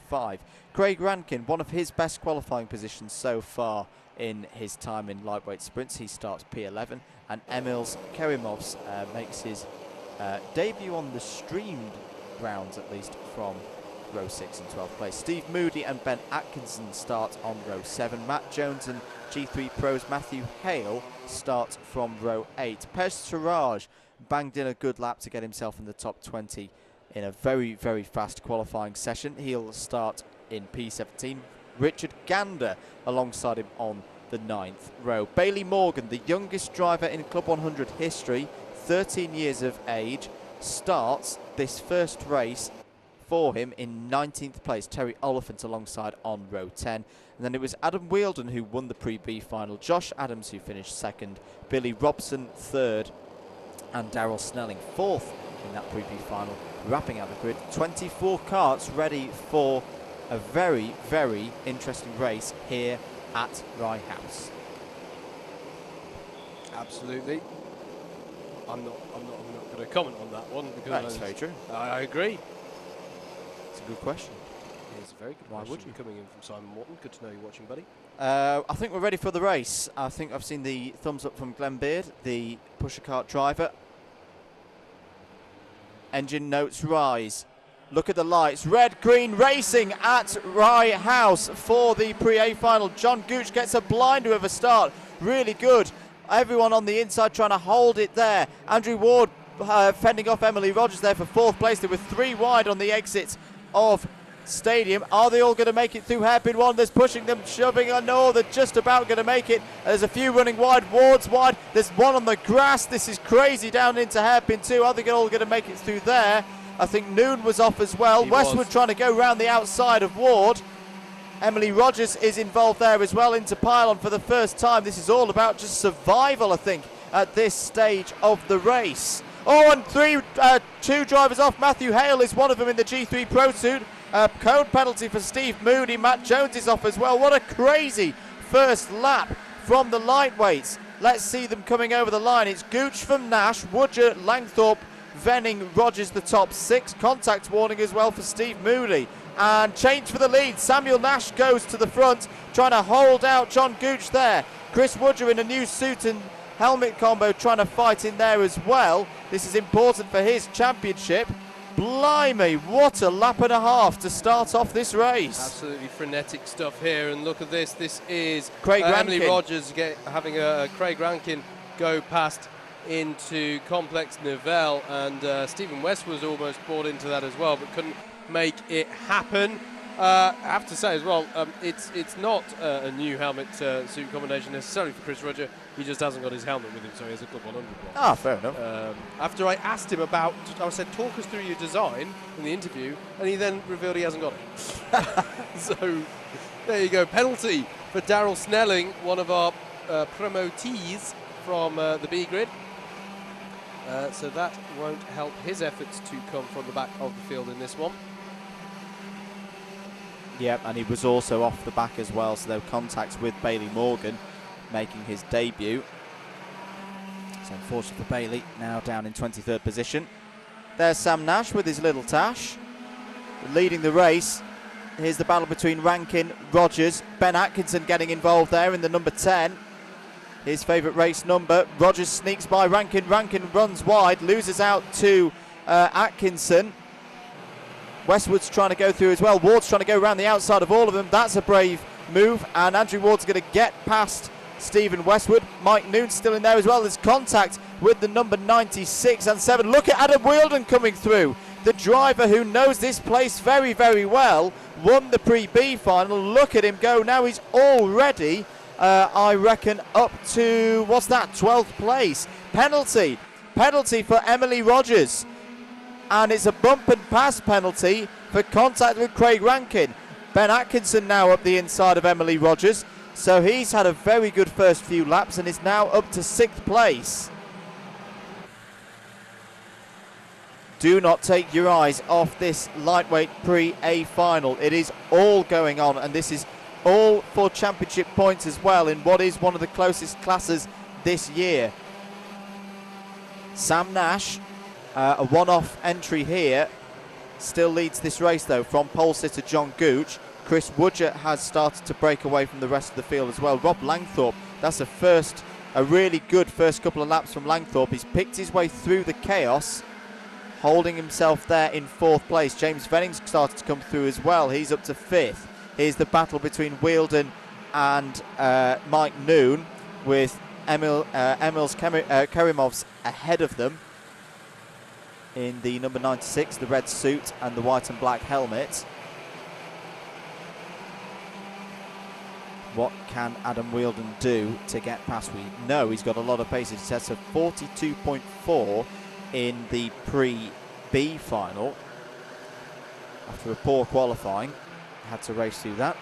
5. Craig Rankin, one of his best qualifying positions so far in his time in lightweight sprints. He starts P11, and Emils Kerimovs makes his debut on the streamed rounds, at least, from row 6 and 12th place. Steve Moody and Ben Atkinson start on row 7. Matt Jones and G3 Pro's Matthew Hale start from row 8. Pej Siraj banged in a good lap to get himself in the top 20 in a very, very fast qualifying session. He'll start in P17. Richard Gander alongside him on the 9th row. Bailey Morgan, the youngest driver in Club 100 history, 13 years of age, starts this first race for him in 19th place. Terry Oliphant alongside on row 10. And then it was Adam Wheeldon who won the Pre-B final, Josh Adams who finished 2nd, Billy Robson 3rd, and Daryl Snelling 4th in that Pre-B final, wrapping out the grid. 24 karts ready for a very, very interesting race here at Rye House. Absolutely. I'm not going to comment on that one because that's very true. I agree. It's a good question. It's a very good question. Why would you? Coming in from Simon Morton. Good to know you're watching, buddy. I think we're ready for the race. I think I've seen the thumbs up from Glenn Beard, the pusher kart driver. Engine notes rise. Look at the lights. Red Green Racing at Rye House for the Pre-A final. John Gooch gets a blinder of a start. Really good. Everyone on the inside trying to hold it there. Andrew Ward fending off Emily Rogers there for 4th place. They were 3 wide on the exits of Stadium. Are they all going to make it through hairpin 1? There's pushing them, shoving. I know they're just about going to make it. There's a few running wide. Ward's wide. There's one on the grass. This is crazy down into hairpin 2. Are they all going to make it through there? I think Noon was off as well. Westwood trying to go round the outside of Ward. Emily Rogers is involved there as well into pylon for the first time. This is all about just survival, I think, at this stage of the race. Oh, and 2 drivers off. Matthew Hale is one of them in the G3 Pro suit. Cone penalty for Steve Moody. Matt Jones is off as well. What a crazy first lap from the lightweights. Let's see them coming over the line. It's Gooch from Nash, Woodger, Langthorpe, Venning, Rogers the top 6. Contact warning as well for Steve Moody. And change for the lead. Samuel Nash goes to the front, trying to hold out John Gooch there. Chris Woodger in a new suit and helmet combo trying to fight in there as well. This is important for his championship. Blimey, what a lap and a half to start off this race. Absolutely frenetic stuff here, and look at this. This is Craig Rankin. Emily Rogers having a Craig Rankin go past into Complex Nivelle, and Stephen West was almost bought into that as well, but couldn't make it happen. I have to say as well, it's not a new helmet suit combination necessarily for Chris Roger. He just hasn't got his helmet with him, so he has a Club 100 one. Ah, fair enough. After I asked him about, I said, talk us through your design in the interview, and he then revealed he hasn't got it. So there you go. Penalty for Daryl Snelling, one of our promotees from the B grid. So that won't help his efforts to come from the back of the field in this one. Yep, and he was also off the back as well, so there were contacts with Bailey Morgan making his debut. So unfortunately for Bailey, now down in 23rd position. There's Sam Nash with his little tash, leading the race. Here's the battle between Rankin, Rogers, Ben Atkinson getting involved there in the number 10. His favourite race number. Rogers sneaks by Rankin. Rankin runs wide, loses out to Atkinson. Westwood's trying to go through as well. Ward's trying to go around the outside of all of them. That's a brave move, and Andrew Ward's going to get past Stephen Westwood. Mike Noon's still in there as well. There's contact with the number 96 and 7. Look at Adam Wheeldon coming through. The driver who knows this place very, very well. Won the Pre-B final. Look at him go. Now he's already, I reckon, up to, what's that, 12th place. Penalty for Emily Rogers. And it's a bump and pass penalty for contact with Craig Rankin. Ben Atkinson now up the inside of Emily Rogers. So he's had a very good first few laps and is now up to 6th place. Do not take your eyes off this lightweight Pre-A final. It is all going on, and this is all for championship points as well in what is one of the closest classes this year. Sam Nash A one-off entry here still leads this race, though, from pole sitter John Gooch. Chris Woodger has started to break away from the rest of the field as well. Rob Langthorpe, that's a really good first couple of laps from Langthorpe. He's picked his way through the chaos, holding himself there in 4th place. James Venning's started to come through as well. He's up to 5th. Here's the battle between Wheeldon and Mike Noon, with Emils Karimovs ahead of them in the number 96, the red suit and the white and black helmet. What can Adam Wheeldon do to get past? We know he's got a lot of pace. He sets a 42.4 in the pre-B final. After a poor qualifying, had to race through that.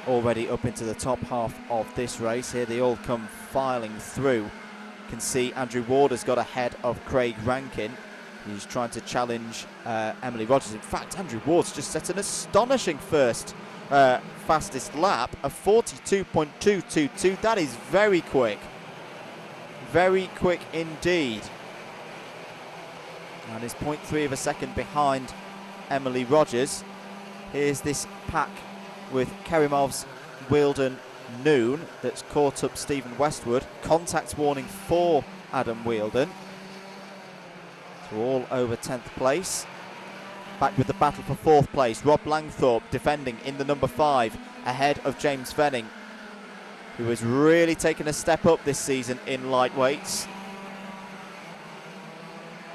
Already up into the top half of this race. Here they all come filing through. You can see Andrew Ward has got ahead of Craig Rankin. He's trying to challenge Emily Rogers. In fact, Andrew Ward's just set an astonishing first fastest lap, a 42.222. That is very quick. Very quick indeed. And is 0.3 of a second behind Emily Rogers. Here's this pack with Karimovs, Wheeldon, Noon that's caught up Stephen Westwood. Contact warning for Adam Wheeldon. So all over 10th place. Back with the battle for 4th place. Rob Langthorpe defending in the number 5 ahead of James Venning, who has really taken a step up this season in lightweights.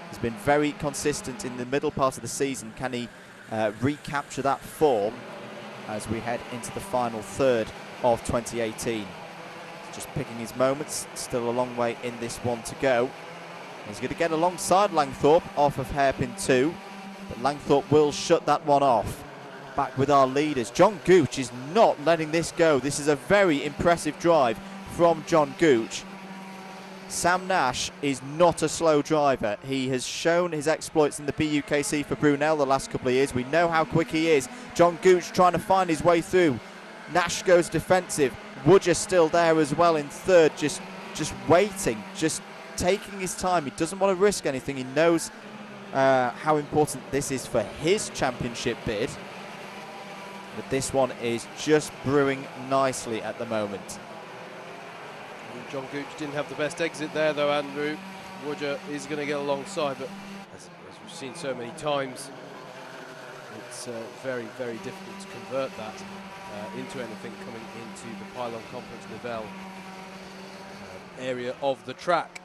He's been very consistent in the middle part of the season. Can he recapture that form as we head into the final third of 2018? Just picking his moments, still a long way in this one to go. He's going to get alongside Langthorpe off of hairpin 2, but Langthorpe will shut that one off. Back with our leaders. John Gooch is not letting this go. This is a very impressive drive from John Gooch. Sam Nash is not a slow driver. He has shown his exploits in the BUKC for Brunel the last couple of years. We know how quick he is. John Gooch trying to find his way through. Nash goes defensive. Woodger still there as well in 3rd, just waiting, just taking his time. He doesn't want to risk anything. He knows how important this is for his championship bid. But this one is just brewing nicely at the moment. John Gooch didn't have the best exit there, though, Andrew. Woodger is going to get alongside, but as we've seen so many times, it's very, very difficult to convert that into anything coming into the Pylon Complex Nivelle area of the track.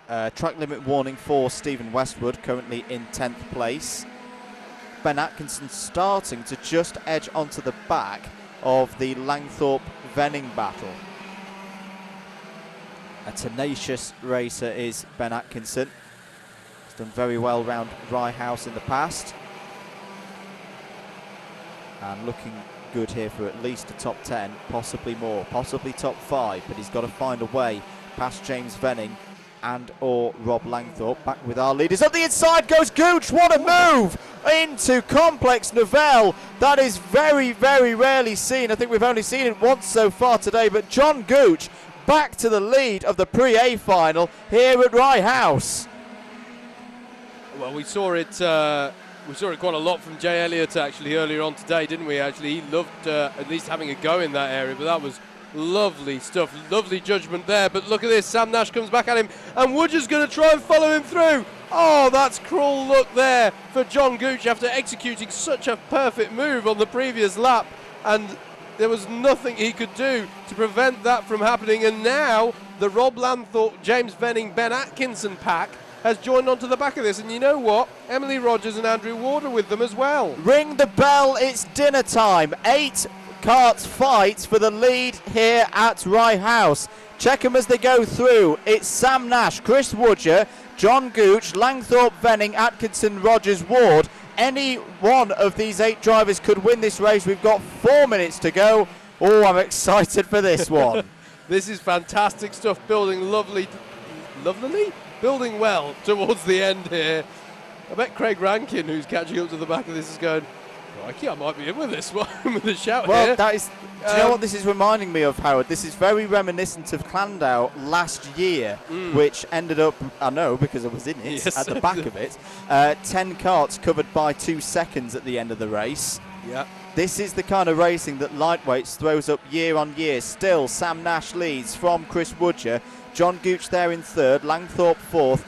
Track limit warning for Stephen Westwood, currently in 10th place. Ben Atkinson starting to just edge onto the back of the Langthorpe-Venning battle. A tenacious racer is Ben Atkinson. He's done very well round Rye House in the past. And looking good here for at least a top 10, possibly more, possibly top 5, but he's got to find a way past James Venning and or Rob Langthorpe. Back with our leaders. Up the inside goes Gooch. What a move into Complex Nivelle. That is very, very rarely seen. I think we've only seen it once so far today, but John Gooch back to the lead of the Pre-A final here at Rye House. Well, we saw it quite a lot from Jay Elliott actually earlier on today, didn't we? Actually, he loved at least having a go in that area, but that was lovely stuff, lovely judgment there. But look at this, Sam Nash comes back at him, and Woodger's going to try and follow him through. Oh, that's cruel luck there for John Gooch after executing such a perfect move on the previous lap, and there was nothing he could do to prevent that from happening. And now the Rob Langthorpe, James Venning, Ben Atkinson pack has joined onto the back of this. And you know what? Emily Rogers and Andrew Ward are with them as well. Ring the bell, it's dinner time. 8 carts fight for the lead here at Rye House. Check them as they go through. It's Sam Nash, Chris Woodger, John Gooch, Langthorpe, Venning, Atkinson, Rogers, Ward. Any one of these 8 drivers could win this race. We've got 4 minutes to go. Oh, I'm excited for this one. This is fantastic stuff, building lovelily, building well towards the end here. I bet Craig Rankin, who's catching up to the back of this, is going, Crikey, I might be in with this one with a shout well, here. that is. Do you know what this is reminding me of, Howard? This is very reminiscent of Clandau last year, which ended up, I know because I was in it, Yes. at the back of it, 10 karts covered by 2 seconds at the end of the race. Yeah. This is the kind of racing that Lightweights throws up year on year. Still, Sam Nash leads from Chris Woodger. John Gooch there in third, Langthorpe fourth.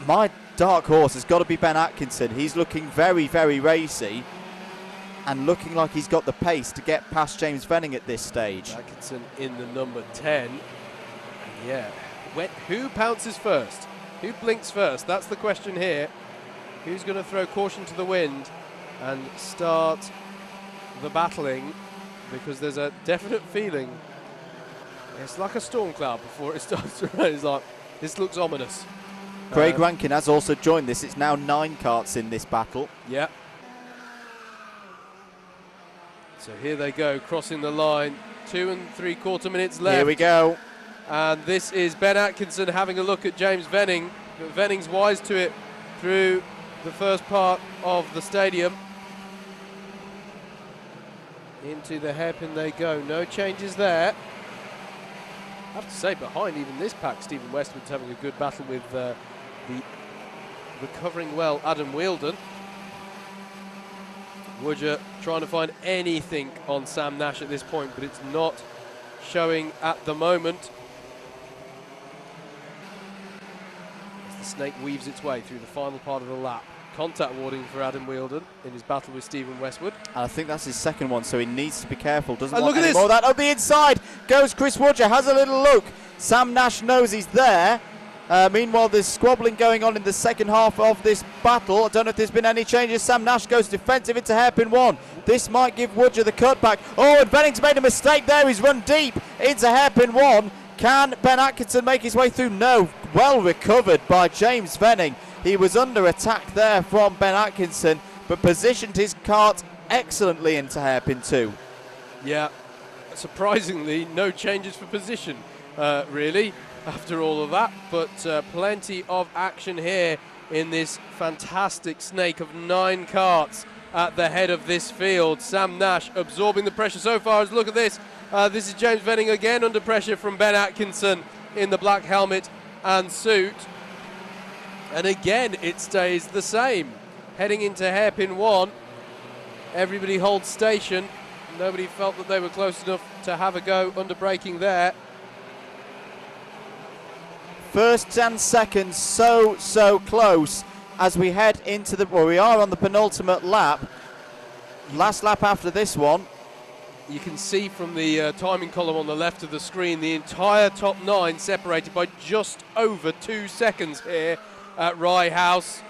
My dark horse has got to be Ben Atkinson. He's looking very, very racy and looking like he's got the pace to get past James Venning at this stage. Atkinson in the number 10. Yeah. Who pounces first? Who blinks first? That's the question here. Who's going to throw caution to the wind and start the battling? Because there's a definite feeling. It's like a storm cloud before it starts to rain. It's like, this looks ominous. Craig Rankin has also joined this. It's now 9 karts in this battle. Yeah. So here they go, crossing the line. 2 3/4 minutes left. Here we go. And this is Ben Atkinson having a look at James Venning. But Venning's wise to it through the first part of the stadium. Into the hairpin they go. No changes there. I have to say, behind even this pack, Stephen Westwood's having a good battle with the recovering well Adam Wheeldon. Woodger trying to find anything on Sam Nash at this point, but it's not showing at the moment. As the snake weaves its way through the final part of the lap. Contact warning for Adam Wheeldon in his battle with Stephen Westwood. And I think that's his second one, so he needs to be careful. Doesn't And want look at any this. more of that. On the inside goes Chris Woodger, has a little look. Sam Nash knows he's there. Meanwhile, there's squabbling going on in the second half of this battle. I don't know if there's been any changes. Sam Nash goes defensive into hairpin 1. This might give Woodger the cutback. Oh, and Venning's made a mistake there. He's run deep into hairpin 1. Can Ben Atkinson make his way through? No. Well recovered by James Venning. He was under attack there from Ben Atkinson, but positioned his kart excellently into hairpin 2. Yeah, surprisingly, no changes for position, really, after all of that. But plenty of action here in this fantastic snake of 9 karts at the head of this field. Sam Nash absorbing the pressure so far. Look at this. This is James Venning again under pressure from Ben Atkinson in the black helmet and suit. And again, it stays the same. Heading into hairpin 1, everybody holds station. Nobody felt that they were close enough to have a go under braking there. First and second, so close as we head into the, well, we are on the penultimate lap. Last lap after this one. You can see from the timing column on the left of the screen, the entire top 9 separated by just over 2 seconds here at Rye House.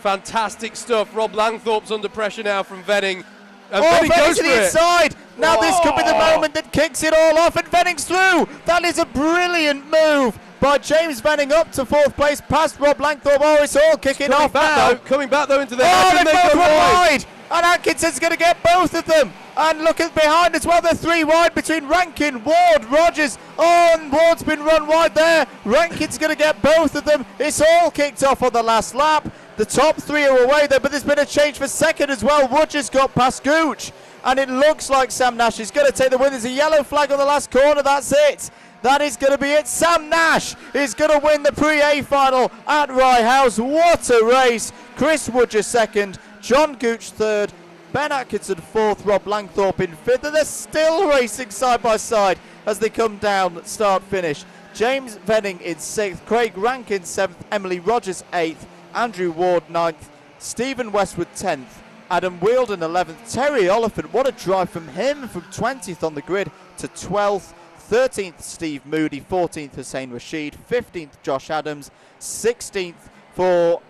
Fantastic stuff. Rob Langthorpe's under pressure now from Venning. And Venning goes to for the it. inside. Now this could be the moment that kicks it all off, and Venning's through. That is a brilliant move by James Venning up to 4th place past Rob Langthorpe. Oh, it's all kicking off now. Coming back though into the Oh, hairpin, they they both go run wide. wide. And Atkinson's going to get both of them. And look at behind as well. They're 3 wide between Rankin, Ward, Rogers. Oh, and Ward's been run wide there. Rankin's going to get both of them. It's all kicked off on the last lap. The top 3 are away there, but there's been a change for second as well. Rogers got past Gooch. And it looks like Sam Nash is going to take the win. There's a yellow flag on the last corner. That's it. That is going to be it. Sam Nash is going to win the Pre-A final at Rye House. What a race. Chris Woodger second. John Gooch third. Ben Atkinson fourth. Rob Langthorpe in fifth. And they're still racing side by side as they come down start finish. James Venning in sixth. Craig Rankin seventh. Emily Rogers eighth. Andrew Ward ninth. Stephen Westwood 10th. Adam Wheeldon 11th. Terry Oliphant, what a drive from him from 20th on the grid to 12th. 13th Steve Moody. 14th Hussein Rashid. 15th Josh Adams. 16th for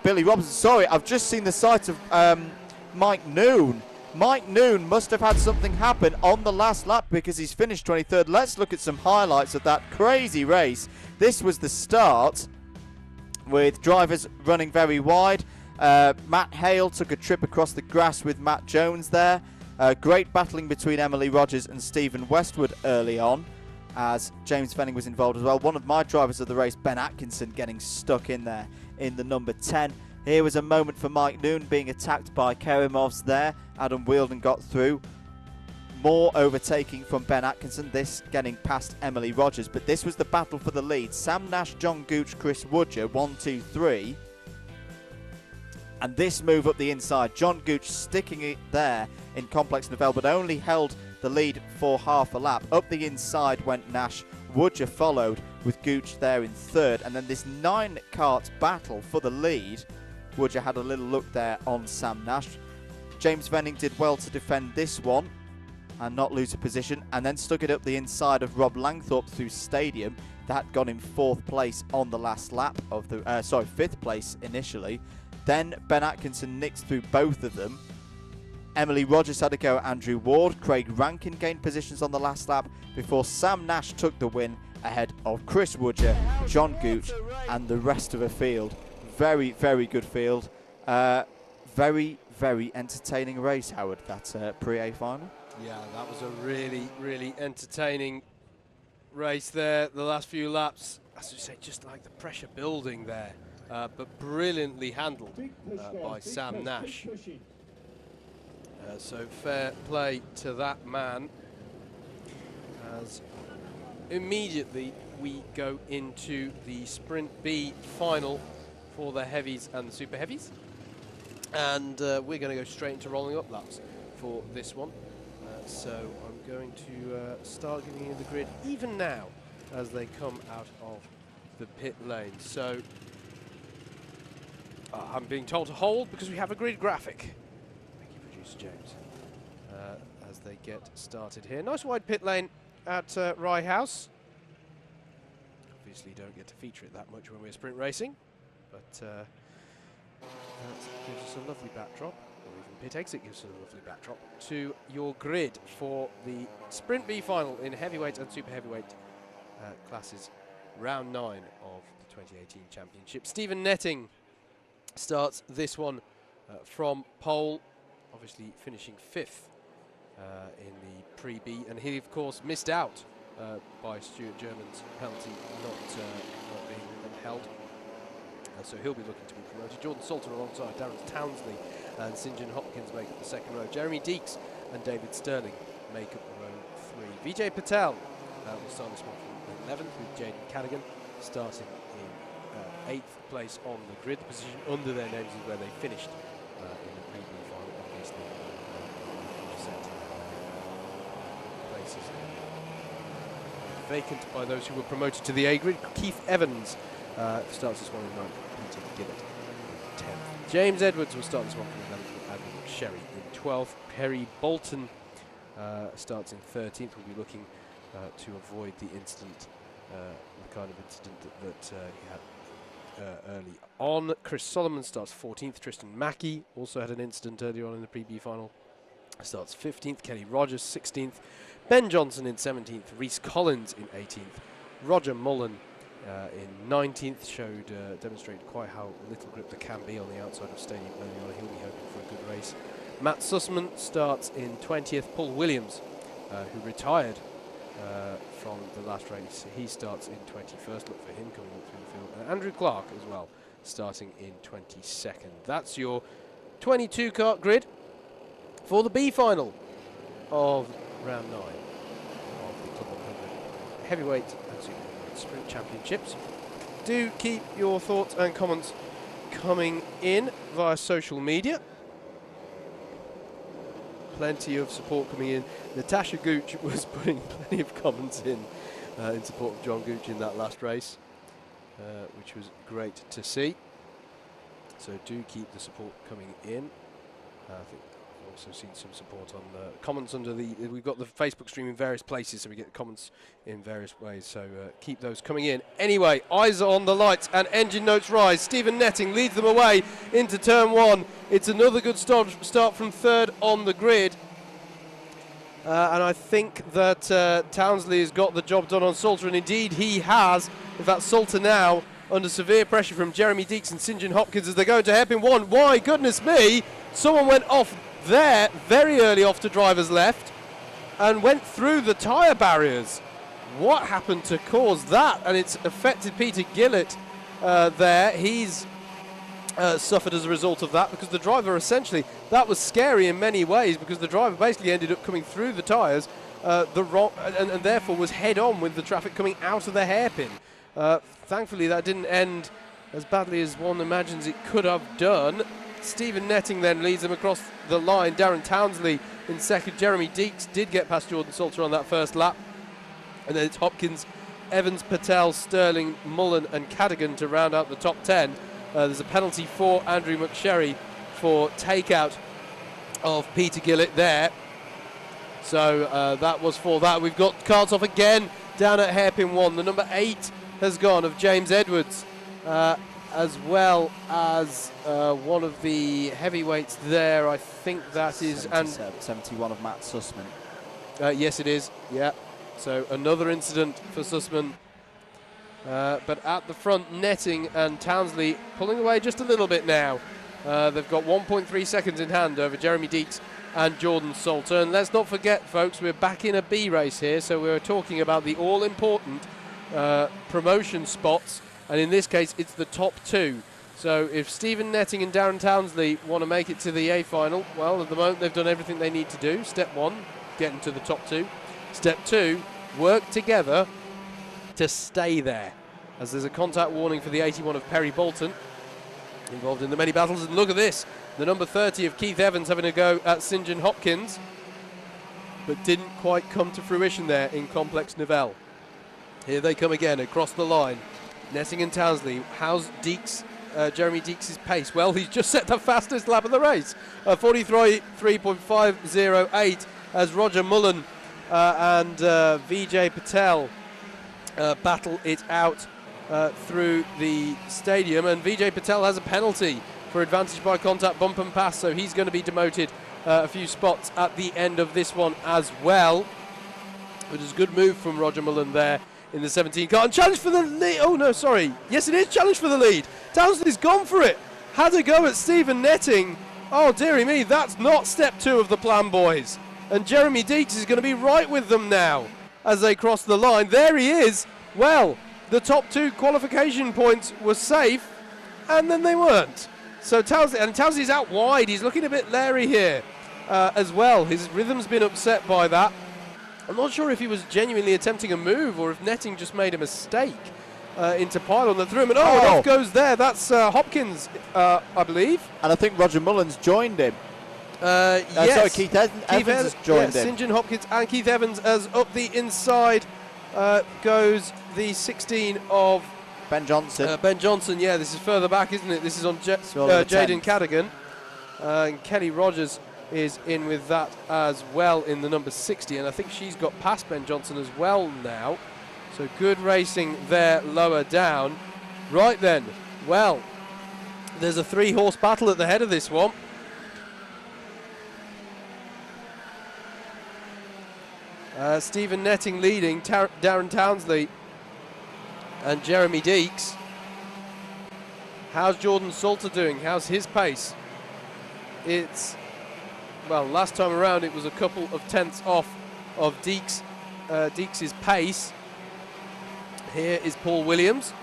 Billy Robinson. Sorry, I've just seen the sight of Mike Noon. Mike Noon must have had something happen on the last lap because he's finished 23rd. Let's look at some highlights of that crazy race. This was the start with drivers running very wide. Matt Hale took a trip across the grass with Matt Jones there. Great battling between Emily Rogers and Stephen Westwood early on as James Venning was involved as well. One of my drivers of the race, Ben Atkinson, getting stuck in there in the number 10. Here was a moment for Mike Noon being attacked by Kerimovs there. Adam Wheeldon got through. More overtaking from Ben Atkinson, this getting past Emily Rogers, but this was the battle for the lead. Sam Nash, John Gooch, Chris Woodger, 1, 2, 3. And this move up the inside, John Gooch sticking it there in Complex Novell, but only held the lead for half a lap. Up the inside went Nash. Woodger followed with Gooch there in third. And then this 9 karts battle for the lead. Woodger had a little look there on Sam Nash. James Venning did well to defend this one and not lose a position, and then stuck it up the inside of Rob Langthorpe through Stadium. That got him 4th place on the last lap of the 5th place initially. Then Ben Atkinson nicked through both of them. Emily Rogers had a go at Andrew Ward. Craig Rankin gained positions on the last lap before Sam Nash took the win ahead of Chris Woodger, John Gooch, and the rest of the field. Very, very good field. Very, very entertaining race, Howard, that pre-A final. Yeah, that was a really, really entertaining race there. The last few laps, as you say, just like the pressure building there, but brilliantly handled by Sam Nash. So fair play to that man. As immediately we go into the Sprint B final for the heavies and the super heavies. And we're going to go straight into rolling up laps for this one. So I'm going to start giving you the grid even now as they come out of the pit lane. So I'm being told to hold because we have a grid graphic. Thank you, producer James. As they get started here. Nice wide pit lane at Rye House. Obviously don't get to feature it that much when we're sprint racing, but that gives us a lovely backdrop. Pit exit gives us a lovely backdrop to your grid for the Sprint B final in heavyweight and super heavyweight classes, round 9 of the 2018 championship. Stephen Netting starts this one from pole, obviously finishing 5th in the pre-B, and he of course missed out by Stuart German's penalty not being upheld. So he'll be looking to be promoted. Jordan Salter alongside Darren Townsley and St John Hopkins make up the second row. Jeremy Deeks and David Sterling make up row 3. Vijay Patel will start this one from 11th with Jaden Cadigan starting in 8th place on the grid. The position under their names is where they finished in the pre-B final, obviously. Places vacant by those who were promoted to the A grid. Keith Evans starts this one in 9th. Peter Gillett in 10th. James Edwards will start this one from 11th with Adam Sherry in 12th. Perry Bolton starts in 13th. We'll be looking to avoid the incident, the kind of incident that he had early on. Chris Solomon starts 14th. Tristan Mackey also had an incident earlier on in the pre-B final. Starts 15th. Kelly Rogers 16th. Ben Johnson in 17th. Reese Collins in 18th. Roger Mullen in 19th, demonstrated quite how little grip there can be on the outside of Stadium early on. He'll be hoping for a good race. Matt Sussman starts in 20th. Paul Williams, who retired from the last race, he starts in 21st. Look for him coming up through the field. And Andrew Clark as well, starting in 22nd. That's your 22 kart grid for the B final of round 9 of the Club 100 heavyweight and super sprint championships. Do keep your thoughts and comments coming in via social media. Plenty of support coming in. Natasha Gooch was putting plenty of comments in support of John Gooch in that last race, which was great to see. So do keep the support coming in. I think I've also seen some support on the comments under the. We've got the Facebook stream in various places, so we get comments in various ways. So keep those coming in. Anyway, eyes are on the lights and engine notes rise. Stephen Netting leads them away into turn 1. It's another good start from 3rd on the grid. And I think that Townsley has got the job done on Salter, and indeed he has. In fact, Salter now under severe pressure from Jeremy Deeks and St John Hopkins as they go into hairpin 1. Why, goodness me, someone went off there very early off to driver's left and went through the tyre barriers. What happened to cause that? And it's affected Peter Gillett there. He's suffered as a result of that, because the driver essentially, that was scary in many ways, because the driver basically ended up coming through the tyres and therefore was head on with the traffic coming out of the hairpin. Thankfully that didn't end as badly as one imagines it could have done. Stephen Netting then leads them across the line. Darren Townsley in second. Jeremy Deeks did get past Jordan Salter on that first lap. And then it's Hopkins, Evans, Patel, Sterling, Mullen and Cadogan to round out the top 10. There's a penalty for Andrew McSherry for takeout of Peter Gillett there. So that was for that. We've got cards off again down at hairpin 1. The number 8 has gone of James Edwards, as well as one of the heavyweights there. I think that is 71 of Matt Sussman. Yes, it is. Yeah. So another incident for Sussman. But at the front, Netting and Townsley pulling away just a little bit now. They've got 1.3 seconds in hand over Jeremy Deeks and Jordan Salter. And let's not forget, folks, we're back in a B race here, so we're talking about the all-important promotion spots, and in this case, it's the top 2. So if Stephen Netting and Darren Townsley want to make it to the A final, well, at the moment they've done everything they need to do. Step 1, getting to the top 2. Step 2, work together to stay there, as there's a contact warning for the 81 of Perry Bolton, involved in the many battles. And look at this, the number 30 of Keith Evans having a go at St John Hopkins, but didn't quite come to fruition there in Complex Nivelle. Here they come again across the line. Netting and Townsley. How's Jeremy Deeks' pace? Well, he's just set the fastest lap of the race, 43.508, as Roger Mullen and Vijay Patel battle it out through the stadium. And Vijay Patel has a penalty for advantage by contact, bump and pass, so he's going to be demoted a few spots at the end of this one as well. It was a good move from Roger Mullen there in the 17 car, and challenge for the lead. Oh no, sorry, yes it is challenge for the lead. Townsley's gone for it, had a go at Stephen Netting. Oh dearie me, that's not step 2 of the plan, boys. And Jeremy Deeks is going to be right with them now as they cross the line. There he is. Well, the top 2 qualification points were safe, and then they weren't. So Townsley's out wide. He's looking a bit leery here as well. His rhythm's been upset by that. I'm not sure if he was genuinely attempting a move or if Netting just made a mistake into pylon that threw him. And and off goes there. That's Hopkins, I believe. And I think Roger Mullen's joined him. Yes. Sorry, Keith Evans has joined him. St John Hopkins and Keith Evans, as up the inside goes the 16 of Ben Johnson. Ben Johnson, yeah, this is further back, isn't it? This is on Jaden Cadogan. And Kelly Rogers is in with that as well in the number 60, and I think she's got past Ben Johnson as well now. So good racing there lower down. Right then, well, there's a 3-horse battle at the head of this one. Stephen Netting leading, Darren Townsley and Jeremy Deeks. How's Jordan Salter doing? How's his pace? It's, well, last time around it was a couple of tenths off of Deeks' pace. Here is Paul Williams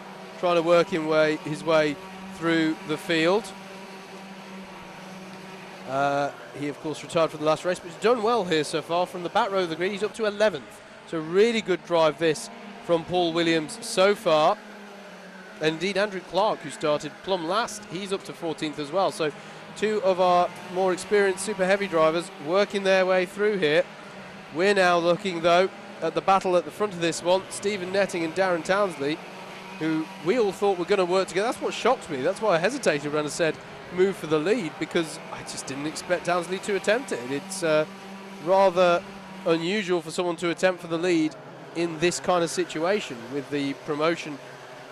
trying to work his way through the field. He, of course, retired from the last race, but he's done well here so far. From the back row of the grid, he's up to 11th. So really good drive this from Paul Williams so far. And indeed, Andrew Clark, who started plumb last, he's up to 14th as well. So 2 of our more experienced super heavy drivers working their way through here. We're now looking, though, at the battle at the front of this one. Stephen Netting and Darren Townsley, who we all thought were going to work together. That's what shocked me. That's why I hesitated when I said move for the lead, because I just didn't expect Townsley to attempt it. It's rather unusual for someone to attempt for the lead in this kind of situation with the promotion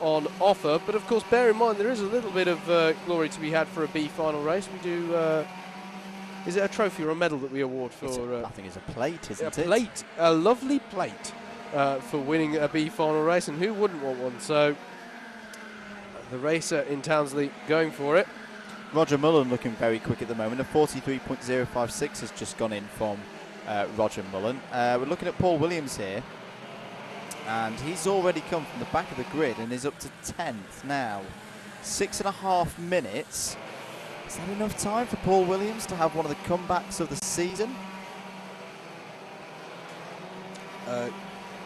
on offer. But of course, bear in mind there is a little bit of glory to be had for a B final race. We do, is it a trophy or a medal that we award for? I think it's a plate, isn't it? A plate, a lovely plate for winning a B final race, and who wouldn't want one? So the racer in Townsley going for it. Roger Mullen looking very quick at the moment. A 43.056 has just gone in from Roger Mullen. We're looking at Paul Williams here, and he's already come from the back of the grid and is up to 10th now. 6.5 minutes. Is that enough time for Paul Williams to have one of the comebacks of the season?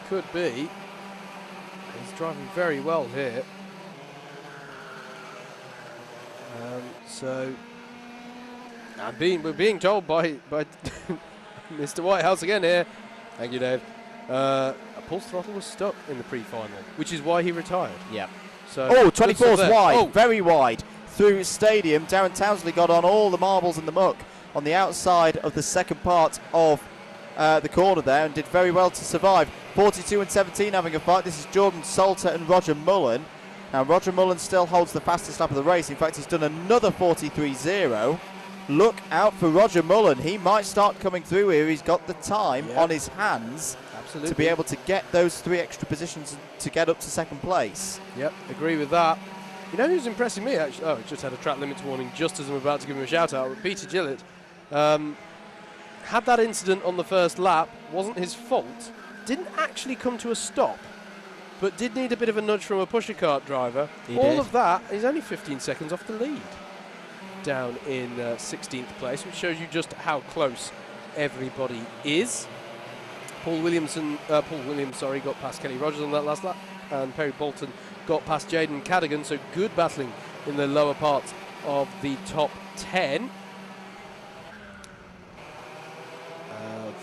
Could be. He's driving very well here. So we're being told by Mr. Whitehouse again here. Thank you, Dave. Paul's throttle was stuck in the pre-final, which is why he retired. Yeah. So 24's wide, very wide. Through Stadium, Darren Townsley got on all the marbles in the muck on the outside of the second part of the corner there and did very well to survive. 42 and 17 having a fight. This is Jordan Salter and Roger Mullen. Now Roger Mullen still holds the fastest lap of the race. In fact, he's done another 43.0. Look out for Roger Mullen. He might start coming through here. He's got the time on his hands to be able to get those 3 extra positions to get up to second place. Yep, agree with that. You know who's impressing me, actually? Oh, just had a track limits warning just as I'm about to give him a shout-out. Peter Gillett had that incident on the first lap. Wasn't his fault. Didn't actually come to a stop, but did need a bit of a nudge from a pusher cart driver. All of that, he's only 15 seconds off the lead. Down in 16th place, which shows you just how close everybody is. Paul Williams, got past Kenny Rogers on that last lap, and Perry Bolton got past Jaden Cadogan, so good battling in the lower parts of the top 10.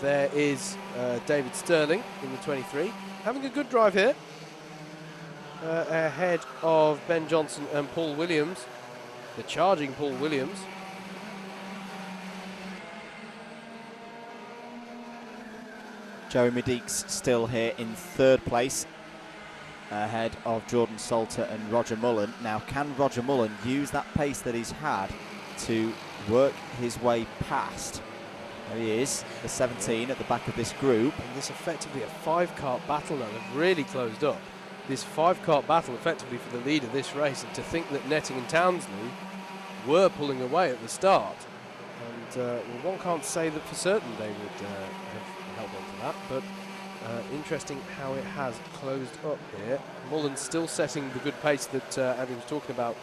There is David Sterling in the 23, having a good drive here, ahead of Ben Johnson and Paul Williams, the charging Paul Williams. Jeremy Deeks still here in 3rd place, ahead of Jordan Salter and Roger Mullen. Now, can Roger Mullen use that pace that he's had to work his way past? There he is, the 17 at the back of this group. And this effectively a 5-kart battle now. They've really closed up. This 5-kart battle effectively for the lead of this race, and to think that Netting and Townsley were pulling away at the start. And well, one can't say that for certain they would have held on to that, but interesting how it has closed up here. Mullen's still setting the good pace that Andy was talking about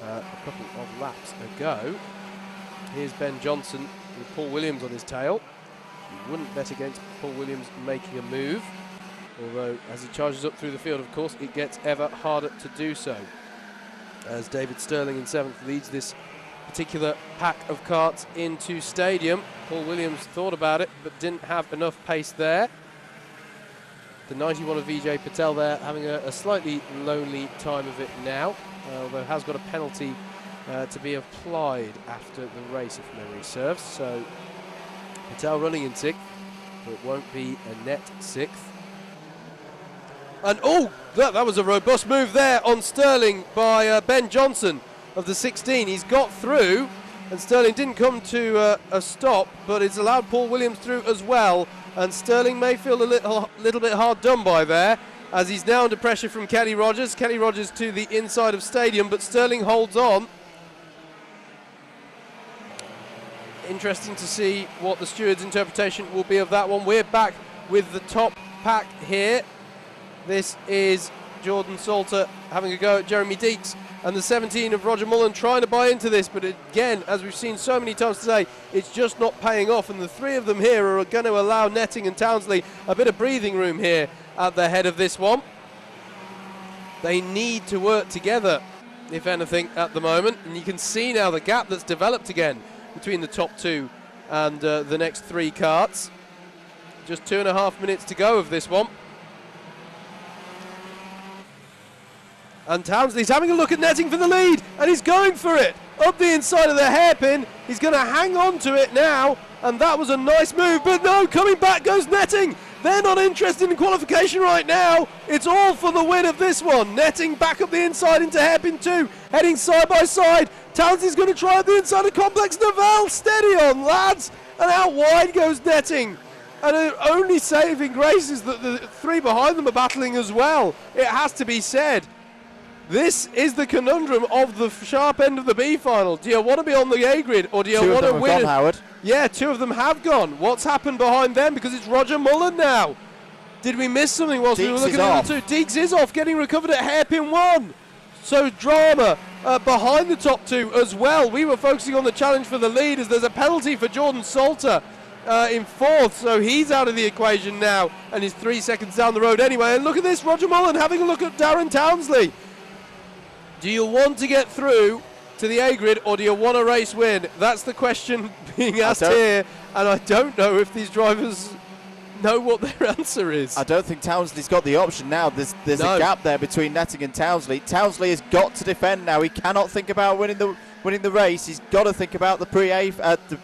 a couple of laps ago. Here's Ben Johnson with Paul Williams on his tail. You wouldn't bet against Paul Williams making a move, although as he charges up through the field, of course, it gets ever harder to do so. As David Sterling in 7th leads this particular pack of karts into Stadium. Paul Williams thought about it, but didn't have enough pace there. The 91 of Vijay Patel there having a slightly lonely time of it now, although has got a penalty to be applied after the race, if memory serves. So Patel running in 6th, but it won't be a net 6th. And oh, that was a robust move there on Sterling by Ben Johnson of the 16. He's got through, and Sterling didn't come to a stop, but it's allowed Paul Williams through as well. And Sterling may feel a little bit hard done by there, as he's now under pressure from Kenny Rogers. Kenny Rogers to the inside of Stadium, but Sterling holds on. Interesting to see what the steward's interpretation will be of that one. We're back with the top pack here. This is Jordan Salter having a go at Jeremy Deeks, and the 17 of Roger Mullen trying to buy into this, but again, as we've seen so many times today, it's just not paying off, and the 3 of them here are going to allow Netting and Townsley a bit of breathing room here at the head of this one. They need to work together, if anything, at the moment, and you can see now the gap that's developed again between the top 2 and the next 3 karts. Just 2.5 minutes to go of this one. And Townsley's having a look at Netting for the lead, and he's going for it up the inside of the hairpin. He's going to hang on to it now, and that was a nice move, but no, coming back goes Netting. They're not interested in qualification right now. It's all for the win of this one. Netting back up the inside into hairpin 2, heading side by side. Townsley's going to try at the inside of Complex Novell. Steady on, lads. And out wide goes Netting. And only saving grace is that the 3 behind them are battling as well. It has to be said. This is the conundrum of the sharp end of the B final. Do you want to be on the A grid, or do you want to win? 2 of them have gone, Howard. Yeah, 2 of them have gone. What's happened behind them? Because it's Roger Mullen now. Did we miss something whilst we were looking at the 2? Deeks is off, getting recovered at hairpin 1. So drama behind the top two as well. We were focusing on the challenge for the lead as there's a penalty for Jordan Salter in fourth, so he's out of the equation now and he's 3 seconds down the road anyway. And look at this, Roger Mullen having a look at Darren Townsley. Do you want to get through to the A grid or do you want a race win? That's the question being asked here, and I don't know if these drivers know what their answer is. I don't think Townsley's got the option now. There's a gap there between Netting and Townsley. Townsley has got to defend now. He cannot think about winning the race. He's got to think about the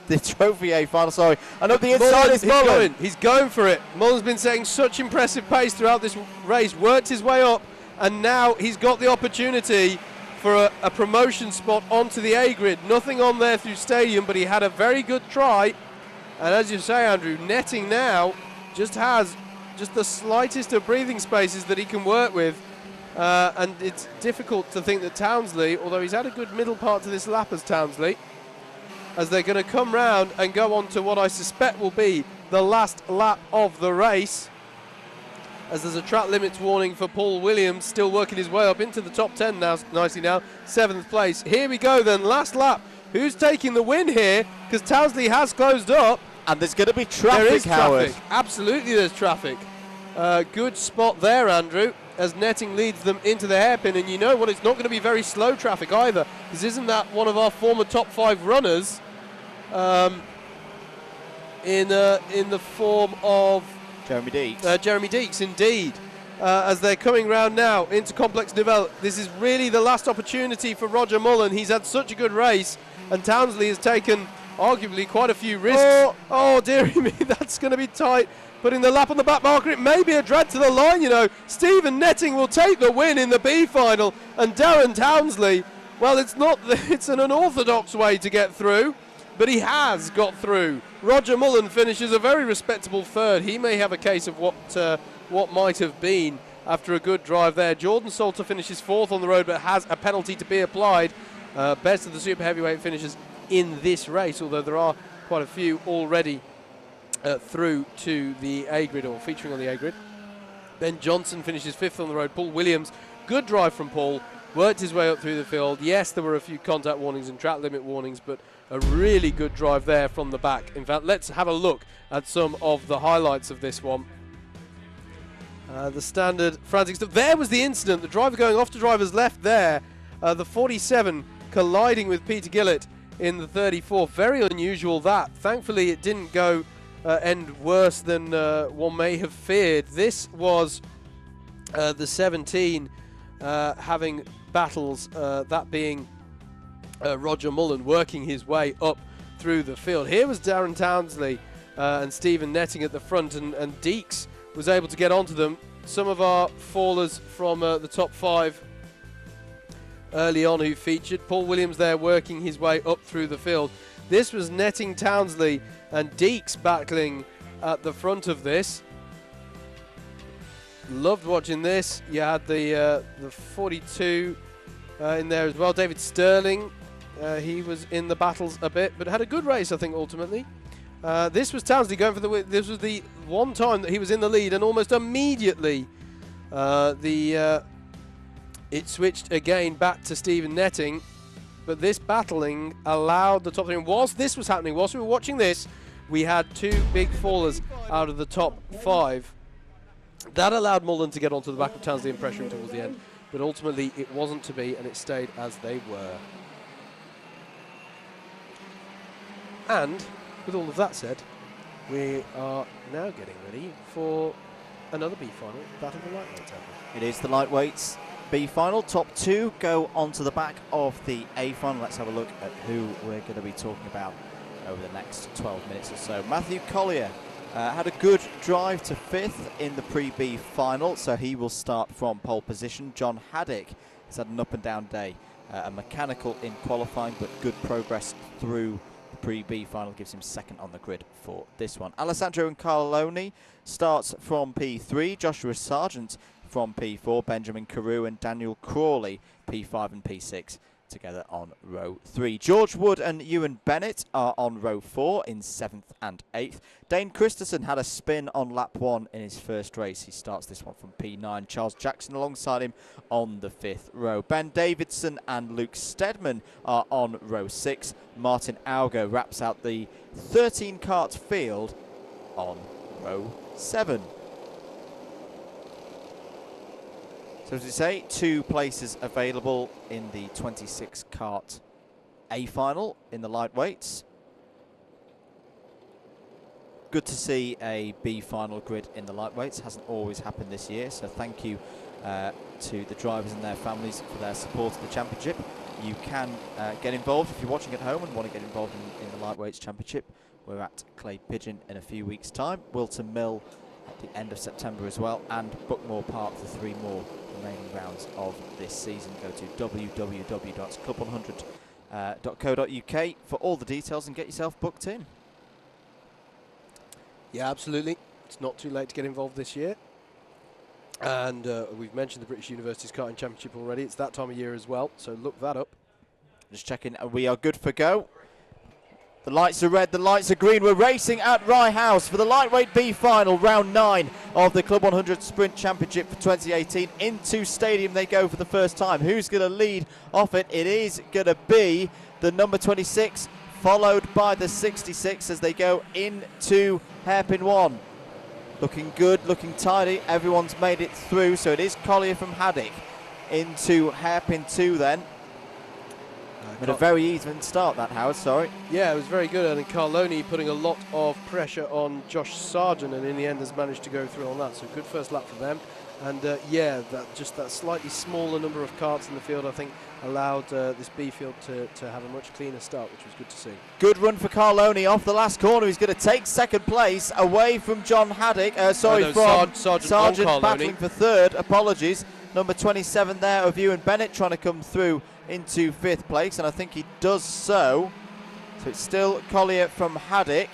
the Trophy A final. Sorry, and up the inside is Mullen. He's going for it. Mullen's been setting such impressive pace throughout this race, worked his way up, and now he's got the opportunity for a promotion spot onto the A grid. Nothing on there through Stadium, but he had a very good try. And as you say, Andrew, Netting now just has the slightest of breathing spaces that he can work with, and it's difficult to think that Townsley, although he's had a good middle part to this lap as Townsley, as they're going to come round and go on to what I suspect will be the last lap of the race, as there's a track limits warning for Paul Williams, still working his way up into the top 10 now, nicely now, 7th place. Here we go then, last lap. Who's taking the win here? Because Townsley has closed up. And there's going to be traffic, There is Howard. traffic. Absolutely there's traffic. Good spot there, Andrew, as Netting leads them into the hairpin. And you know what? It's not going to be very slow traffic either. Because isn't that one of our former top 5 runners in the form of Jeremy Deeks? Jeremy Deeks, indeed. As they're coming round now into Complex Nivelle. This is really the last opportunity for Roger Mullen. He's had such a good race. And Townsley has taken arguably quite a few risks. Oh dearie me, that's going to be tight. Putting the lap on the back marker, it may be a drag to the line, you know. Stephen Netting will take the win in the B final, and Darren Townsley, well, it's an unorthodox way to get through, but he has got through. Roger Mullen finishes a very respectable third. He may have a case of what might have been after a good drive there. Jordan Salter finishes fourth on the road, but has a penalty to be applied. Best of the super heavyweight finishes in this race, although there are quite a few already through to the A grid or featuring on the A grid. Ben Johnson finishes fifth on the road. Paul Williams, good drive from Paul, worked his way up through the field. Yes, there were a few contact warnings and track limit warnings, but a really good drive there from the back. In fact, let's have a look at some of the highlights of this one. The standard frantic stuff. There was the incident, the driver going off to driver's left there. The 47 colliding with Peter Gillett in the 34. Very unusual that. Thankfully it didn't go end worse than one may have feared. This was the 17 having battles, that being Roger Mullen working his way up through the field. Here was Darren Townsley and Stephen Netting at the front, and Deeks was able to get onto them. Some of our fallers from the top 5 early on who featured. Paul Williams there working his way up through the field. This was Netting, Townsley and Deeks battling at the front of this. Loved watching this. You had the 42 in there as well. David Sterling, he was in the battles a bit, but had a good race, I think, ultimately. This was Townsley going for the win. This was the one time that he was in the lead, and almost immediately it switched again back to Stephen Netting, but this battling allowed the top 3. And whilst this was happening, whilst we were watching this, we had 2 big fallers out of the top 5. That allowed Mullen to get onto the back of Townsley and pressuring towards the end, but ultimately it wasn't to be, and it stayed as they were. And with all of that said, we are now getting ready for another B final, Battle of the Lightweights. It is the Lightweights B final. Top 2 go onto the back of the A final. Let's have a look at who we're going to be talking about over the next 12 minutes or so. Matthew Collier had a good drive to 5th in the pre-B final, so he will start from pole position. John Haddock has had an up and down day, a mechanical in qualifying, but good progress through the pre-B final gives him 2nd on the grid for this one. Alessandro Incarloni starts from P3. Joshua Sargent from P4, Benjamin Carew and Daniel Crawley P5 and P6 together on row 3. George Wood and Ewan Bennett are on row 4 in 7th and 8th. Dane Christensen had a spin on lap 1 in his first race. He starts this one from P9. Charles Jackson alongside him on the 5th row. Ben Davidson and Luke Steadman are on row 6. Martin Auger wraps out the 13-kart field on row 7. So as we say, 2 places available in the 26-kart A final in the lightweights. Good to see a B final grid in the lightweights. Hasn't always happened this year, so thank you to the drivers and their families for their support of the championship. You can get involved if you're watching at home and want to get involved in the lightweights championship. We're at Clay Pigeon in a few weeks' time. Wilton Mill at the end of September as well, and Buckmore Park for 3 more remaining rounds of this season. Go to www.club100.co.uk for all the details and get yourself booked in. Yeah, absolutely. It's not too late to get involved this year. And we've mentioned the British Universities Karting Championship already. It's that time of year as well, so look that up. Just checking, we are good for go. The lights are red, the lights are green. We're racing at Rye House for the Lightweight B final, round 9 of the Club 100 Sprint Championship for 2018. Into Stadium they go for the first time. Who's going to lead off it? It is going to be the number 26, followed by the 66 as they go into Hairpin 1. Looking good, looking tidy. Everyone's made it through, so it is Collier from Haddock into Hairpin 2 then. But a very even start, that, Howard, sorry. Yeah, it was very good, and Carloni putting a lot of pressure on Josh Sargent, and in the end has managed to go through on that. So good first lap for them. And yeah, that slightly smaller number of karts in the field, I think, allowed this B field to have a much cleaner start, which was good to see. Good run for Carloni off the last corner. He's going to take second place away from John Haddock. From Sargent battling for third. Apologies. Number 27 there of Ewan Bennett trying to come through into 5th place, and I think he does so. So it's still Collier from Haddock,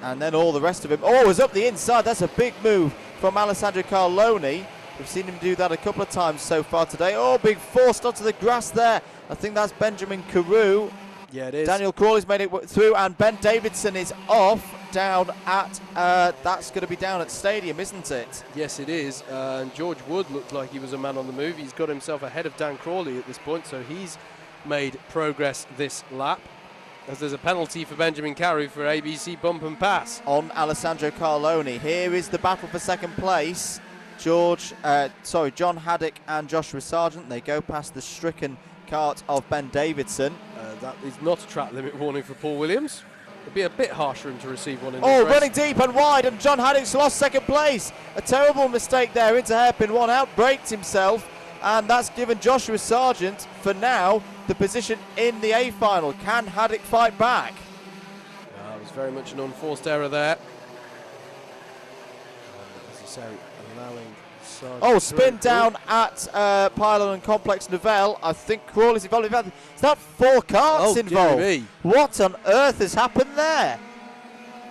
and then all the rest of him. Oh, it's up the inside. That's a big move from Alessandro Carloni. We've seen him do that a couple of times so far today. Oh, big forced onto the grass there. I think that's Benjamin Carew. Yeah, it is. Daniel Crawley's made it through, and Ben Davidson is off down at, that's going to be down at Stadium, isn't it? Yes, it is. And George Wood looked like he was a man on the move. He's got himself ahead of Dan Crawley at this point, so he's made progress this lap. As there's a penalty for Benjamin Carew for ABC bump and pass. On Alessandro Carloni. Here is the battle for second place. John Haddock and Joshua Sargent. They go past the stricken kart of Ben Davidson. That is not a track limit warning for Paul Williams. It'd be a bit harsh for him to receive one in this race. Running deep and wide, and John Haddock's lost second place. A terrible mistake there into Hairpin 1, outbraked himself, and that's given Joshua Sargent, for now, the position in the A final. Can Haddock fight back? It was very much an unforced error there. As you say, allowing Sargent spin down at Pylon and Complex Novell. I think Crawley's involved. Is that 4 karts involved? Dear me. What on earth has happened there?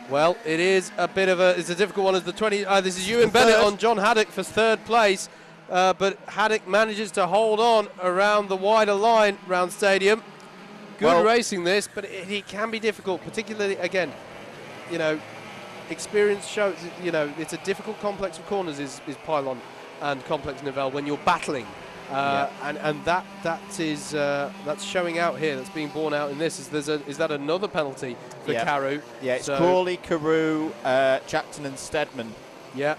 Well, it is a bit of it's a difficult one as the 20. This is Ewan Bennett on John Haddock for 3rd place, but Haddock manages to hold on around the wider line round Stadium. Good racing this, but it can be difficult, particularly again, experience shows. It's a difficult complex of corners is Pylon and Complex Novell when you're battling. And that's showing out here. That's being borne out in this. Is that another penalty for Carew? Yeah, it's Crawley, Carew, Jackson and Steadman. Yeah.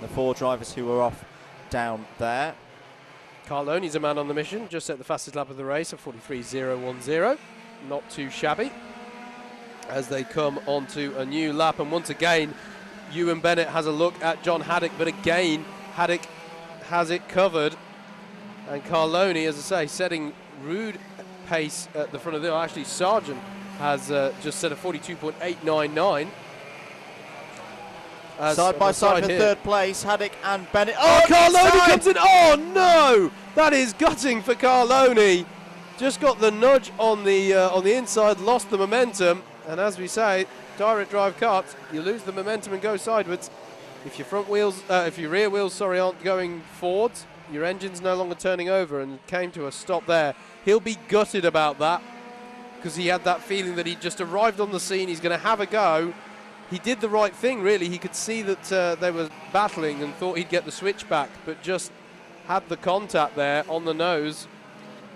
The 4 drivers who were off down there. Carloni's a man on the mission. Just set the fastest lap of the race of 43.010. Not too shabby. As they come onto a new lap, and once again, Ewan Bennett has a look at John Haddock, but again, Haddock has it covered. And Carloni, as I say, setting rude pace at the front of the... Actually, Sargent has just set a 42.899. Side by side for 3rd place, Haddock and Bennett. Carloni comes in! Oh, no! That is gutting for Carloni. Just got the nudge on the inside, lost the momentum. And as we say, direct drive karts, you lose the momentum and go sideways. If your rear wheels, aren't going forwards, your engine's no longer turning over, and came to a stop there. He'll be gutted about that, because he had that feeling that he'd just arrived on the scene, he's going to have a go. He did the right thing, really. He could see that they were battling and thought he'd get the switch back, but just had the contact there on the nose.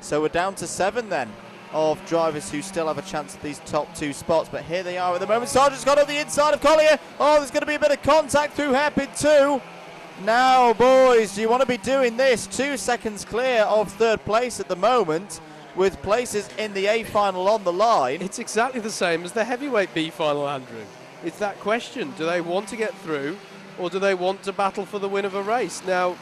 So we're down to 7 then of drivers who still have a chance at these top 2 spots, but here they are at the moment. Sargent's got on the inside of Collier. Oh, there's going to be a bit of contact through hairpin 2. Now, boys, do you want to be doing this? 2 seconds clear of 3rd place at the moment, with places in the A final on the line. It's exactly the same as the heavyweight B final, Andrew. It's that question. Do they want to get through, or do they want to battle for the win of a race? Now,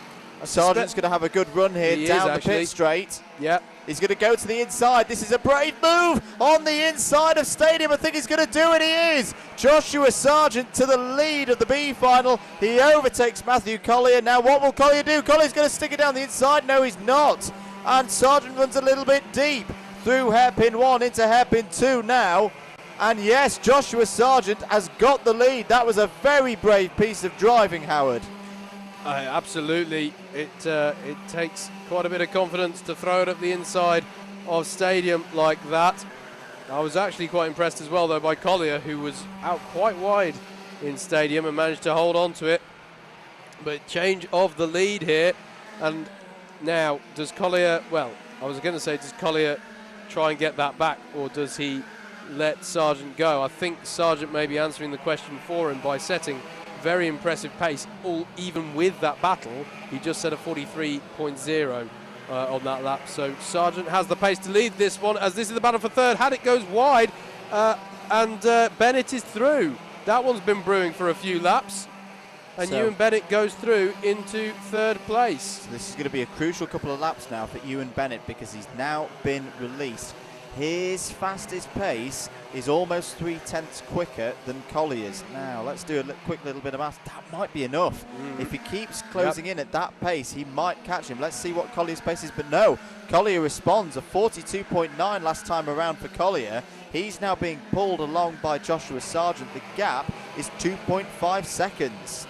Sargent's going to have a good run here down the pit straight. Yep. He's going to go to the inside. This is a brave move on the inside of Stadium. I think he's going to do it. He is. Joshua Sargent to the lead of the B final. He overtakes Matthew Collier. Now, what will Collier do? Collier's going to stick it down the inside. No, he's not. And Sargent runs a little bit deep through hairpin 1 into hairpin 2 now. And yes, Joshua Sargent has got the lead. That was a very brave piece of driving, Howard. Absolutely. It takes quite a bit of confidence to throw it up the inside of Stadium like that. I was actually quite impressed as well, though, by Collier, who was out quite wide in Stadium and managed to hold on to it. But change of the lead here. And now, does Collier, well, I was going to say, does Collier try and get that back, or does he let Sargent go? I think Sargent may be answering the question for him by setting very impressive pace, even with that battle. He just set a 43.0 on that lap. So Sargent has the pace to lead this one, as this is the battle for 3rd. Haddock goes wide, and Bennett is through. That one's been brewing for a few laps. And So Ewan Bennett goes through into 3rd place. So this is going to be a crucial couple of laps now for Ewan Bennett, because he's now been released. His fastest pace is almost 3/10 quicker than Collier's. Now, let's do a quick little bit of math. That might be enough. If he keeps closing in at that pace, he might catch him. Let's see what Collier's pace is. But no, Collier responds. A 42.9 last time around for Collier. He's now being pulled along by Joshua Sargent. The gap is 2.5 seconds.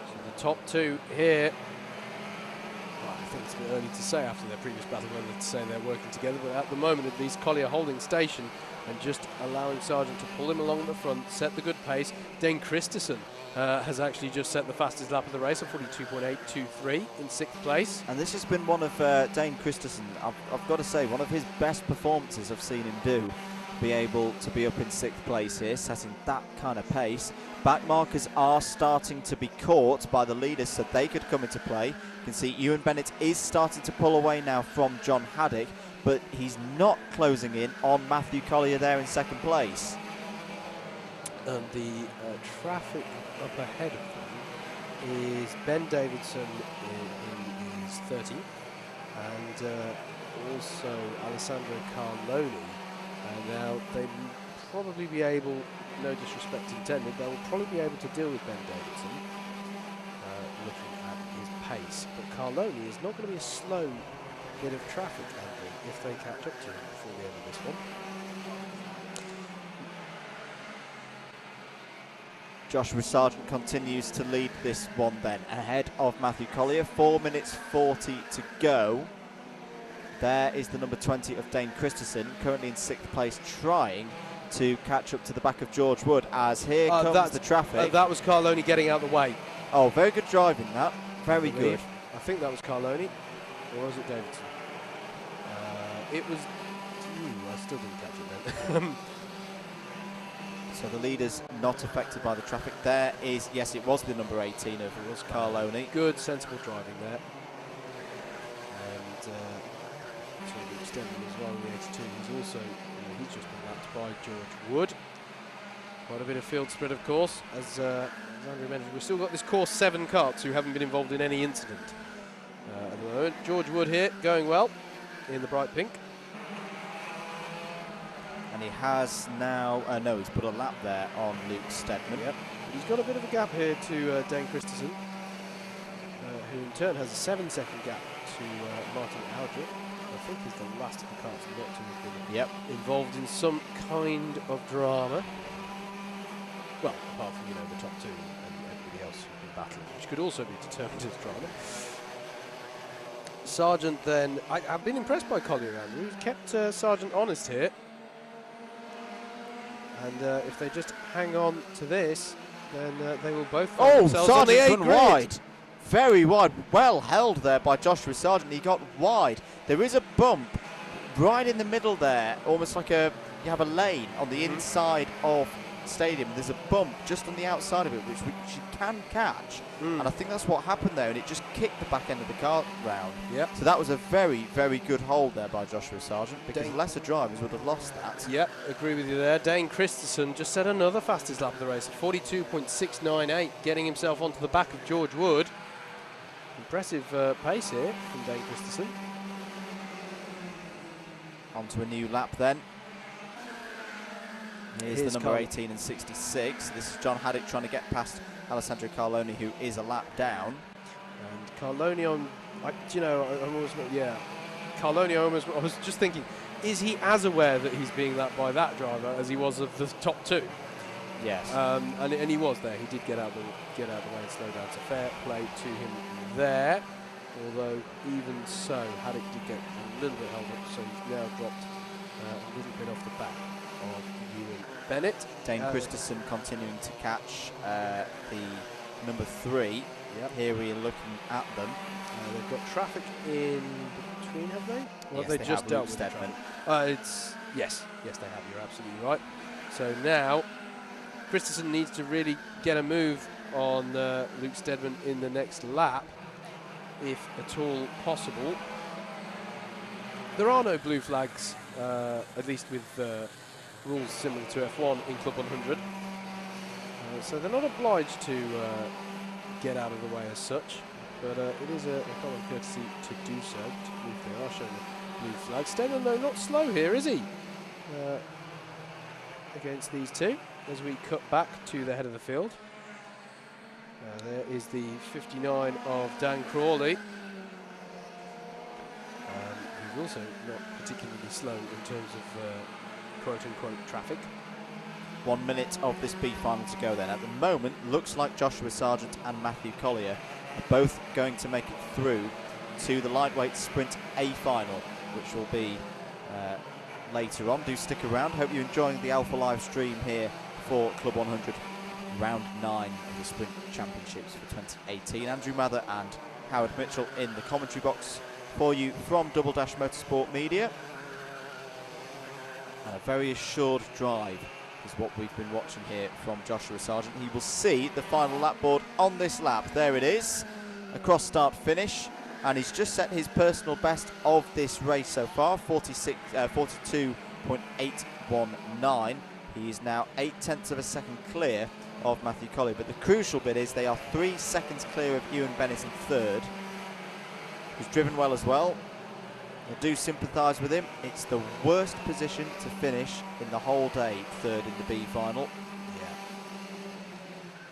So the top 2 here. I think it's a bit early to say after their previous battle whether to say they're working together, but at the moment at least Collier holding station and just allowing Sargent to pull him along the front, set the good pace. Dane Christensen has actually just set the fastest lap of the race, a 42.823 in 6th place. And this has been one of Dane Christensen, I've got to say, one of his best performances I've seen him do. Be able to be up in 6th place here, setting that kind of pace. Back markers are starting to be caught by the leaders, so they could come into play. You can see Ewan Bennett is starting to pull away now from John Haddock, but he's not closing in on Matthew Collier there in 2nd place. And the traffic up ahead of them is Ben Davidson in his 30, and also Alessandro Carloni. Now they will probably be able, no disrespect intended, they will probably be able to deal with Ben Davidson, looking at his pace. But Carloni is not going to be a slow bit of traffic, Andrew, if they catch up to him before the end of this one. Joshua Sargent continues to lead this one then, ahead of Matthew Collier. 4 minutes 40 to go. There is the number 20 of Dane Christensen, currently in 6th place, trying to catch up to the back of George Wood, as here comes the traffic. That was Carloni getting out of the way. Oh, very good driving that. Very good. I think that was Carloni, or was it Davidson? It was... I still didn't catch it then. So the leader's not affected by the traffic. There is, yes, it was the number 18 of Carloni. Good, sensible driving there. And extending as well in the 82. He's also, he's just been lapped by George Wood. Quite a bit of field spread, of course. As Andrew mentioned, we've still got this course 7 karts who haven't been involved in any incident at the moment. George Wood here, going well in the bright pink. And he has now, no, he's put a lap there on Luke Steadman. Yep. He's got a bit of a gap here to Dane Christensen, who in turn has a 7-second gap to Martin Aldrich. I think he's the last of the cars not to have been involved in some kind of drama. Well, apart from, the top 2 and everybody else who's been battling, which could also be determined as drama. Sargent then, I've been impressed by Collier, Andrew. He's kept Sargent honest here. And if they just hang on to this, then they will both find themselves on the Sargent's A run grid. wide. Very wide. Well held there by Joshua Sargent. He got wide. There is a bump right in the middle there, almost like you have a lane on the inside of Stadium. There's a bump just on the outside of it, which you can catch. And I think that's what happened there, and it just kicked the back end of the car round. Yep. So that was a very, very good hold there by Joshua Sargent, because lesser drivers would have lost that. Yep, agree with you there. Dane Christensen just set another fastest lap of the race at 42.698, getting himself onto the back of George Wood. Impressive pace here from Dane Christensen. Onto a new lap then. Here's the number 18 and 66. This is John Haddock trying to get past Alessandro Carloni, who is a lap down. And Carloni Carloni I was just thinking, is he as aware that he's being lapped by that driver as he was of the top two? Yes. And he was there. He did get out of the way and slow down. So fair play to him there. Although even so, Haddock did get a little bit held up, so he's now dropped a little bit off the back of Ewan Bennett. Dane Christensen continuing to catch the number 3. Yep. Here we are looking at them. They've got traffic in between, have they? Or yes, have they just dealt with Stedman. Yes, they have. You're absolutely right. So now Christensen needs to really get a move on Luke Stedman in the next lap, if at all possible. There are no blue flags, at least with rules similar to F1 in Club 100. So they're not obliged to get out of the way as such, but it is a common courtesy to do so, particularly if they are showing the blue flag. Stedman, though, not slow here, is he? Against these two, as we cut back to the head of the field. There is the 59 of Dan Crawley. He's also not particularly slow in terms of quote-unquote traffic. 1 minute of this B final to go then. At the moment, looks like Joshua Sargent and Matthew Collier are both going to make it through to the lightweight sprint A final, which will be later on. Do stick around. Hope you're enjoying the Alpha Live stream here for Club 100 round 9 of the Sprint Championships for 2018. Andrew Mather and Howard Mitchell in the commentary box for you from Double Dash Motorsport Media. And a very assured drive is what we've been watching here from Joshua Sargent. He will see the final lap board on this lap. There it is, a cross start finish, and he's just set his personal best of this race so far, 42.819. He is now 0.8 of a second clear of Matthew Collier, but the crucial bit is they are 3 seconds clear of Ewan Bennett in third, who's driven well as well. I do sympathise with him. It's the worst position to finish in the whole day, third in the B final. Yeah.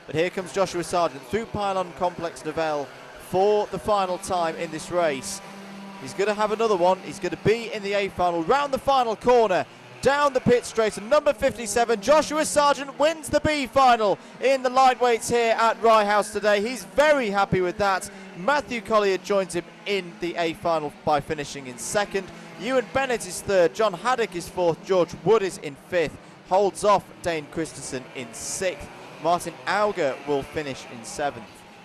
But here comes Joshua Sargent through Pylon Complex Novell for the final time in this race. He's going to have another one. He's going to be in the A final, round the final corner, down the pit straight, and number 57, Joshua Sargent, wins the B final in the lightweights here at Rye House today. He's very happy with that. Matthew Collier joins him in the A final by finishing in second. Ewan Bennett is third, John Haddock is fourth, George Wood is in fifth, holds off Dane Christensen in sixth. Martin Auger will finish in seventh.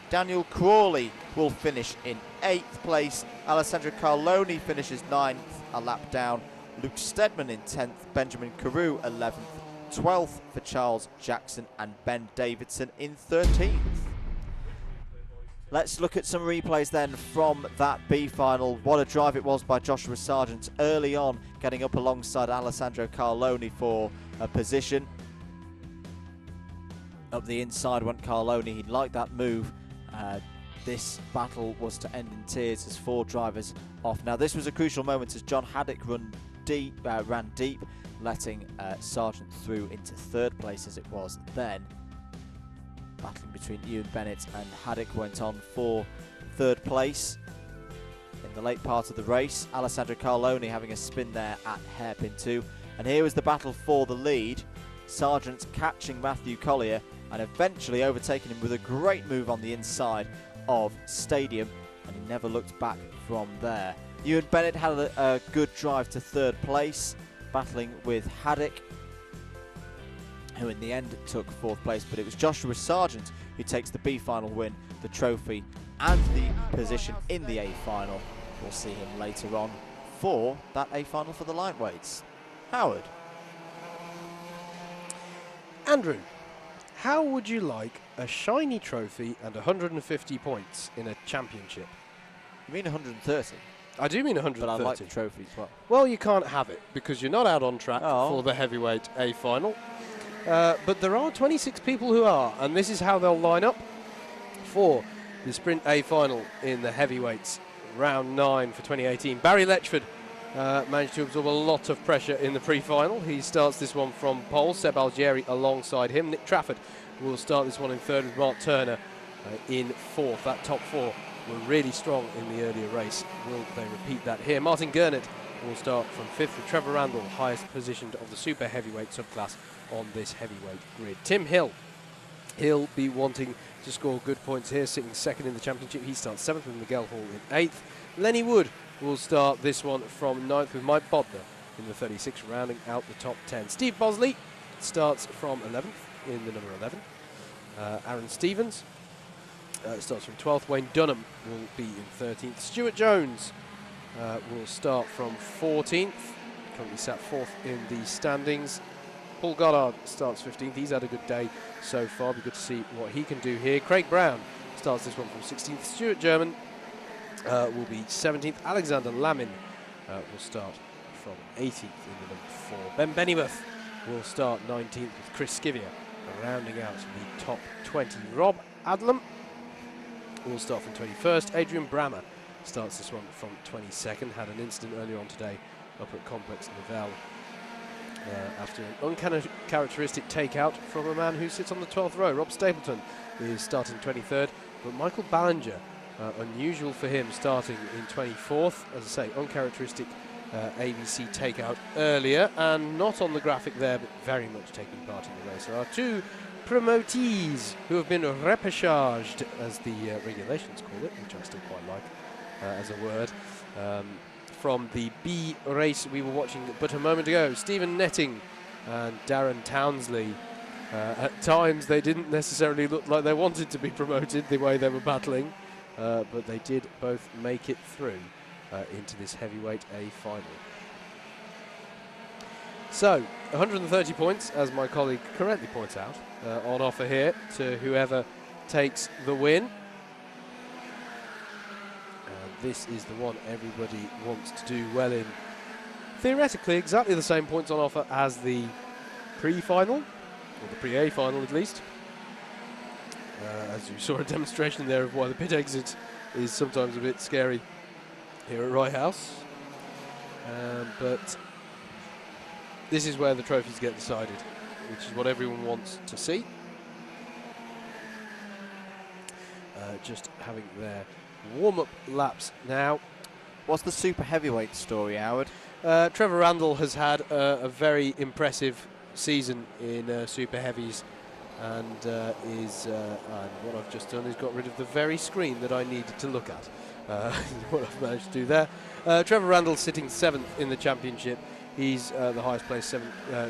Daniel Crawley will finish in 8th place. Alessandro Carloni finishes 9th, a lap down. Luke Stedman in 10th, Benjamin Carew 11th, 12th for Charles Jackson, and Ben Davidson in 13th. Let's look at some replays then from that B final. What a drive it was by Joshua Sargent early on, getting up alongside Alessandro Carloni for a position. Up the inside went Carloni. He liked that move. This battle was to end in tears as 4 drivers off. Now this was a crucial moment as John Haddock ran deep, letting Sargent through into 3rd place as it was then. Battling between Ewan Bennett and Haddock went on for 3rd place. In the late part of the race, Alessandro Carloni having a spin there at hairpin 2. And here was the battle for the lead. Sargent catching Matthew Collier and eventually overtaking him with a great move on the inside of Stadium, and he never looked back from there. Ewan Bennett had a good drive to 3rd place, battling with Haddock, who in the end took 4th place, but it was Joshua Sargent who takes the B final win, the trophy and the position in the A final. We'll see him later on for that A final for the lightweights. Howard. Andrew, how would you like a shiny trophy and 150 points in a championship? You mean 130? I do mean 130. But I like the trophy as well. Well, you can't have it because you're not out on track for the heavyweight A final. But there are 26 people who are, and this is how they'll line up for the Sprint A final in the heavyweights, round 9 for 2018. Barry Letchford managed to absorb a lot of pressure in the pre-final. He starts this one from pole. Seb Algieri alongside him. Nick Trafford will start this one in 3rd with Mark Turner in 4th. That top 4 were really strong in the earlier race. Will they repeat that here? Martin Gurnett will start from 5th with Trevor Randall, highest positioned of the super heavyweight subclass on this heavyweight grid. Tim Hill, he'll be wanting to score good points here, sitting 2nd in the championship. He starts 7th with Miguel Hall in 8th. Lenny Wood will start this one from 9th with Mike Bodner in the 36, rounding out the top 10. Steve Bosley starts from 11th in the number 11. Aaron Stevens starts from 12th. Wayne Dunham will be in 13th. Stuart Jones will start from 14th. Currently sat 4th in the standings. Paul Goddard starts 15th. He's had a good day so far. Be good to see what he can do here. Craig Brown starts this one from 16th. Stuart German will be 17th. Alexander Lamin will start from 18th in the number 4. Ben Bennyworth will start 19th with Chris Scivier rounding out the top 20. Rob Adlam will start from 21st. Adrian Brammer starts this one from 22nd. Had an incident earlier on today up at Complex Nivelle after an uncharacteristic takeout from a man who sits on the 12th row. Rob Stapleton is starting 23rd, but Michael Ballinger, unusual for him, starting in 24th. As I say, uncharacteristic ABC takeout earlier, and not on the graphic there, but very much taking part in the race. There are 2 promotees who have been repechaged, as the regulations call it, which I still quite like as a word, from the B race we were watching but a moment ago. Stephen Netting and Darren Townsley. At times they didn't necessarily look like they wanted to be promoted the way they were battling, but they did both make it through into this heavyweight A final. So 130 points, as my colleague correctly points out, on offer here to whoever takes the win. This is the one everybody wants to do well in. Theoretically, exactly the same points on offer as the pre-final, or the pre-A final at least. As you saw a demonstration there of why the pit exit is sometimes a bit scary here at Rye House. But this is where the trophies get decided, which is what everyone wants to see. Just having their warm-up laps now. What's the super heavyweight story, Howard? Trevor Randall has had a very impressive season in super heavies, and what I've just done is got rid of the very screen that I needed to look at. What I've managed to do there. Trevor Randall sitting 7th in the championship. He's the highest placed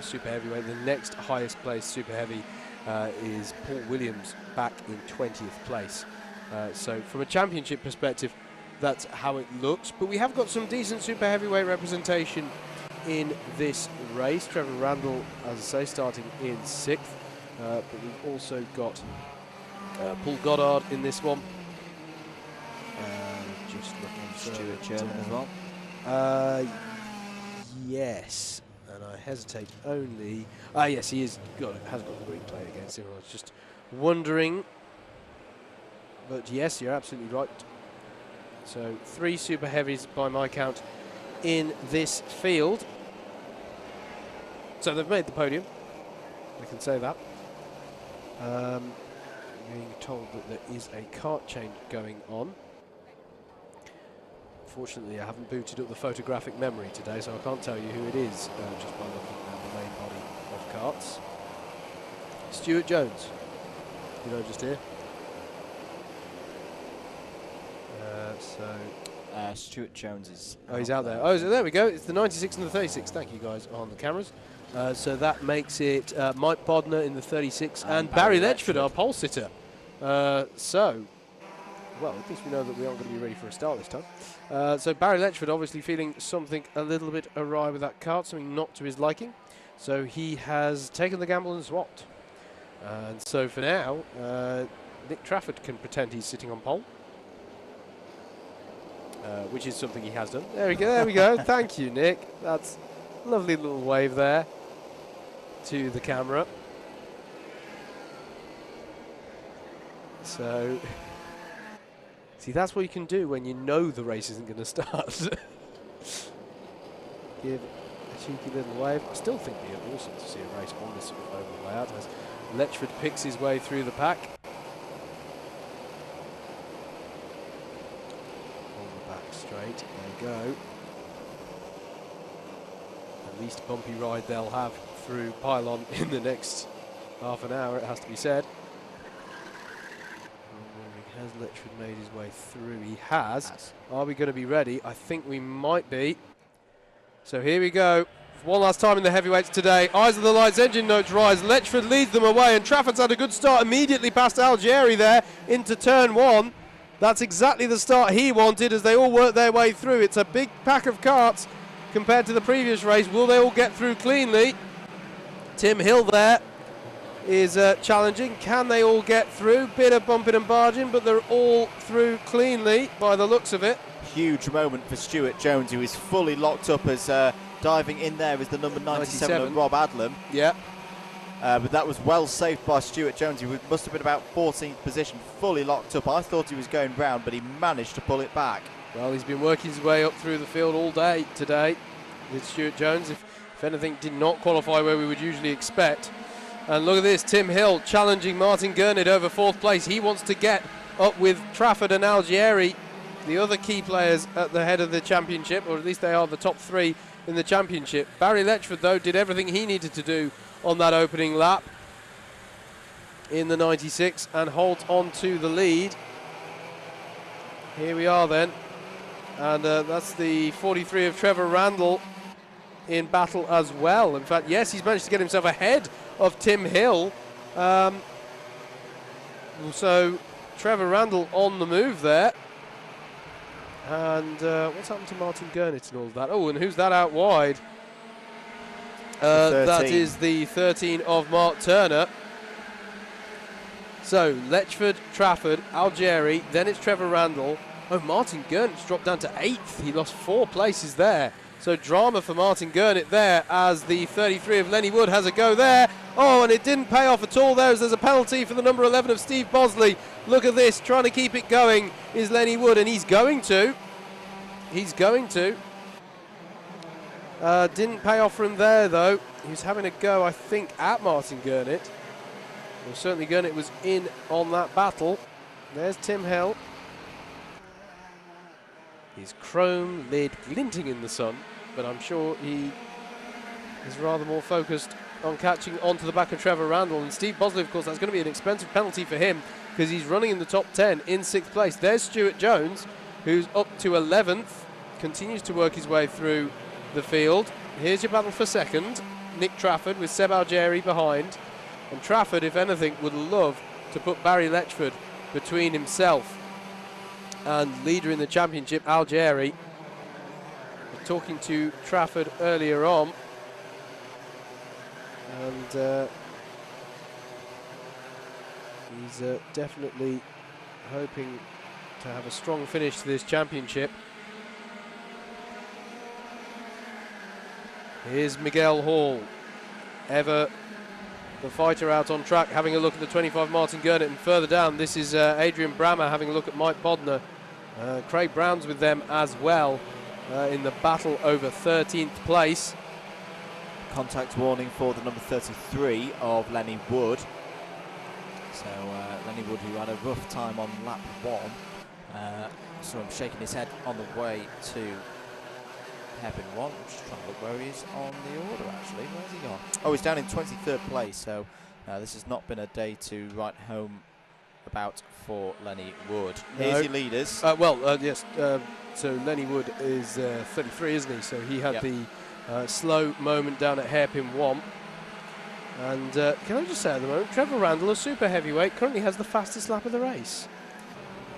super heavyweight. The next highest placed super heavy is Paul Williams, back in 20th place. So from a championship perspective, that's how it looks. But we have got some decent super heavyweight representation in this race. Trevor Randall, as I say, starting in 6th. But we've also got Paul Goddard in this one. Just looking Stuart German as well. Yes, and I hesitate only. Yes, he has got the green plate against him. I was just wondering. But yes, you're absolutely right. So 3 super heavies by my count in this field. So they've made the podium. I can say that. Being told that there is a kart change going on. Fortunately, I haven't booted up the photographic memory today, so I can't tell you who it is just by looking at the main body of karts. Stuart Jones, just here. So Stuart Jones is. Oh, he's out there. Oh, so there we go. It's the 96 and the 36. Thank you guys on the cameras. So that makes it Mike Bodner in the 36 and Barry Letchford, our pole sitter. So, well, at least we know that we aren't going to be ready for a start this time. So Barry Letchford obviously feeling something a little bit awry with that kart, something not to his liking. So he has taken the gamble and swapped. And so for now, Nick Trafford can pretend he's sitting on pole. Which is something he has done. There we go, there we go. Thank you, Nick. That's a lovely little wave there to the camera. So, see, that's what you can do when you know the race isn't going to start. Give a cheeky little wave. I still think it'd be awesome to see a race on this sort of oval layout as Letchford picks his way through the pack. Straight, there you go. The least bumpy ride they'll have through pylon in the next half an hour, it has to be said. Has Letchford made his way through? He has. Are we going to be ready? I think we might be. So here we go. One last time in the heavyweights today. Eyes of the lights, engine notes rise. Letchford leads them away, and Trafford's had a good start immediately past Algieri there into turn one. That's exactly the start he wanted as they all work their way through. It's a big pack of karts compared to the previous race. Will they all get through cleanly? Tim Hill there is challenging. Can they all get through? Bit of bumping and barging, but they're all through cleanly by the looks of it. Huge moment for Stuart Jones, who is fully locked up as diving in there is the number 97 of Rob Adlam. Yeah. But that was well saved by Stuart Jones. He must have been about 14th position, fully locked up. I thought he was going round, but he managed to pull it back. Well, he's been working his way up through the field all day today with Stuart Jones. If anything, did not qualify where we would usually expect. And look at this, Tim Hill challenging Martin Gurnett over 4th place. He wants to get up with Trafford and Algieri, the other key players at the head of the championship, or at least they are the top 3 in the championship. Barry Letchford, though, did everything he needed to do on that opening lap in the 96 and holds on to the lead. Here we are then, and that's the 43 of Trevor Randall in battle as well. In fact, yes, he's managed to get himself ahead of Tim Hill. So Trevor Randall on the move there. And what's happened to Martin Gurnett and all of that? Oh, and who's that out wide? That is the 13 of Mark Turner. So Letchford, Trafford, Algieri, then it's Trevor Randall. Oh, Martin Gurnett's dropped down to 8th. He lost 4 places there. So drama for Martin Gurnett there as the 33 of Lenny Wood has a go there. Oh, and it didn't pay off at all there as there's a penalty for the number 11 of Steve Bosley. Look at this, trying to keep it going is Lenny Wood, and he's going to. Didn't pay off for him there, though. He was having a go, I think, at Martin Gurnett. Well, certainly Gurnett was in on that battle. There's Tim Hill. His chrome lid glinting in the sun, but I'm sure he is rather more focused on catching onto the back of Trevor Randall. And Steve Bosley, of course, that's going to be an expensive penalty for him because he's running in the top 10 in 6th place. There's Stuart Jones, who's up to 11th, continues to work his way through the field. Here's your battle for 2nd. Nick Trafford with Seb Algieri behind. And Trafford, if anything, would love to put Barry Letchford between himself and leader in the championship, Algieri. Talking to Trafford earlier on. And he's definitely hoping to have a strong finish to this championship. Here's Miguel Hall, ever the fighter out on track, having a look at the 25 Martin Gurnett, and further down this is Adrian Brammer having a look at Mike Bodner. Craig Brown's with them as well in the battle over 13th place. Contact warning for the number 33 of Lenny Wood. So Lenny Wood, who had a rough time on lap 1, saw him shaking his head on the way to hairpin 1. I'm just trying to look where he is on the order actually. Where's he gone? Oh, he's down in 23rd place, so this has not been a day to write home about for Lenny Wood. Here's your leaders. Yes. So Lenny Wood is 33, isn't he? So he had the slow moment down at hairpin 1. And can I just say at the moment, Trevor Randall, a super heavyweight, currently has the fastest lap of the race.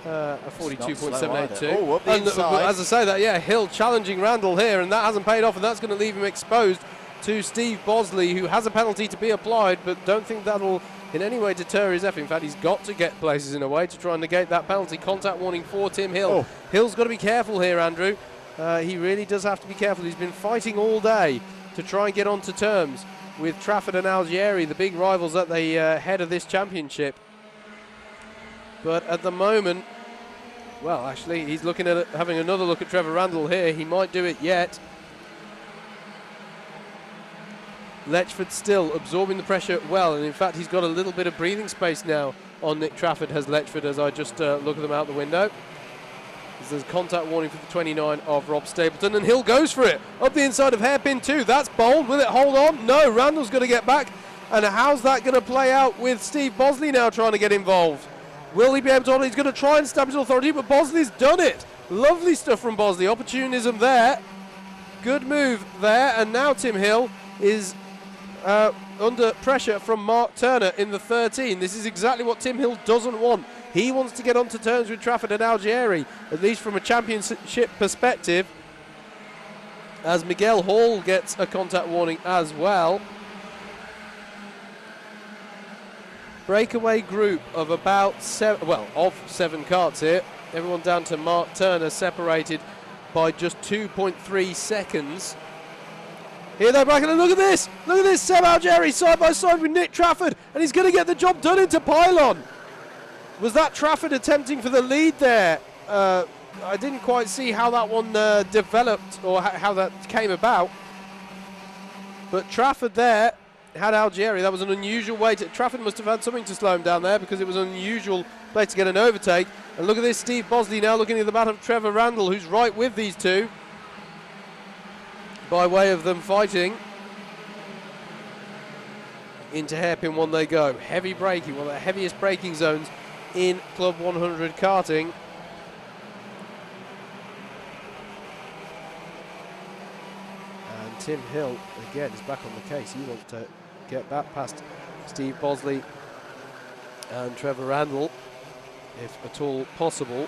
A 42.782. Oh, up the inside. As I say that, Hill challenging Randall here, and that hasn't paid off, and that's going to leave him exposed to Steve Bosley, who has a penalty to be applied, but don't think that'll in any way deter his effort. In fact, he's got to get places in a way to try and negate that penalty. Contact warning for Tim Hill. Oh. Hill's got to be careful here, Andrew. He really does have to be careful. He's been fighting all day to try and get onto terms with Trafford and Algieri, the big rivals at the head of this championship. But at the moment, well, actually, he's looking at having another look at Trevor Randall here. He might do it yet. Letchford still absorbing the pressure well, and in fact, he's got a little bit of breathing space now on Nick Trafford, has Letchford, as I just look at them out the window. There's a contact warning for the 29 of Rob Stapleton, and Hill goes for it. Up the inside of hairpin 2. That's bold. Will it hold on? No, Randall's going to get back. And how's that going to play out with Steve Bosley now trying to get involved? Will he be able to hold it? He's going to try and stab his authority, but Bosley's done it. Lovely stuff from Bosley. Opportunism there. Good move there. And now Tim Hill is under pressure from Mark Turner in the 13. This is exactly what Tim Hill doesn't want. He wants to get onto terms with Trafford and Algieri, at least from a championship perspective, as Miguel Hall gets a contact warning as well. Breakaway group of about 7 karts here. Everyone down to Mark Turner, separated by just 2.3 seconds. Here they're back, and look at this! Look at this, Seb Algieri side by side with Nick Trafford, and he's going to get the job done into pylon. Was that Trafford attempting for the lead there? I didn't quite see how that one developed, or how that came about. But Trafford there had Algieri. That was an unusual way to... Trafford must have had something to slow him down there, because it was an unusual place to get an overtake. And look at this, Steve Bosley now looking at the battle of Trevor Randall, who's right with these two, by way of them fighting. Into hairpin 1 they go. Heavy braking, one of the heaviest braking zones in Club 100 karting. And Tim Hill, again, is back on the case. He wants to get back past Steve Bosley and Trevor Randall, if at all possible.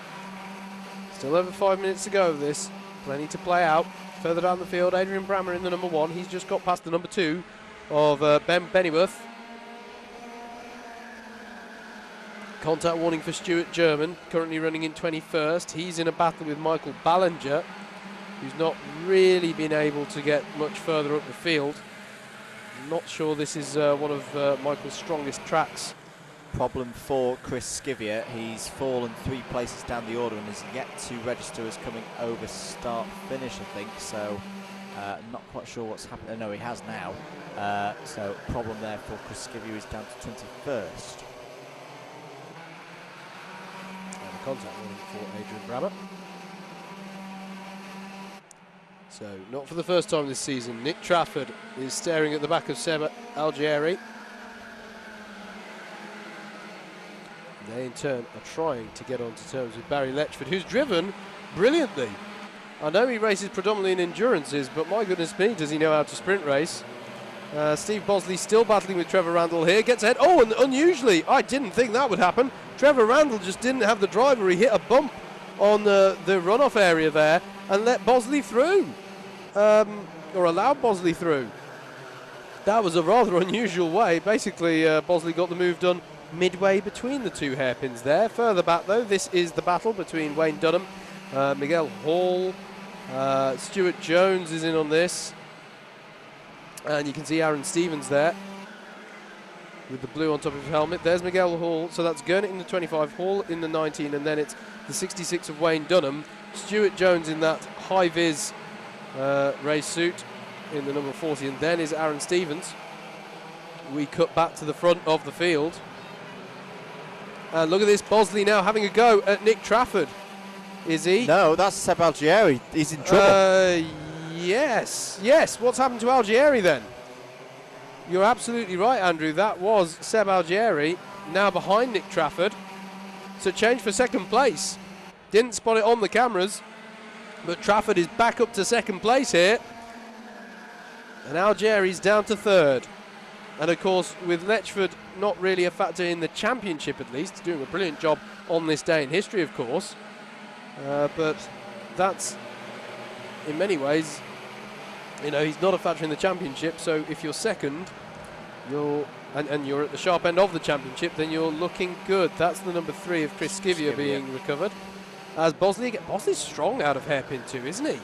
Still over 5 minutes to go of this. Plenty to play out. Further down the field, Adrian Brammer in the number 1. He's just got past the number 2 of Ben Bennyworth. Contact warning for Stuart German, currently running in 21st. He's in a battle with Michael Ballinger, who's not really been able to get much further up the field. Not sure this is one of Michael's strongest tracks. Problem for Chris Skivier. He's fallen 3 places down the order and is yet to register as coming over start-finish, I think. So, not quite sure what's happened. No, he has now. So, problem there for Chris Skivier is down to 21st. Contact warning for Adrian Brammer. So, not for the first time this season, Nick Trafford is staring at the back of Seb Algieri. They in turn are trying to get onto terms with Barry Letchford, who's driven brilliantly. I know he races predominantly in endurances, but my goodness me, does he know how to sprint race. Steve Bosley still battling with Trevor Randall here, gets ahead. Oh, and unusually, I didn't think that would happen. Trevor Randall just didn't have the driver. He hit a bump on the runoff area there and let Bosley through, or allowed Bosley through. That was a rather unusual way. Basically, Bosley got the move done midway between the 2 hairpins there. Further back, though, this is the battle between Wayne Dunham, Miguel Hall, Stuart Jones is in on this. And you can see Aaron Stevens there with the blue on top of his helmet. There's Miguel Hall. So that's Gurnett in the 25, Hall in the 19, and then it's the 66 of Wayne Dunham. Stuart Jones in that high-vis race suit in the number 40, and then is Aaron Stevens. We cut back to the front of the field. And look at this, Bosley now having a go at Nick Trafford. Is he? No, that's Seb Algieri. He's in trouble. Yes. What's happened to Algieri then? You're absolutely right, Andrew. That was Seb Algieri, now behind Nick Trafford. So change for second place. Didn't spot it on the cameras, but Trafford is back up to second place here. And Algieri's down to third. And of course, with Letchford not really a factor in the championship at least, doing a brilliant job on this day in history, of course. But that's, in many ways, you know, he's not a factor in the championship. So if you're second, and you're at the sharp end of the championship, then you're looking good. That's the number 3 of Chris Skivia being recovered. As Bosley's strong out of hairpin too, isn't he?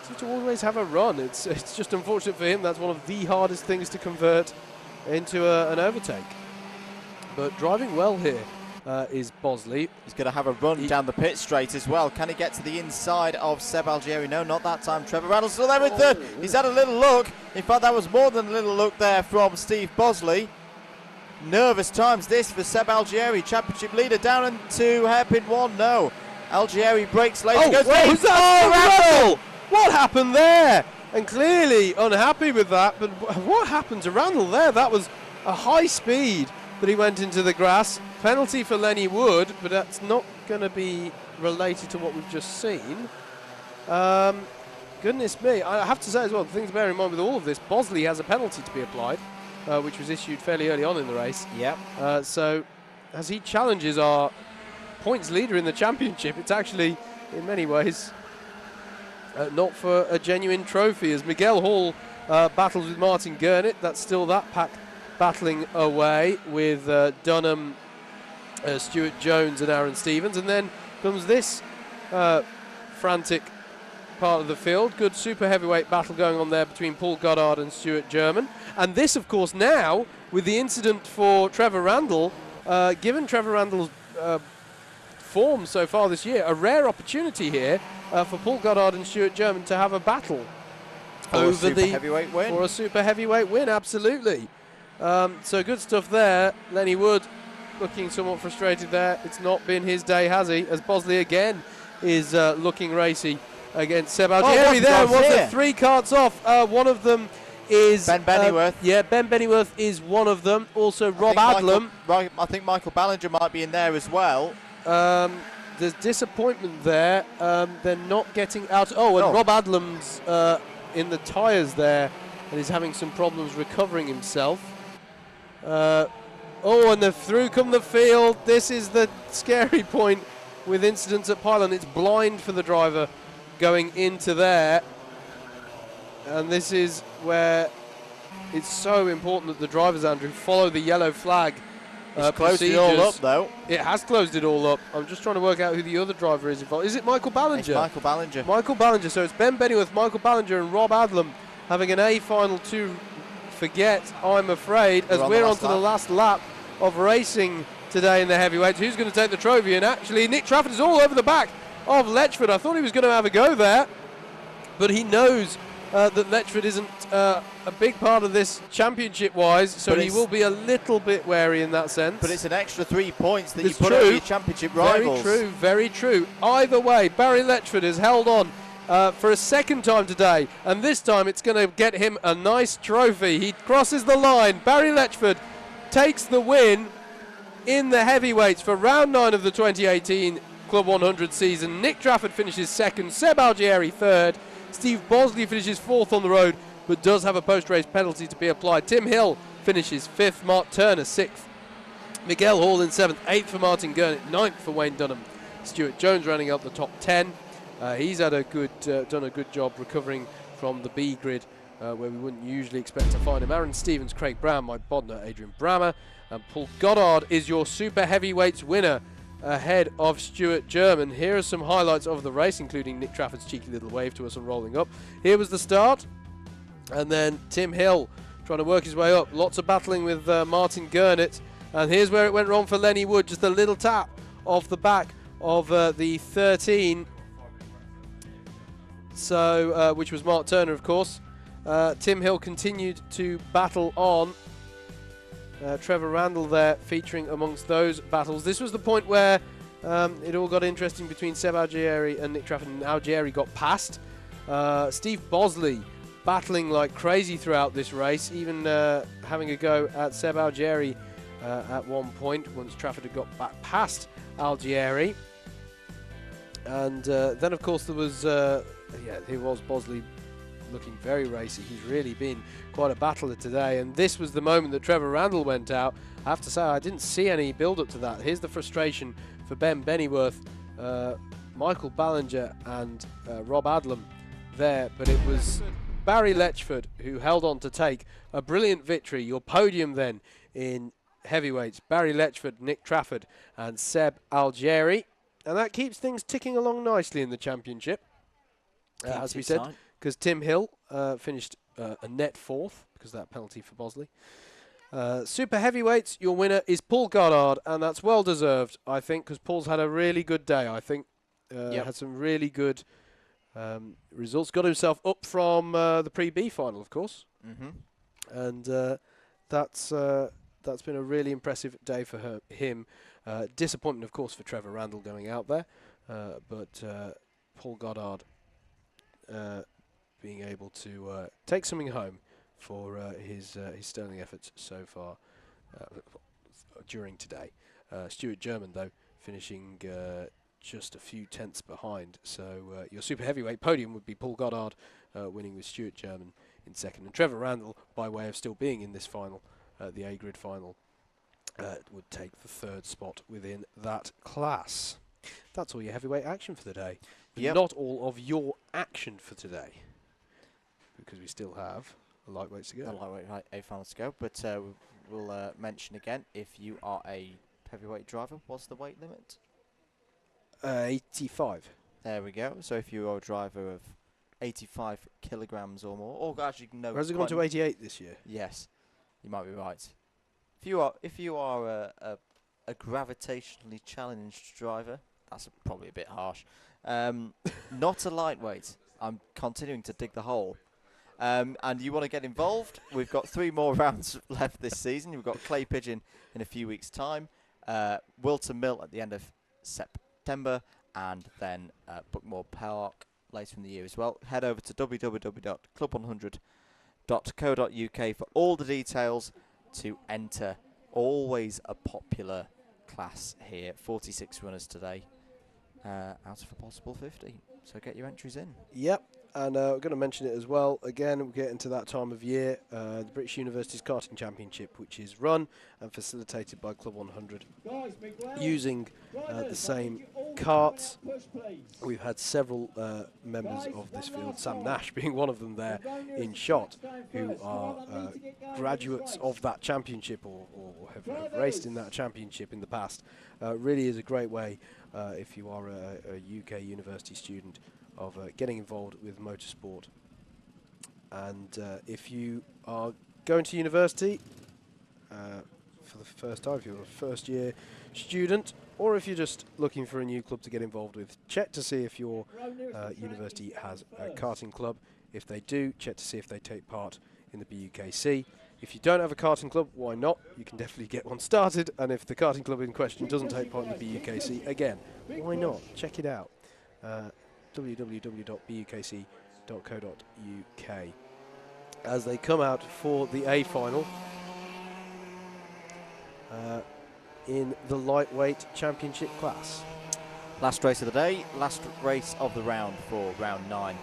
Seems to always have a run. It's just unfortunate for him. That's one of the hardest things to convert into an overtake. But driving well here is Bosley. He's going to have a run down the pit straight as well. Can he get to the inside of Seb Algieri? No, not that time. Trevor Randall's still there in third. He's had a little look. In fact, that was more than a little look there from Steve Bosley. Nervous times this for Seb Algieri, championship leader, down into hairpin 1. No. Algieri breaks late. Goes Randall! What happened there? And clearly unhappy with that, but what happened to Randall there? That was a high speed that he went into the grass. Penalty for Lenny Wood, but that's not going to be related to what we've just seen. Goodness me. I have to say as well, the thing to bear in mind with all of this, Bosley has a penalty to be applied, which was issued fairly early on in the race. Yep. So as he challenges our points leader in the championship, it's actually, in many ways, not for a genuine trophy, as Miguel Hall battles with Martin Gurnett. That's still that pack battling away with Dunham, Stuart Jones and Aaron Stevens. And then comes this frantic part of the field. Good super heavyweight battle going on there between Paul Goddard and Stuart German. And this, of course, now, with the incident for Trevor Randall, given Trevor Randall's form so far this year, a rare opportunity here for Paul Goddard and Stuart German to have a battle for a super heavyweight win. For a super heavyweight win, absolutely. So good stuff there. Lenny Wood looking somewhat frustrated there. It's not been his day, has he? As Bosley again is looking racy against Seb Algieri there. What's it? 3 carts off. One of them is Ben Bennyworth. Ben Bennyworth is one of them. Also Rob Adlam. I think Michael Ballinger might be in there as well. There's disappointment there. They're not getting out. Rob Adlam's in the tyres there and is having some problems recovering himself. And through come the field. This is the scary point with incidents at Pylon. It's blind for the driver going into there. And this is where it's so important that the drivers, Andrew, follow the yellow flag. It's closed it all up, though. It has closed it all up. I'm just trying to work out who the other driver is involved. Is it Michael Ballinger? It's Michael Ballinger. Michael Ballinger. So it's Ben Bennyworth, Michael Ballinger, and Rob Adlam having an A final to forget, I'm afraid, as we're on to the last lap of racing today in the heavyweights. Who's going to take the trophy? And actually, Nick Trafford is all over the back of Letchford. I thought he was going to have a go there, but he knows that Letchford isn't a big part of this championship-wise, so he will be a little bit wary in that sense. But it's an extra 3 points that you put over your championship rivals. Very true, very true. Either way, Barry Letchford has held on for a second time today, and this time it's going to get him a nice trophy. He crosses the line. Barry Letchford takes the win in the heavyweights for round 9 of the 2018 Club 100 season. Nick Trafford finishes second, Seb Algieri third, Steve Bosley finishes 4th on the road, but does have a post-race penalty to be applied. Tim Hill finishes 5th, Mark Turner 6th, Miguel Hall in 7th, 8th for Martin Gurnett, 9th for Wayne Dunham. Stuart Jones rounding up the top 10. He's had a good, done a good job recovering from the B grid, where we wouldn't usually expect to find him. Aaron Stevens, Craig Brown, Mike Bodner, Adrian Brammer, and Paul Goddard is your super heavyweights winner, ahead of Stuart German. Here are some highlights of the race, including Nick Trafford's cheeky little wave to us on rolling up. Here was the start, and then Tim Hill trying to work his way up. Lots of battling with Martin Gurnett, and here's where it went wrong for Lenny Wood. Just a little tap off the back of the 13, so which was Mark Turner, of course. Tim Hill continued to battle on. Trevor Randall there featuring amongst those battles. This was the point where it all got interesting between Seb Algieri and Nick Trafford, and Algieri got past. Steve Bosley battling like crazy throughout this race, even having a go at Seb Algieri at one point once Trafford had got back past Algieri. And then, of course, there was Bosley looking very racy. He's really been quite a battler today, and this was the moment that Trevor Randall went out. I have to say, I didn't see any build-up to that. Here's the frustration for Ben Bennyworth, Michael Ballinger and Rob Adlam there, but it was Barry Letchford who held on to take a brilliant victory. Your podium then in heavyweights, Barry Letchford, Nick Trafford and Seb Algieri. And that keeps things ticking along nicely in the championship, as we said, because Tim Hill finished a net 4th because of that penalty for Bosley. Super heavyweights, your winner is Paul Goddard, and that's well deserved, I think, because Paul's had a really good day. I think had some really good results. Got himself up from the Pre-B final, of course, and that's been a really impressive day for him. Disappointment, of course, for Trevor Randall going out there, but Paul Goddard being able to take something home for his sterling efforts so far during today. Stuart German, though, finishing just a few tenths behind. So your super heavyweight podium would be Paul Goddard winning with Stuart German in second, and Trevor Randall, by way of still being in this final, the A-grid final, would take the 3rd spot within that class. That's all your heavyweight action for the day. But not all of your action for today, because we still have a lightweights to go. A lightweight A final to go, but we'll mention again, if you are a heavyweight driver, what's the weight limit? 85. There we go. So if you are a driver of 85 kilograms or more, or actually no. Has it gone to 88 this year? Yes, you might be right. If you are a gravitationally challenged driver, that's probably a bit harsh. Not a lightweight. I'm continuing to dig the hole. And you want to get involved? We've got 3 more rounds left this season. We've got Clay Pigeon in a few weeks' time, Wilton Mill at the end of September, and then Bookmore Park later in the year as well. Head over to www.club100.co.uk for all the details to enter. Always a popular class here. 46 runners today out of a possible 50. So get your entries in. Yep. And we're going to mention it as well. Again, we're getting to that time of year. The British Universities Karting Championship, which is run and facilitated by Club 100, using the same karts. We've had several members of this field, Sam Nash being one of them there in shot, who are graduates of that championship or have raced in that championship in the past. Really is a great way, if you are a UK university student, of getting involved with motorsport. And if you are going to university for the first time, if you're a first year student, or if you're just looking for a new club to get involved with, check to see if your university has a karting club. If they do, check to see if they take part in the BUKC. If you don't have a karting club, why not? You can definitely get one started, and if the karting club in question doesn't take part in the BUKC, again, why not? Check it out. www.bukc.co.uk as they come out for the A final in the lightweight championship class. Last race of the day, last race of the round for round 9,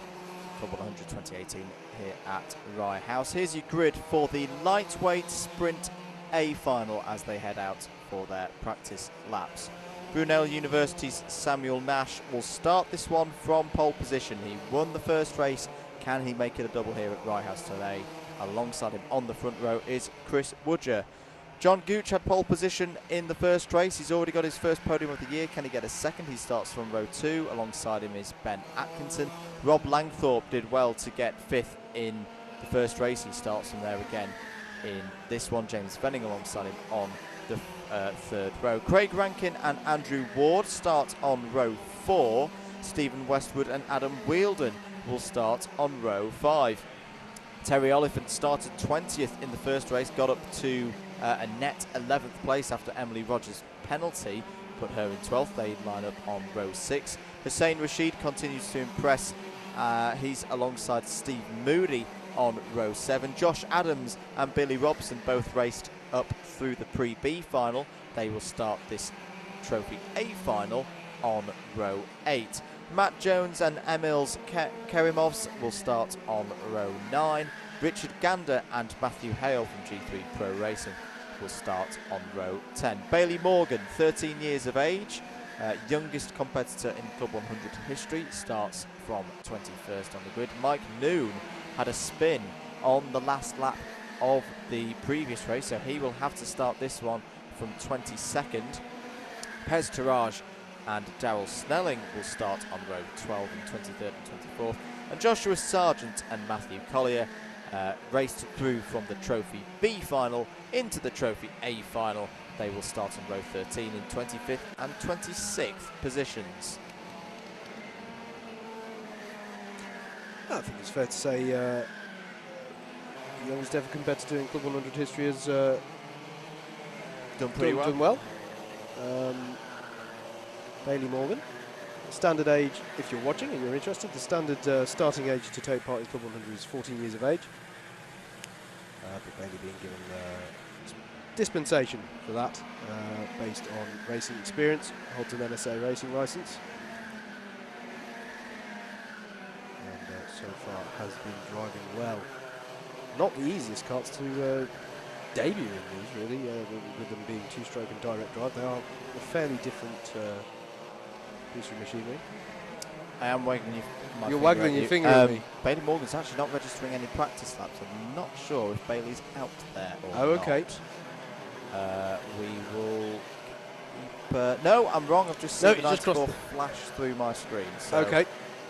Club 100 2018 here at Rye House. Here's your grid for the lightweight sprint A final as they head out for their practice laps. Brunel University's Samuel Nash will start this one from pole position. He won the first race. Can he make it a double here at Rye House today? Alongside him on the front row is Chris Woodger. John Gooch had pole position in the first race. He's already got his first podium of the year. Can he get a second? He starts from row 2. Alongside him is Ben Atkinson. Rob Langthorpe did well to get 5th in the first race. He starts from there again in this one. James Venning alongside him on the 3rd row. Craig Rankin and Andrew Ward start on row 4. Stephen Westwood and Adam Wheeldon will start on row 5. Terry Oliphant started 20th in the first race, got up to a net 11th place after Emily Rogers' penalty put her in 12th. They line up on row 6. Hussein Rashid continues to impress. He's alongside Steve Moody on row 7. Josh Adams and Billy Robson both raced up through the Pre-B final. They will start this Trophy A final on row 8. Matt Jones and Emils Kerimovs will start on row 9. Richard Gander and Matthew Hale from G3 Pro Racing will start on row 10. Bailey Morgan, 13 years of age, youngest competitor in Club 100 history, starts from 21st on the grid. Mike Noon had a spin on the last lap of the previous race, so he will have to start this one from 22nd. Pez Taraj and Darryl Snelling will start on row 12 and 23rd and 24th. And Joshua Sargent and Matthew Collier raced through from the Trophy B final into the Trophy A final. They will start on row 13 in 25th and 26th positions. I think it's fair to say the youngest ever competitor in Club 100 history has done pretty done well. Bailey Morgan. Standard age, if you're watching and you're interested, the standard starting age to take part in Club 100 is 14 years of age. But Bailey being given dispensation for that based on racing experience, holds an NSA racing licence. And so far has been driving well. Not the easiest karts to debut in these, really, with them being two-stroke and direct drive. They are a fairly different piece of machinery. I am wagging You're waggling your finger at me. Bailey Morgan's actually not registering any practice laps. I'm not sure if Bailey's out there or okay. We will keep, no, I'm wrong. I've just seen the 94 flash through my screen. So, okay.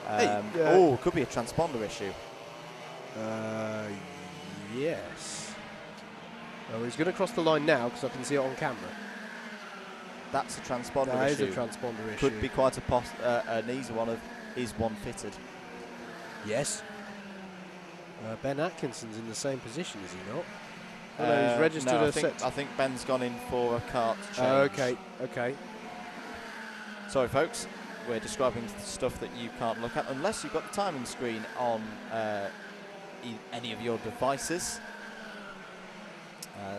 Oh, could be a transponder issue. Yes. Oh, he's going to cross the line now because I can see it on camera. That's a transponder issue. That is a transponder issue. Could be quite an easy one of, is one fitted? Yes. Ben Atkinson's in the same position, is he not? Oh, no, he's registered no, I think Ben's gone in for a kart change. Okay, okay. Sorry, folks. We're describing stuff that you can't look at unless you've got the timing screen on any of your devices.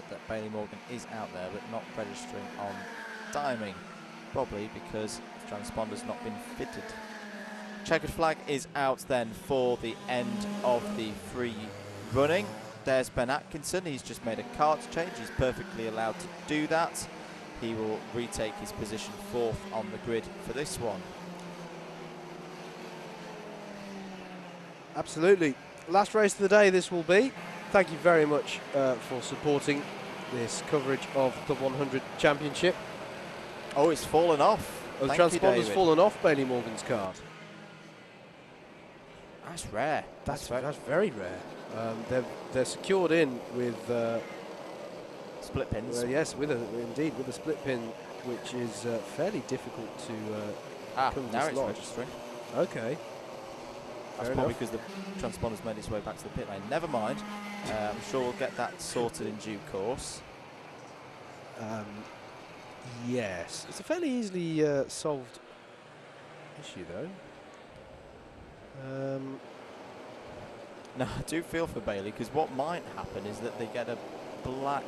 That Bailey Morgan is out there, but not registering on timing, probably because the transponder's not been fitted. Checkered flag is out then for the end of the free running. There's Ben Atkinson. He's just made a kart change. He's perfectly allowed to do that. He will retake his position 4th on the grid for this one. Absolutely. Last race of the day this will be. Thank you very much for supporting this coverage of the 100 Championship. Oh, it's fallen off. Oh, the transponder's fallen off Bailey Morgan's kart. That's rare. That's very rare. They're secured in with split pins. Yes, indeed with a split pin, which is fairly difficult to come now dislodge. it's registering. Okay. That's probably because the transponder's made its way back to the pit lane. Never mind. I'm sure we'll get that sorted in due course. Yes, it's a fairly easily solved issue, though. No, I do feel for Bailey, because what might happen is that they get a black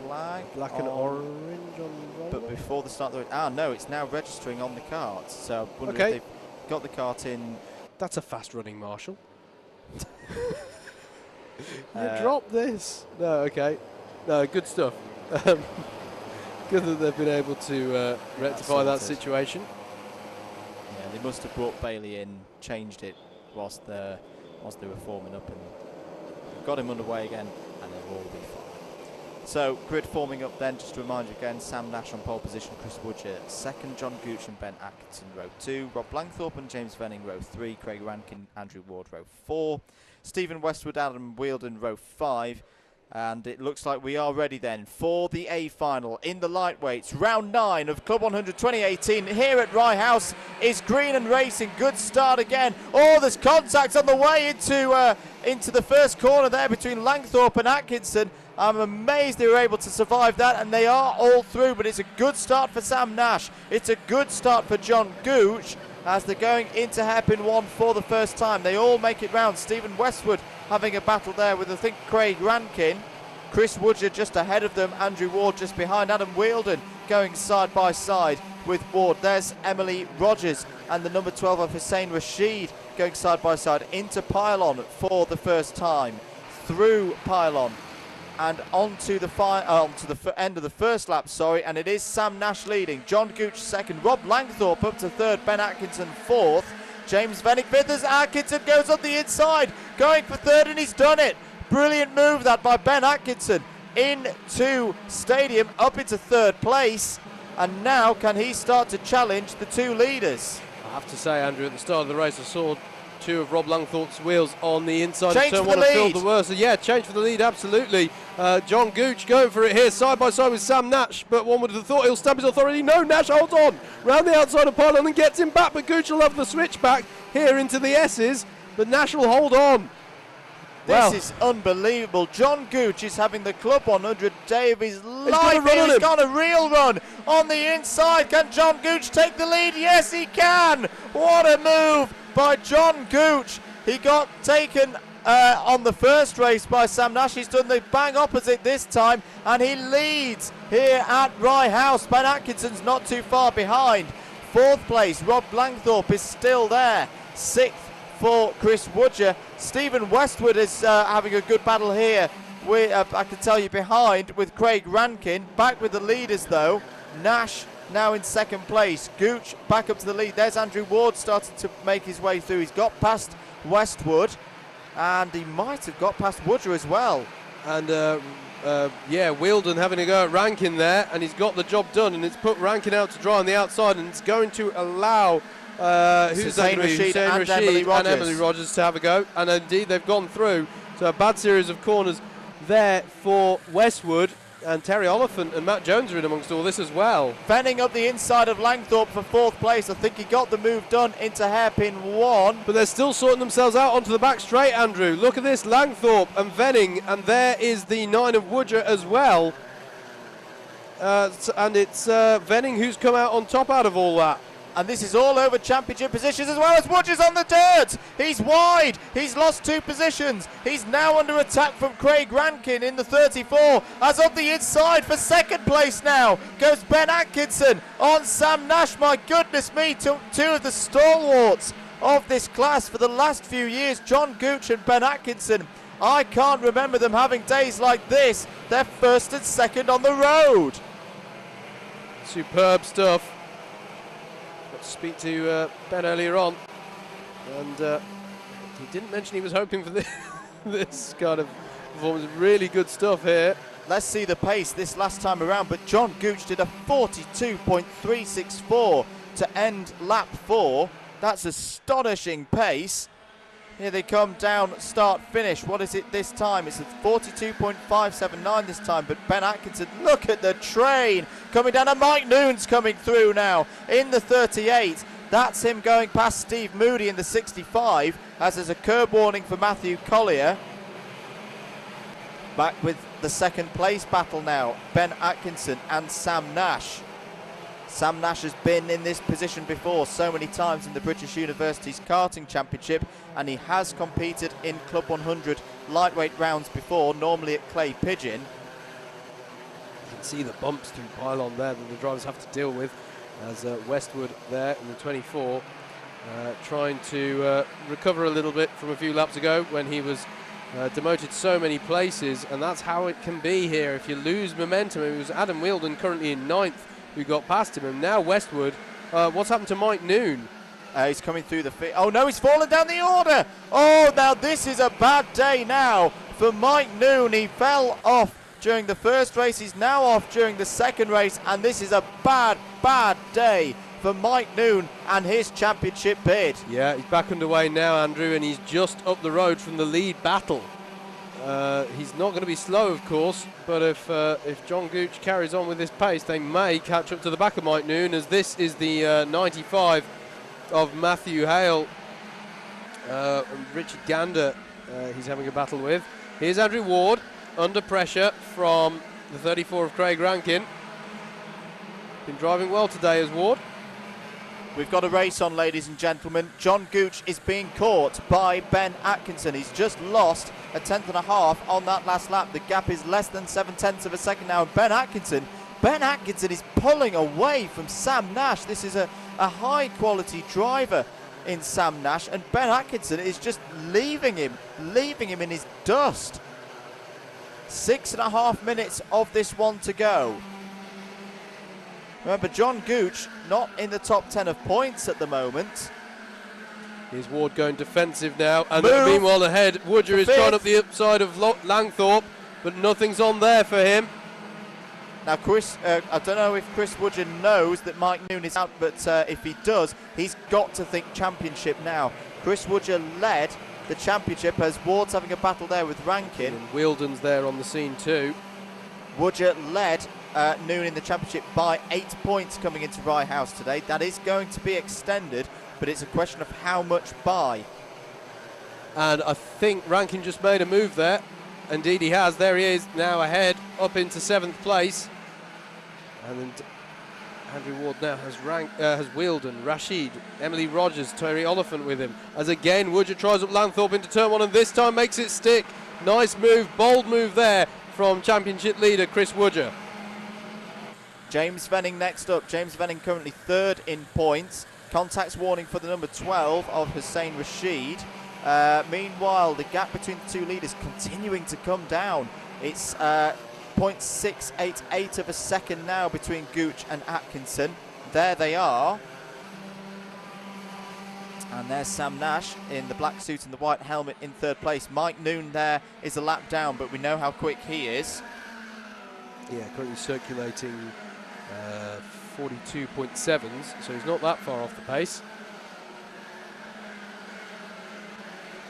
flag. Black and orange on the roll. But before the start of the... no, it's now registering on the kart. So I wonder if they've got the kart in... That's a fast-running Marshall. You drop this. No, okay. No, good stuff. Good that they've been able to rectify that situation. Yeah, they must have brought Bailey in, changed it whilst they were forming up, and got him underway again, and they'll all be fine. So, grid forming up then, just to remind you again, Sam Nash on pole position, Chris Woodger second, John Gooch and Ben Atkinson row 2, Rob Langthorpe and James Venning row 3, Craig Rankin, Andrew Ward row 4, Stephen Westwood, Adam Wielden row 5, and it looks like we are ready then for the A final in the lightweights. Round 9 of Club 100 2018 here at Rye House is green and racing. Good start again. Oh, there's contact on the way into the first corner there between Langthorpe and Atkinson. I'm amazed they were able to survive that, and they are all through, but it's a good start for Sam Nash. It's a good start for John Gooch as they're going into hairpin 1 for the first time. They all make it round. Stephen Westwood having a battle there with, I think, Craig Rankin. Chris Woodger just ahead of them, Andrew Ward just behind, Adam Wheeldon going side by side with Ward. There's Emily Rogers and the number 12 of Hussein Rashid going side by side into pylon for the first time, through pylon and onto the end of the first lap, and it is Sam Nash leading, John Gooch second, Rob Langthorpe up to third, Ben Atkinson fourth, James Vennick fifth as Atkinson goes up the inside, going for third, and he's done it. Brilliant move that by Ben Atkinson into Stadium, up into third place, and now can he start to challenge the two leaders? I have to say, Andrew, at the start of the race I saw two of Rob Langthorpe's wheels on the inside change of turn for the one and lead. filled the worst. So yeah, change for the lead, absolutely. John Gooch going for it here, side by side with Sam Nash, but one would have thought he'll stamp his authority. No, Nash holds on round the outside of pylon and gets him back, but Gooch will have the switch back here into the S's, but Nash will hold on. This is unbelievable. John Gooch is having the Club 100 day of his life. He's got a real run on the inside. Can John Gooch take the lead? Yes, he can. What a move by John Gooch. He got taken on the first race by Sam Nash. He's done the bang opposite this time, and he leads here at Rye House. Ben Atkinson's not too far behind. Fourth place, Rob Langthorpe is still there. Sixth for Chris Woodger. Stephen Westwood is having a good battle here. I can tell you behind with Craig Rankin. Back with the leaders though. Nash now in second place. Gooch back up to the lead. There's Andrew Ward starting to make his way through. He's got past Westwood, and he might have got past Woodger as well. And yeah, Wheeldon having a go at Rankin there, and he's got the job done, and it's put Rankin out to dry on the outside, and it's going to allow Hussein Rashid and Emily Rogers to have a go, and indeed they've gone through. So a bad series of corners there for Westwood, and Terry Oliphant and Matt Jones are in amongst all this as well. Venning up the inside of Langthorpe for fourth place. I think he got the move done into hairpin one. But they're still sorting themselves out onto the back straight, Andrew. Look at this, Langthorpe and Venning, and there is the 9 of Woodger as well. And it's Venning who's come out on top out of all that. And this is all over championship positions as well as Woodger's on the dirt. He's wide. He's lost 2 positions. He's now under attack from Craig Rankin in the 34. As on the inside for second place now goes Ben Atkinson on Sam Nash. My goodness me, two of the stalwarts of this class for the last few years, John Gooch and Ben Atkinson. I can't remember them having days like this. They're first and second on the road. Superb stuff. Speak to Ben earlier on, and he didn't mention he was hoping for this kind of performance. Really good stuff here. Let's see the pace this last time around, but John Gooch did a 42.364 to end lap 4. That's astonishing pace. Here they come down, start, finish. What is it this time? It's a 42.579 this time, but Ben Atkinson, look at the train coming down, and Mike Noon's coming through now in the 38. That's him going past Steve Moody in the 65, as there's a curb warning for Matthew Collier. Back with the second place battle now, Ben Atkinson and Sam Nash. Sam Nash has been in this position before so many times in the British Universities Karting Championship, and he has competed in Club 100 lightweight rounds before, normally at Clay Pigeon. You can see the bumps through pylon there that the drivers have to deal with, as Westwood there in the 24 trying to recover a little bit from a few laps ago when he was demoted so many places, and that's how it can be here. If you lose momentum, it was Adam Wheeldon currently in 9th who got past him, and now Westwood. What's happened to Mike Noon? He's coming through the oh no, he's fallen down the order. Oh, now this is a bad day now for Mike Noon. He fell off during the first race. He's now off during the second race, and this is a bad day for Mike Noon and his championship bid. Yeah, he's back underway now, Andrew, and he's just up the road from the lead battle. He's not going to be slow, of course, but if John Gooch carries on with this pace, they may catch up to the back of Mike Noon, as this is the 95 of Matthew Hale. Richard Gander he's having a battle with. Here's Andrew Ward under pressure from the 34 of Craig Rankin. Been driving well today as Ward. We've got a race on, ladies and gentlemen. John Gooch is being caught by Ben Atkinson. He's just lost a 10.5 on that last lap. The gap is less than 0.7 of a second now. And Ben Atkinson is pulling away from Sam Nash. This is a high-quality driver in Sam Nash, and Ben Atkinson is just leaving him in his dust. 6.5 minutes of this one to go. Remember, John Gooch not in the top 10 of points at the moment. Here's Ward going defensive now, and meanwhile ahead, Woodger is trying up the upside of Langthorpe, but nothing's on there for him. Now, Chris, I don't know if Chris Woodger knows that Mike Noon is out, but if he does, he's got to think championship now. Chris Woodger led the championship as Ward's having a battle there with Rankin. And Wheeldon's there on the scene too. Woodger led Noon in the championship by 8 points coming into Rye House today. That is going to be extended, but it's a question of how much by. And I think Rankin just made a move there. Indeed he has. There he is now ahead up into 7th place. And Andrew Ward now has Wheeldon, Rashid, Emily Rogers, Terry Oliphant with him. As again Woodger tries up Langthorpe into turn 1 and this time makes it stick. Nice move, bold move there from championship leader Chris Woodger. James Venning next up. James Venning currently 3rd in points. Contacts warning for the number 12 of Hussein Rashid. Meanwhile, the gap between the two leaders continuing to come down. It's 0.688 of a second now between Gooch and Atkinson. There they are. And there's Sam Nash in the black suit and the white helmet in 3rd place. Mike Noon there is a lap down, but we know how quick he is. Yeah, currently circulating 42.7s, so he's not that far off the pace.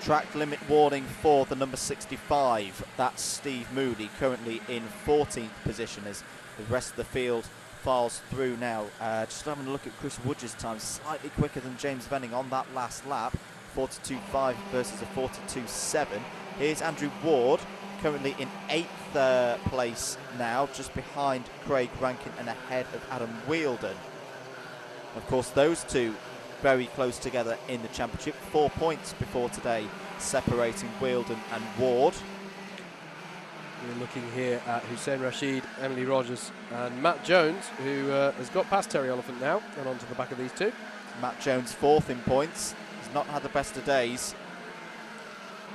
Track limit warning for the number 65. That's Steve Moody, currently in 14th position as the rest of the field files through now. Just having a look at Chris Woodger's time, slightly quicker than James Venning on that last lap. 42.5 versus a 42.7. Here's Andrew Ward, currently in 8th place now, just behind Craig Rankin and ahead of Adam Wheeldon. Of course, those two very close together in the championship. 4 points before today separating Wheeldon and Ward. We're looking here at Hussein Rashid, Emily Rogers and Matt Jones, who has got past Terry Oliphant now and onto the back of these two. Matt Jones 4th in points. He's not had the best of days.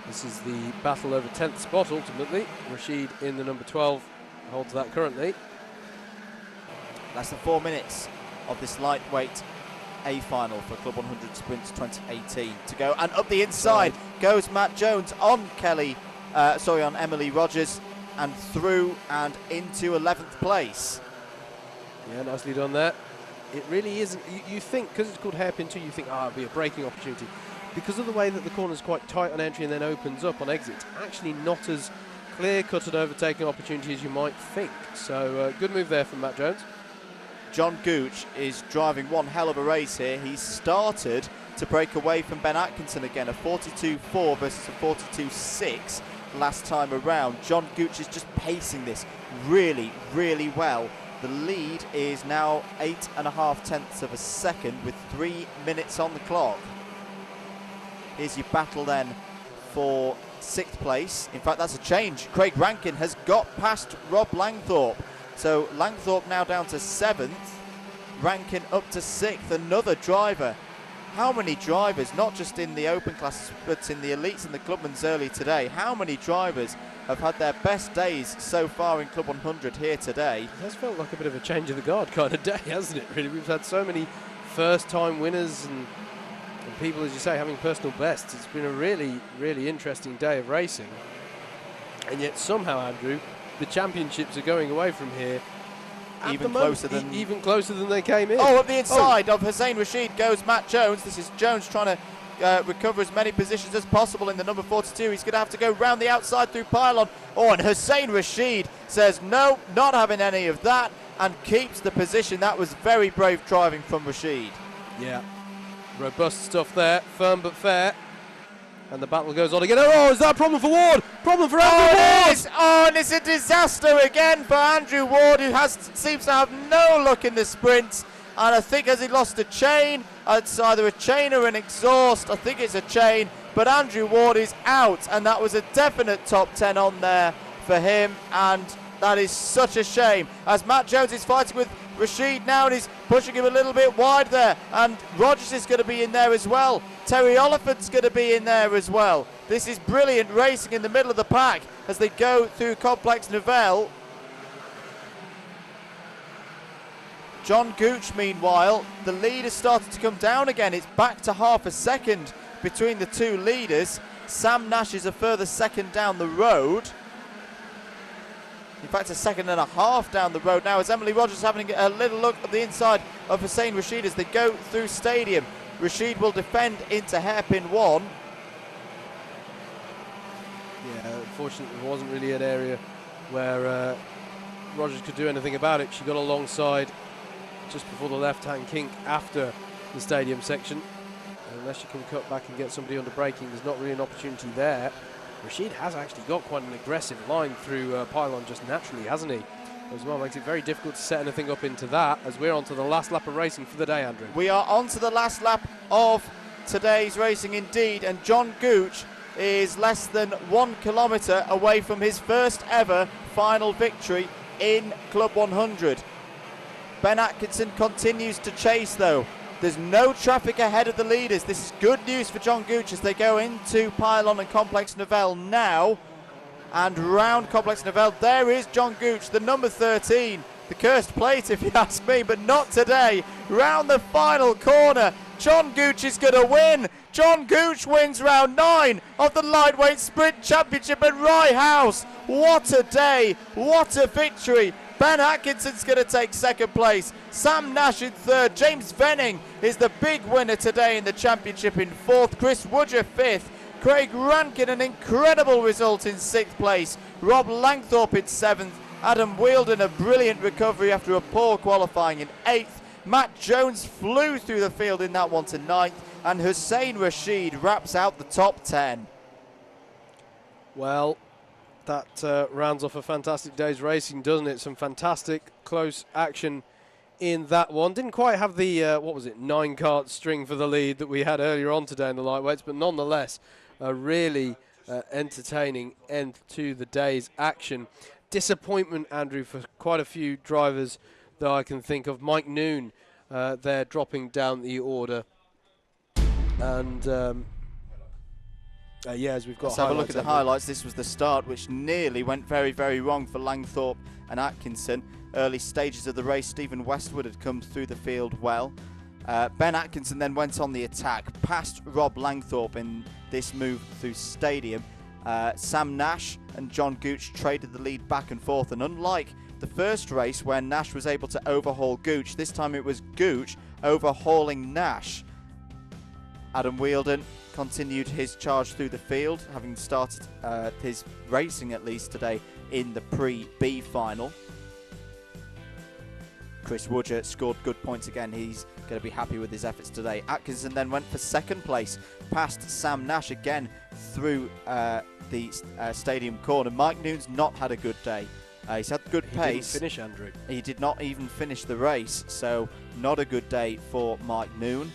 This is the battle over 10th spot ultimately. Rashid in the number 12 holds that currently. Less than 4 minutes of this lightweight A final for Club 100 Sprints 2018 to go, and up the inside goes Matt Jones on on Emily Rogers, and through and into 11th place. Yeah, nicely done there. It really isn't. You think, because it's called hairpin 2, you think, it'll be a braking opportunity. Because of the way that the corner is quite tight on entry and then opens up on exit, it's actually not as clear-cut an overtaking opportunity as you might think. So good move there from Matt Jones. John Gooch is driving one hell of a race here. He's started to break away from Ben Atkinson again, a 42.4 versus a 42.6 last time around. John Gooch is just pacing this really, really well. The lead is now 8.5 tenths of a second with 3 minutes on the clock. Here's your battle then for 6th place. In fact, that's a change. Craig Rankin has got past Rob Langthorpe. So Langthorpe now down to 7th, Rankin up to 6th, another driver. How many drivers, not just in the open classes, but in the elites and the clubmen's early today, how many drivers have had their best days so far in Club 100 here today? It has felt like a bit of a change of the guard kind of day, hasn't it, really? We've had so many first-time winners and people, as you say, having personal bests. It's been a really, really interesting day of racing. And yet somehow, Andrew, the championships are going away from here even closer than they came in. Oh, up the inside of Hussein Rashid goes Matt Jones. This is Jones trying to recover as many positions as possible in the number 42. He's going to have to go round the outside through pylon. Oh, and Hussein Rashid says no, not having any of that, and keeps the position. That was very brave driving from Rashid. Yeah, robust stuff there, firm but fair. And the battle goes on again. Oh, is that a problem for Ward? Problem for Andrew Ward! Oh, and it's a disaster again for Andrew Ward, who seems to have no luck in the sprints. and I think has he lost a chain? It's either a chain or an exhaust. I think it's a chain, but Andrew Ward is out, and that was a definite top 10 on there for him, and that is such a shame, as Matt Jones is fighting with Rashid now, and he's pushing him a little bit wide there, and Rogers is going to be in there as well. Terry Oliphant's going to be in there as well. This is brilliant racing in the middle of the pack as they go through Complex Nouvelle. John Gooch, meanwhile, the lead has started to come down again. It's back to half a second between the two leaders. Sam Nash is a further second down the road. In fact, a second and a half down the road now, as Emily Rogers having a little look at the inside of Hussein Rashid as they go through Stadium. Rashid will defend into hairpin 1. Yeah, unfortunately, it wasn't really an area where Rogers could do anything about it. She got alongside just before the left-hand kink after the Stadium section. And unless you can cut back and get somebody under braking, there's not really an opportunity there. Rashid has actually got quite an aggressive line through pylon just naturally, hasn't he? As well, makes it very difficult to set anything up into that, as we're on to the last lap of racing for the day, Andrew. We are on to the last lap of today's racing indeed, and John Gooch is less than 1 kilometre away from his first ever final victory in Club 100. Ben Atkinson continues to chase though. There's no traffic ahead of the leaders. This is good news for John Gooch as they go into Pylon and Complex Nouvelle now. And round Complex Nouvelle, there is John Gooch, the number 13. The cursed plate, if you ask me, but not today. Round the final corner, John Gooch is going to win. John Gooch wins round 9 of the Lightweight Sprint Championship at Rye House. What a day, what a victory. Ben Atkinson's going to take second place. Sam Nash in third. James Venning is the big winner today in the championship in fourth. Chris Woodger fifth. Craig Rankin, an incredible result in sixth place. Rob Langthorpe in seventh. Adam Wheeldon, a brilliant recovery after a poor qualifying in eighth. Matt Jones flew through the field in that one to ninth. And Hussein Rashid wraps out the top 10. Well, that rounds off a fantastic day's racing, doesn't it? Some fantastic close action in that one. Didn't quite have the, 9-cart string for the lead that we had earlier on today in the lightweights, but nonetheless, a really entertaining end to the day's action. Disappointment, Andrew, for quite a few drivers that I can think of. Mike Noon, they're dropping down the order. And as we've got Let's have a look at the highlights. This was the start, which nearly went very, very wrong for Langthorpe and Atkinson. Early stages of the race, Stephen Westwood had come through the field well. Ben Atkinson then went on the attack, past Rob Langthorpe in this move through Stadium. Sam Nash and John Gooch traded the lead back and forth, and unlike the first race where Nash was able to overhaul Gooch, this time it was Gooch overhauling Nash. Adam Wheeldon continued his charge through the field, having started his racing at least today in the pre-B final. Chris Woodger scored good points again. He's going to be happy with his efforts today. Atkinson then went for second place, past Sam Nash again through the Stadium corner. Mike Noon's not had a good day. He's had good pace. He didn't finish, Andrew. He did not even finish the race, so not a good day for Mike Noon.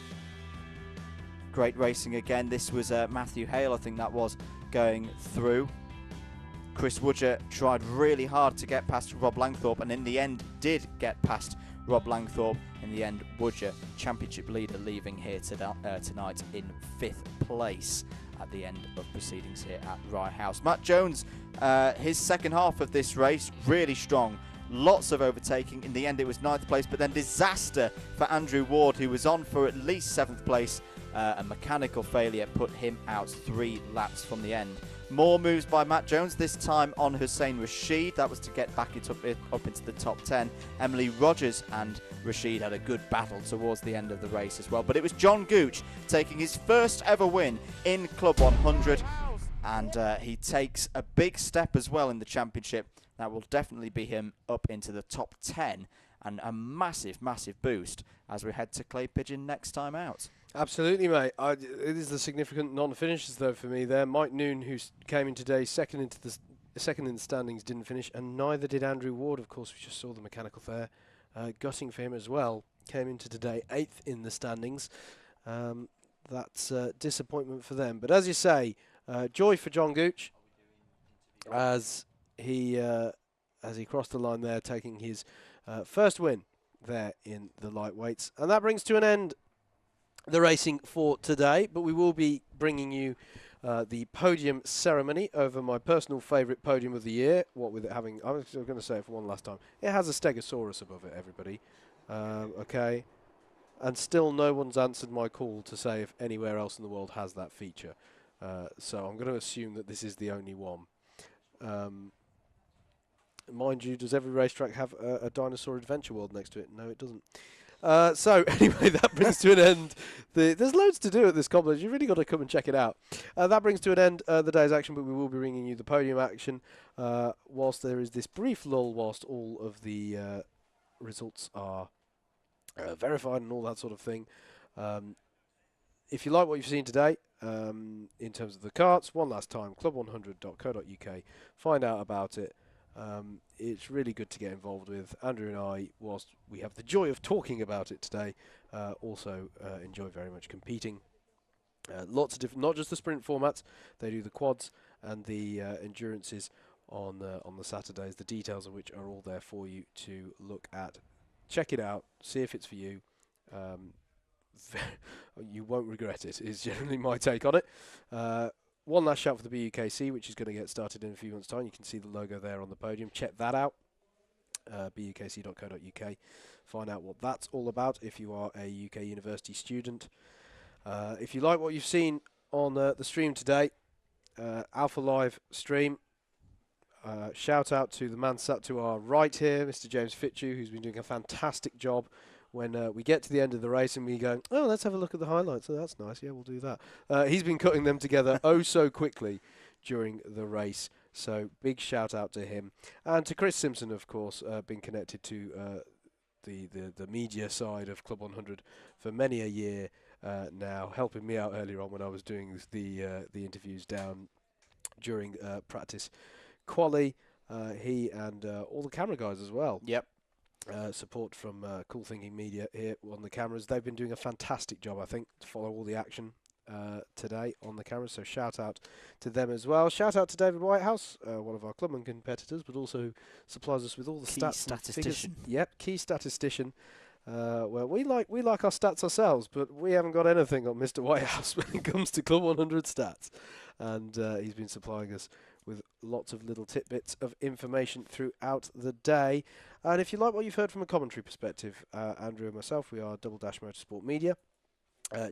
Great racing again. This was Matthew Hale, I think that was, going through. Chris Woodger tried really hard to get past Rob Langthorpe, and in the end did get past Rob Langthorpe. In the end, Woodger, championship leader, leaving here tonight in 5th place at the end of proceedings here at Rye House. Matt Jones, his second half of this race, really strong. Lots of overtaking. In the end, it was 9th place, but then disaster for Andrew Ward, who was on for at least 7th place. A mechanical failure put him out 3 laps from the end. More moves by Matt Jones, this time on Hussein Rashid. That was to get back up into the top 10. Emily Rogers and Rashid had a good battle towards the end of the race as well. But it was John Gooch taking his first ever win in Club 100. And he takes a big step as well in the championship. That will definitely be him up into the top 10. And a massive, massive boost as we head to Clay Pigeon next time out. Absolutely, mate. It is the significant non-finishers, though, for me there. Mike Noon, who came in today second in the standings, didn't finish, and neither did Andrew Ward, of course. We just saw the mechanical fair. Gutting for him as well. came into today 8th in the standings. That's disappointment for them. But as you say, joy for John Gooch as he crossed the line there, taking his first win there in the lightweights. And that brings to an end the racing for today, but we will be bringing you the podium ceremony over my personal favourite podium of the year. What with it having, I was going to say it for one last time, it has a Stegosaurus above it, everybody. Okay, and still no one's answered my call to say if anywhere else in the world has that feature. So I'm going to assume that this is the only one. Mind you, does every racetrack have a dinosaur adventure world next to it? No, it doesn't. So anyway, that brings to an end. There's loads to do at this complex. You've really got to come and check it out. That brings to an end the day's action, but we will be bringing you the podium action whilst there is this brief lull whilst all of the results are verified and all that sort of thing. If you like what you've seen today, in terms of the carts, one last time, club100.co.uk, find out about it. It's really good to get involved with. Andrew and I, whilst we have the joy of talking about it today, also enjoy very much competing. Lots of different, not just the sprint formats, they do the quads and the endurances on the Saturdays, the details of which are all there for you to look at. Check it out, see if it's for you. You won't regret it, is generally my take on it. One last shout for the BUKC, which is going to get started in a few months' time. You can see the logo there on the podium. Check that out, bukc.co.uk. Find out what that's all about if you are a UK university student. If you like what you've seen on the stream today, Alpha Live stream, shout out to the man sat to our right here, Mr. James Fitchew, who's been doing a fantastic job. When we get to the end of the race and we go, oh, let's have a look at the highlights. Oh, that's nice. Yeah, we'll do that. He's been cutting them together oh so quickly during the race. So big shout out to him. And to Chris Simpson, of course, being connected to the media side of Club 100 for many a year now, helping me out earlier on when I was doing the interviews down during practice quali. He and all the camera guys as well. Yep. Support from Cool Thinking Media here on the cameras. They've been doing a fantastic job, I think, to follow all the action today on the cameras. So shout out to them as well. Shout out to David Whitehouse, one of our Clubman competitors, but also supplies us with all the key stats. Statistician. Yep, key statistician. Well, we like our stats ourselves, but we haven't got anything on Mr. Whitehouse when it comes to Club 100 stats. And he's been supplying us with lots of little tidbits of information throughout the day. And if you like what you've heard from a commentary perspective, Andrew and myself, we are Double Dash Motorsport Media.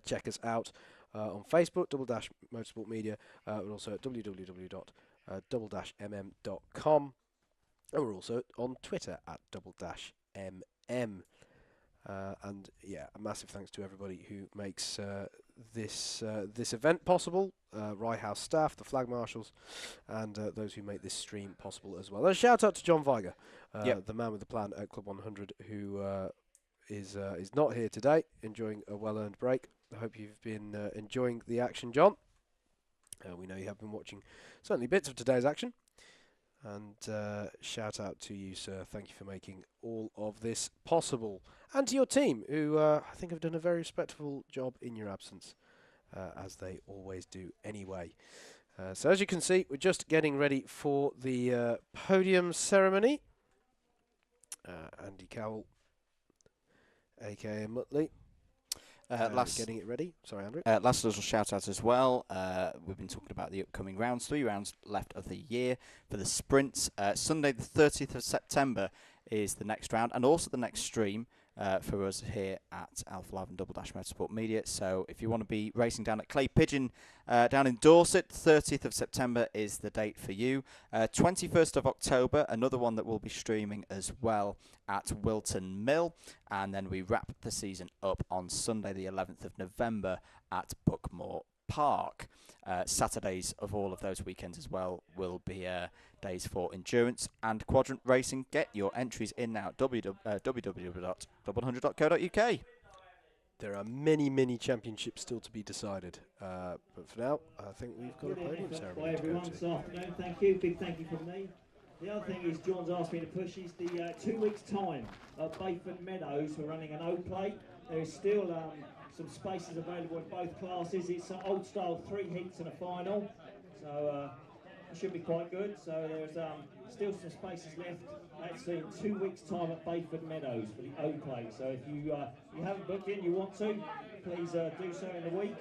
Check us out on Facebook, Double Dash Motorsport Media, but also at www.double-mm.com. And we're also on Twitter at double-mm. And yeah, a massive thanks to everybody who makes this event possible. Rye House staff, the flag marshals, and those who make this stream possible as well. And a shout out to John Viger, the man with the plan at Club 100, who is not here today, enjoying a well-earned break. I hope you've been enjoying the action, John. We know you have been watching certainly bits of today's action. And shout out to you, sir. Thank you for making all of this possible. And to your team, who I think have done a very respectful job in your absence, as they always do anyway. So as you can see, we're just getting ready for the podium ceremony. Andy Cowell, a.k.a. Muttley. Getting it ready. Sorry, Andrew. Last little shout out as well. We've been talking about the upcoming rounds. 3 rounds left of the year for the sprints. Sunday the 30th of September is the next round, and also the next stream for us here at Alpha Live and Double Dash Motorsport Media. So if you want to be racing down at Clay Pigeon down in Dorset, 30th of September is the date for you. 21st of October, another one that we'll be streaming as well at Wilton Mill. And then we wrap the season up on Sunday the 11th of November at Buckmore Park. Saturdays of all of those weekends as well will be days for endurance and quadrant racing. Get your entries in now at www.double100.co.uk. There are many championships still to be decided, but for now, I think we've got a podium ceremony to go to. Thank you. Big thank you from me. The other thing is, John's asked me to push is the 2 weeks' time at Bayford Meadows. We're running an O plate. There is still some spaces available in both classes. It's an old style 3 heats and a final, so it should be quite good. So there's still some spaces left. That's in 2 weeks' time at Bayford Meadows for the O plate. So if you haven't booked in, you want to, please do so in the week.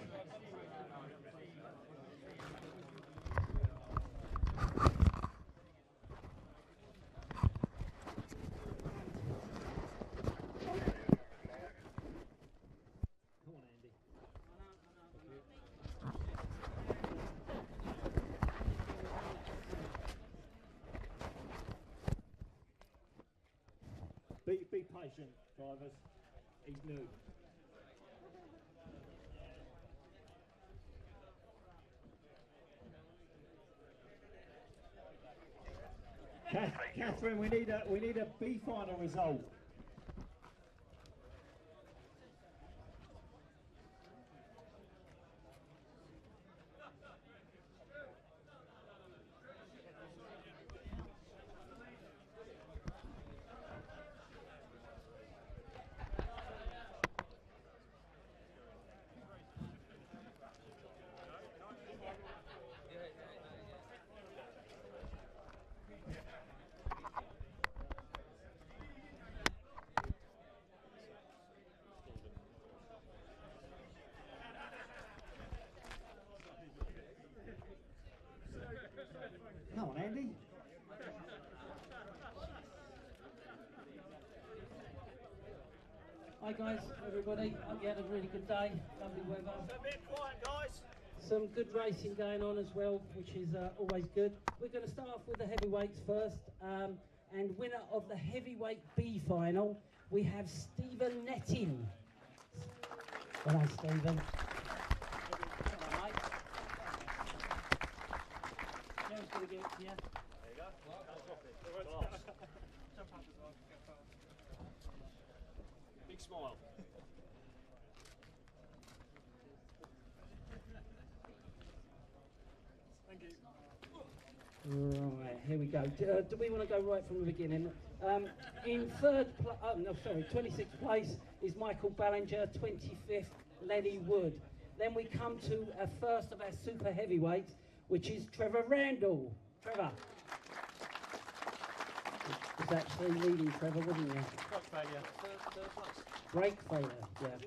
Be patient, drivers. He's new. Catherine, we need a B final result. Come on, Andy. Hi guys, everybody. Hope you had a really good day. Lovely weather. A bit quiet, guys. Some good racing going on as well, which is always good. We're going to start off with the heavyweights first. And winner of the heavyweight B final, we have Stephen Nettin. Well done, Stephen. Hello, mate. Joe's going to get it to you. There you go. Big smile. Thank you. Right, here we go. Do we want to go right from the beginning? In 26th place is Michael Ballinger, 25th Lenny Wood. Then we come to a first of our super heavyweights, which is Trevor Randall. Trevor. Was actually leading Trevor, wasn't you? Brake failure. Third place. Brake failure, yeah.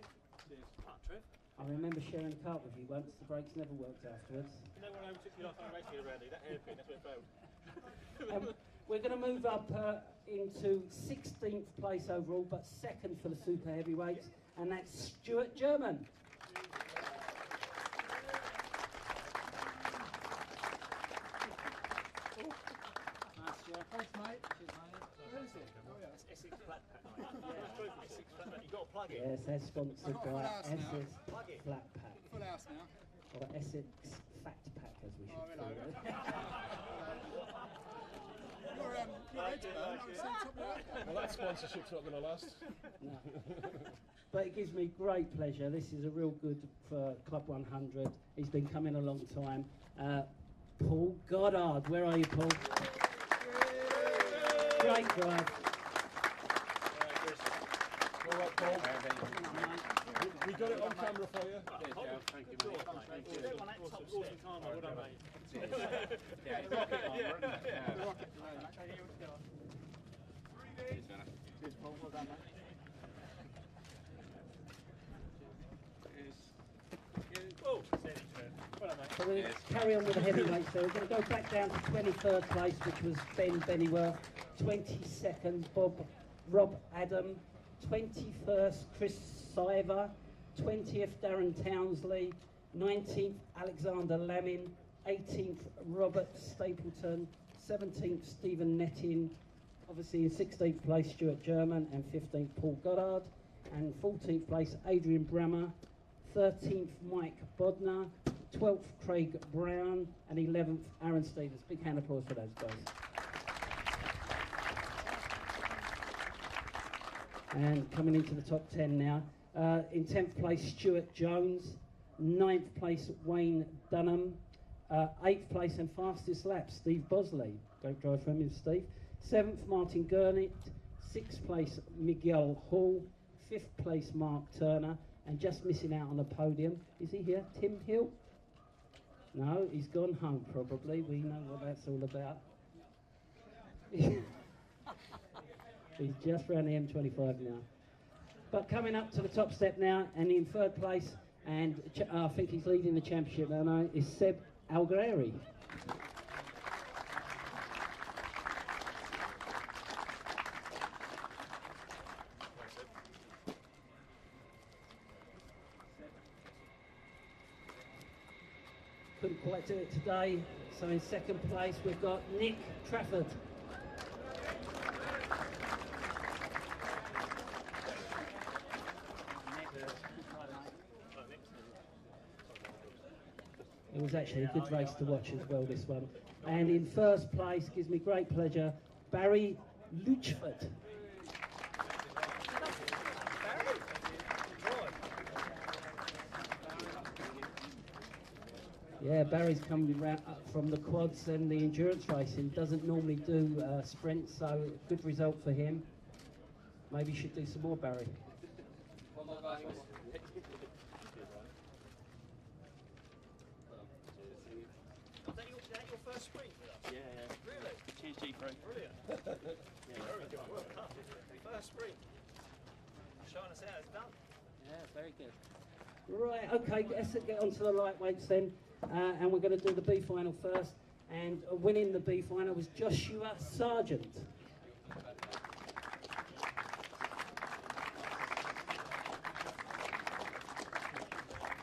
Cheers. Trev. I remember sharing a car with you once. The brakes never worked afterwards. You know when I took you last time racing around that hairpin, that's where it failed. We're going to move up into 16th place overall, but second for the super heavyweights, and that's Stuart German. Thanks, mate. Where is it? Oh, yeah. It's Essex Flat Pack, mate. Yeah. Essex Flat Pack. You've got to plug it. Yes, they're sponsored by Essex Plug it. Flat Pack. Full house now. Or Essex Fat Pack, as we should call it. You're expert. Well, that sponsorship's not going to last. No. But it gives me great pleasure. This is a real good for Club 100. He's been coming a long time. Paul Goddard, where are you, Paul? Great drive. All right, Paul. We got it on camera for you. Thank you, mate. Thank you. On that top awesome time, well done, mate. Yeah, it's rocket armor, isn't it? Cheers, Paul. Well done, mate. So we'll carry on with the heavyweights. So we're going to go back down to 23rd place, which was Ben Bennyworth. 22nd, Rob Adam. 21st, Chris Siver. 20th, Darren Townsley. 19th, Alexander Lamin. 18th, Robert Stapleton. 17th, Stephen Nettin. Obviously in 16th place, Stuart German. And 15th, Paul Goddard. And 14th place, Adrian Brammer. 13th, Mike Bodnar. 12th, Craig Brown. And 11th, Aaron Stevens. Big hand of applause for those guys. And coming into the top 10 now. In 10th place, Stuart Jones. 9th place, Wayne Dunham. 8th place and fastest lap, Steve Bosley. Great drive from him, Steve. 7th, Martin Gurnett. 6th place, Miguel Hall. 5th place, Mark Turner. And just missing out on the podium, is he here? Tim Hill? No, he's gone home probably. We know what that's all about. He's just round the M25 now. But coming up to the top step now, and in 3rd place, and I think he's leading the championship now, is Seb Algreri. Couldn't quite do it today, so in 2nd place we've got Nick Trafford. It was actually a good race to watch as well, this one. And in 1st place, gives me great pleasure, Barry Luchford. Yeah, Barry's coming round up from the quads and the endurance racing. Doesn't normally do sprints, so good result for him. Maybe you should do some more, Barry. Right, okay, let's get on to the lightweights then, and we're going to do the B final first, and winning the B final was Joshua Sargent.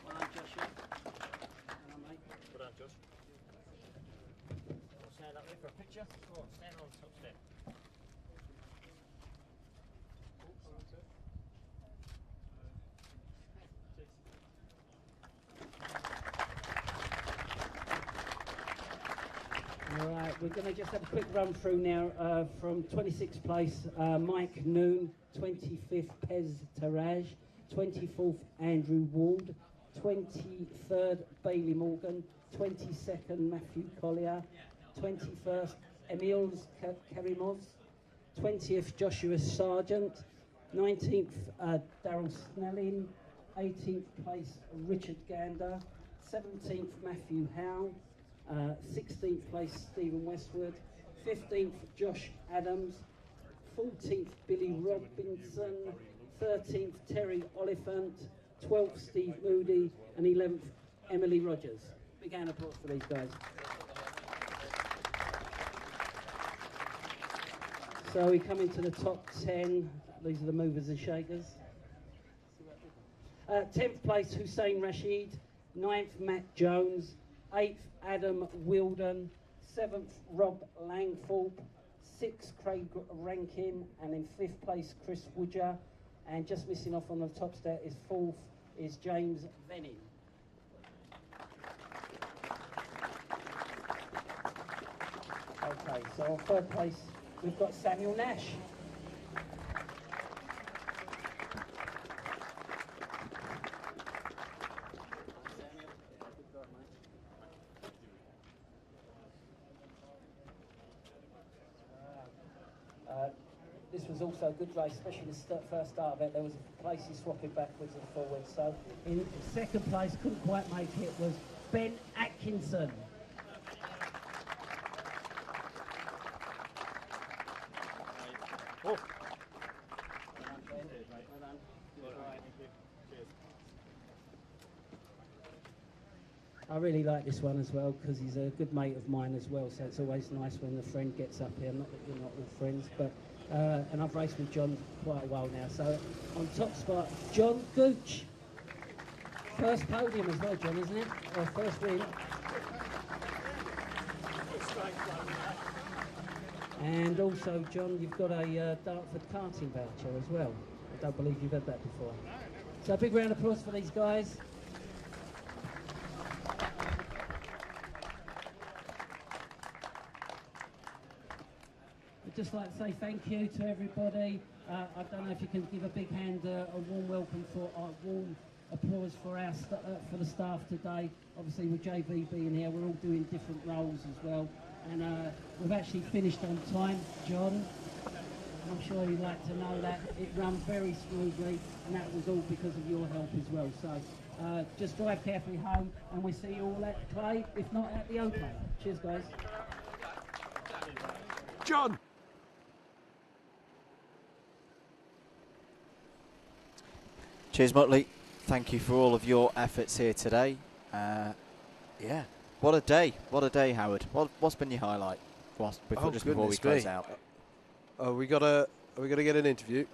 Well done, Joshua. Well done, mate. Well done, Josh. Stand up there for a picture. Go on, stand on the top step. Alright, we're going to just have a quick run through now from 26th place, Mike Noon, 25th Pez Taraj, 24th Andrew Ward, 23rd Bailey Morgan, 22nd Matthew Collier, 21st Emils Karimovs, 20th Joshua Sargent, 19th Daryl Snelling, 18th place Richard Gander, 17th Matthew Howe, 16th place Stephen Westwood, 15th Josh Adams, 14th Billy Robinson, 13th Terry Oliphant, 12th Steve Moody, and 11th Emily Rogers. Big hand of applause for these guys. So we come into the top 10. These are the movers and shakers. 10th place Hussein Rashid, 9th Matt Jones, 8th Adam Wilden, 7th Rob Langthorpe, 6th Craig Rankin, and in 5th place Chris Woodger, and just missing off on the top step is 4th is James Venning. Okay, so on 3rd place we've got Samuel Nash. This was also a good race, especially the first start of it. There was places swapping backwards and forwards. So in 2nd place, couldn't quite make it, was Ben Atkinson. Oh. I really like this one as well because he's a good mate of mine as well, so it's always nice when the friend gets up here. Not that you're not all friends, but and I've raced with John quite a while now. So on top spot, John Gooch. First podium as well, John, isn't it? Or first win. And also, John, you've got a Dartford karting voucher as well. I don't believe you've had that before. So a big round of applause for these guys. I'd just like to say thank you to everybody. I don't know if you can give a big hand, a warm welcome for our warm applause for for the staff today. Obviously with JB being here, we're all doing different roles as well. And we've actually finished on time, John. I'm sure you'd like to know that. It ran very smoothly, and that was all because of your help as well. So just drive carefully home, and we'll see you all at Clay, if not at the OK. Cheers, guys. John! Cheers, Muttley. Thank you for all of your efforts here today. Yeah, what a day. What a day, Howard. What's been your highlight? Just before we close out. We gotta get an interview.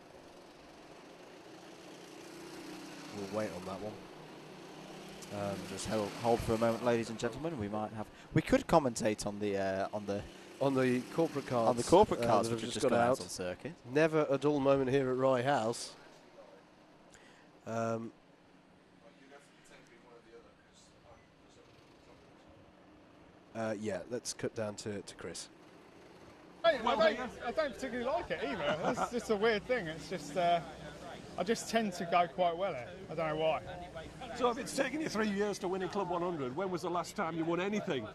We'll wait on that one. Just hold for a moment, ladies and gentlemen. We could commentate on the corporate cards. On the corporate cards that which have just gone out on circuit. Never a dull moment here at Rye House. Yeah, let's cut down to Chris. I don't particularly like it either. It's just a weird thing. It's just I just tend to go quite well here. I don't know why. So if it's taken you 3 years to win in Club 100, when was the last time you won anything?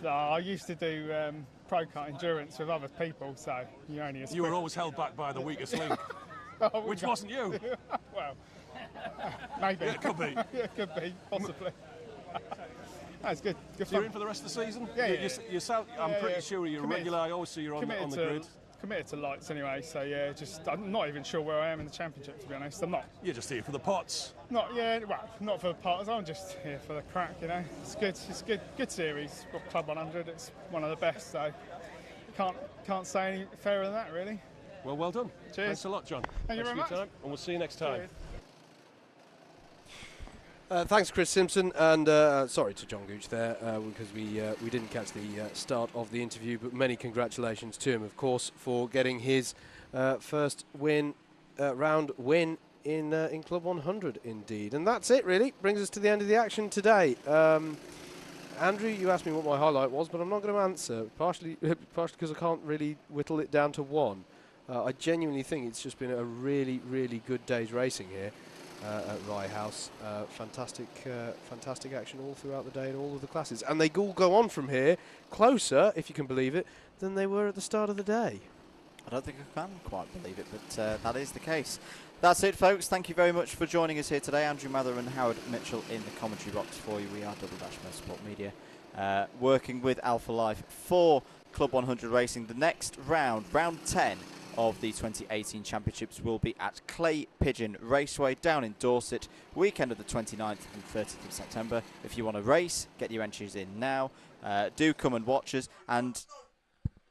I used to do pro kart endurance with other people, so you were always held back by the weakest link, which wasn't you. Well, maybe. Yeah, it could be. Yeah, it could be, possibly. That's good. Good So you're in for the rest of the season? Yeah, I'm pretty sure you're regular. I always see you're on the grid. Committed to lights anyway, so yeah, I'm not even sure where I am in the championship, to be honest. I'm not. You're just here for the pots. Not for the pots. I'm just here for the crack, you know. It's good. It's good series. Got Club 100. It's one of the best, so can't say any fairer than that, really. Well done. Cheers. Thanks a lot, John. Thank you very much. And we'll see you next time. Cheers. Thanks, Chris Simpson, and sorry to John Gooch there because we didn't catch the start of the interview, but many congratulations to him, of course, for getting his first round win in Club 100, indeed. And that's it, really. Brings us to the end of the action today. Andrew, you asked me what my highlight was, but I'm not going to answer, partially because I can't really whittle it down to one. I genuinely think it's just been a really, really good day's racing here. At Rye House. Fantastic action all throughout the day in all of the classes. And they all go on from here closer, if you can believe it, than they were at the start of the day. I don't think I can quite believe it, but that is the case. That's it, folks. Thank you very much for joining us here today. Andrew Mather and Howard Mitchell in the commentary box for you. We are Double Dash Motorsport Media, working with Alpha Life for Club 100 Racing. The next round 10, of the 2018 championships will be at Clay Pigeon Raceway down in Dorset, weekend of the 29th and 30th of September. If you want to race, get your entries in now. Do come and watch us, and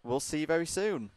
we'll see you very soon.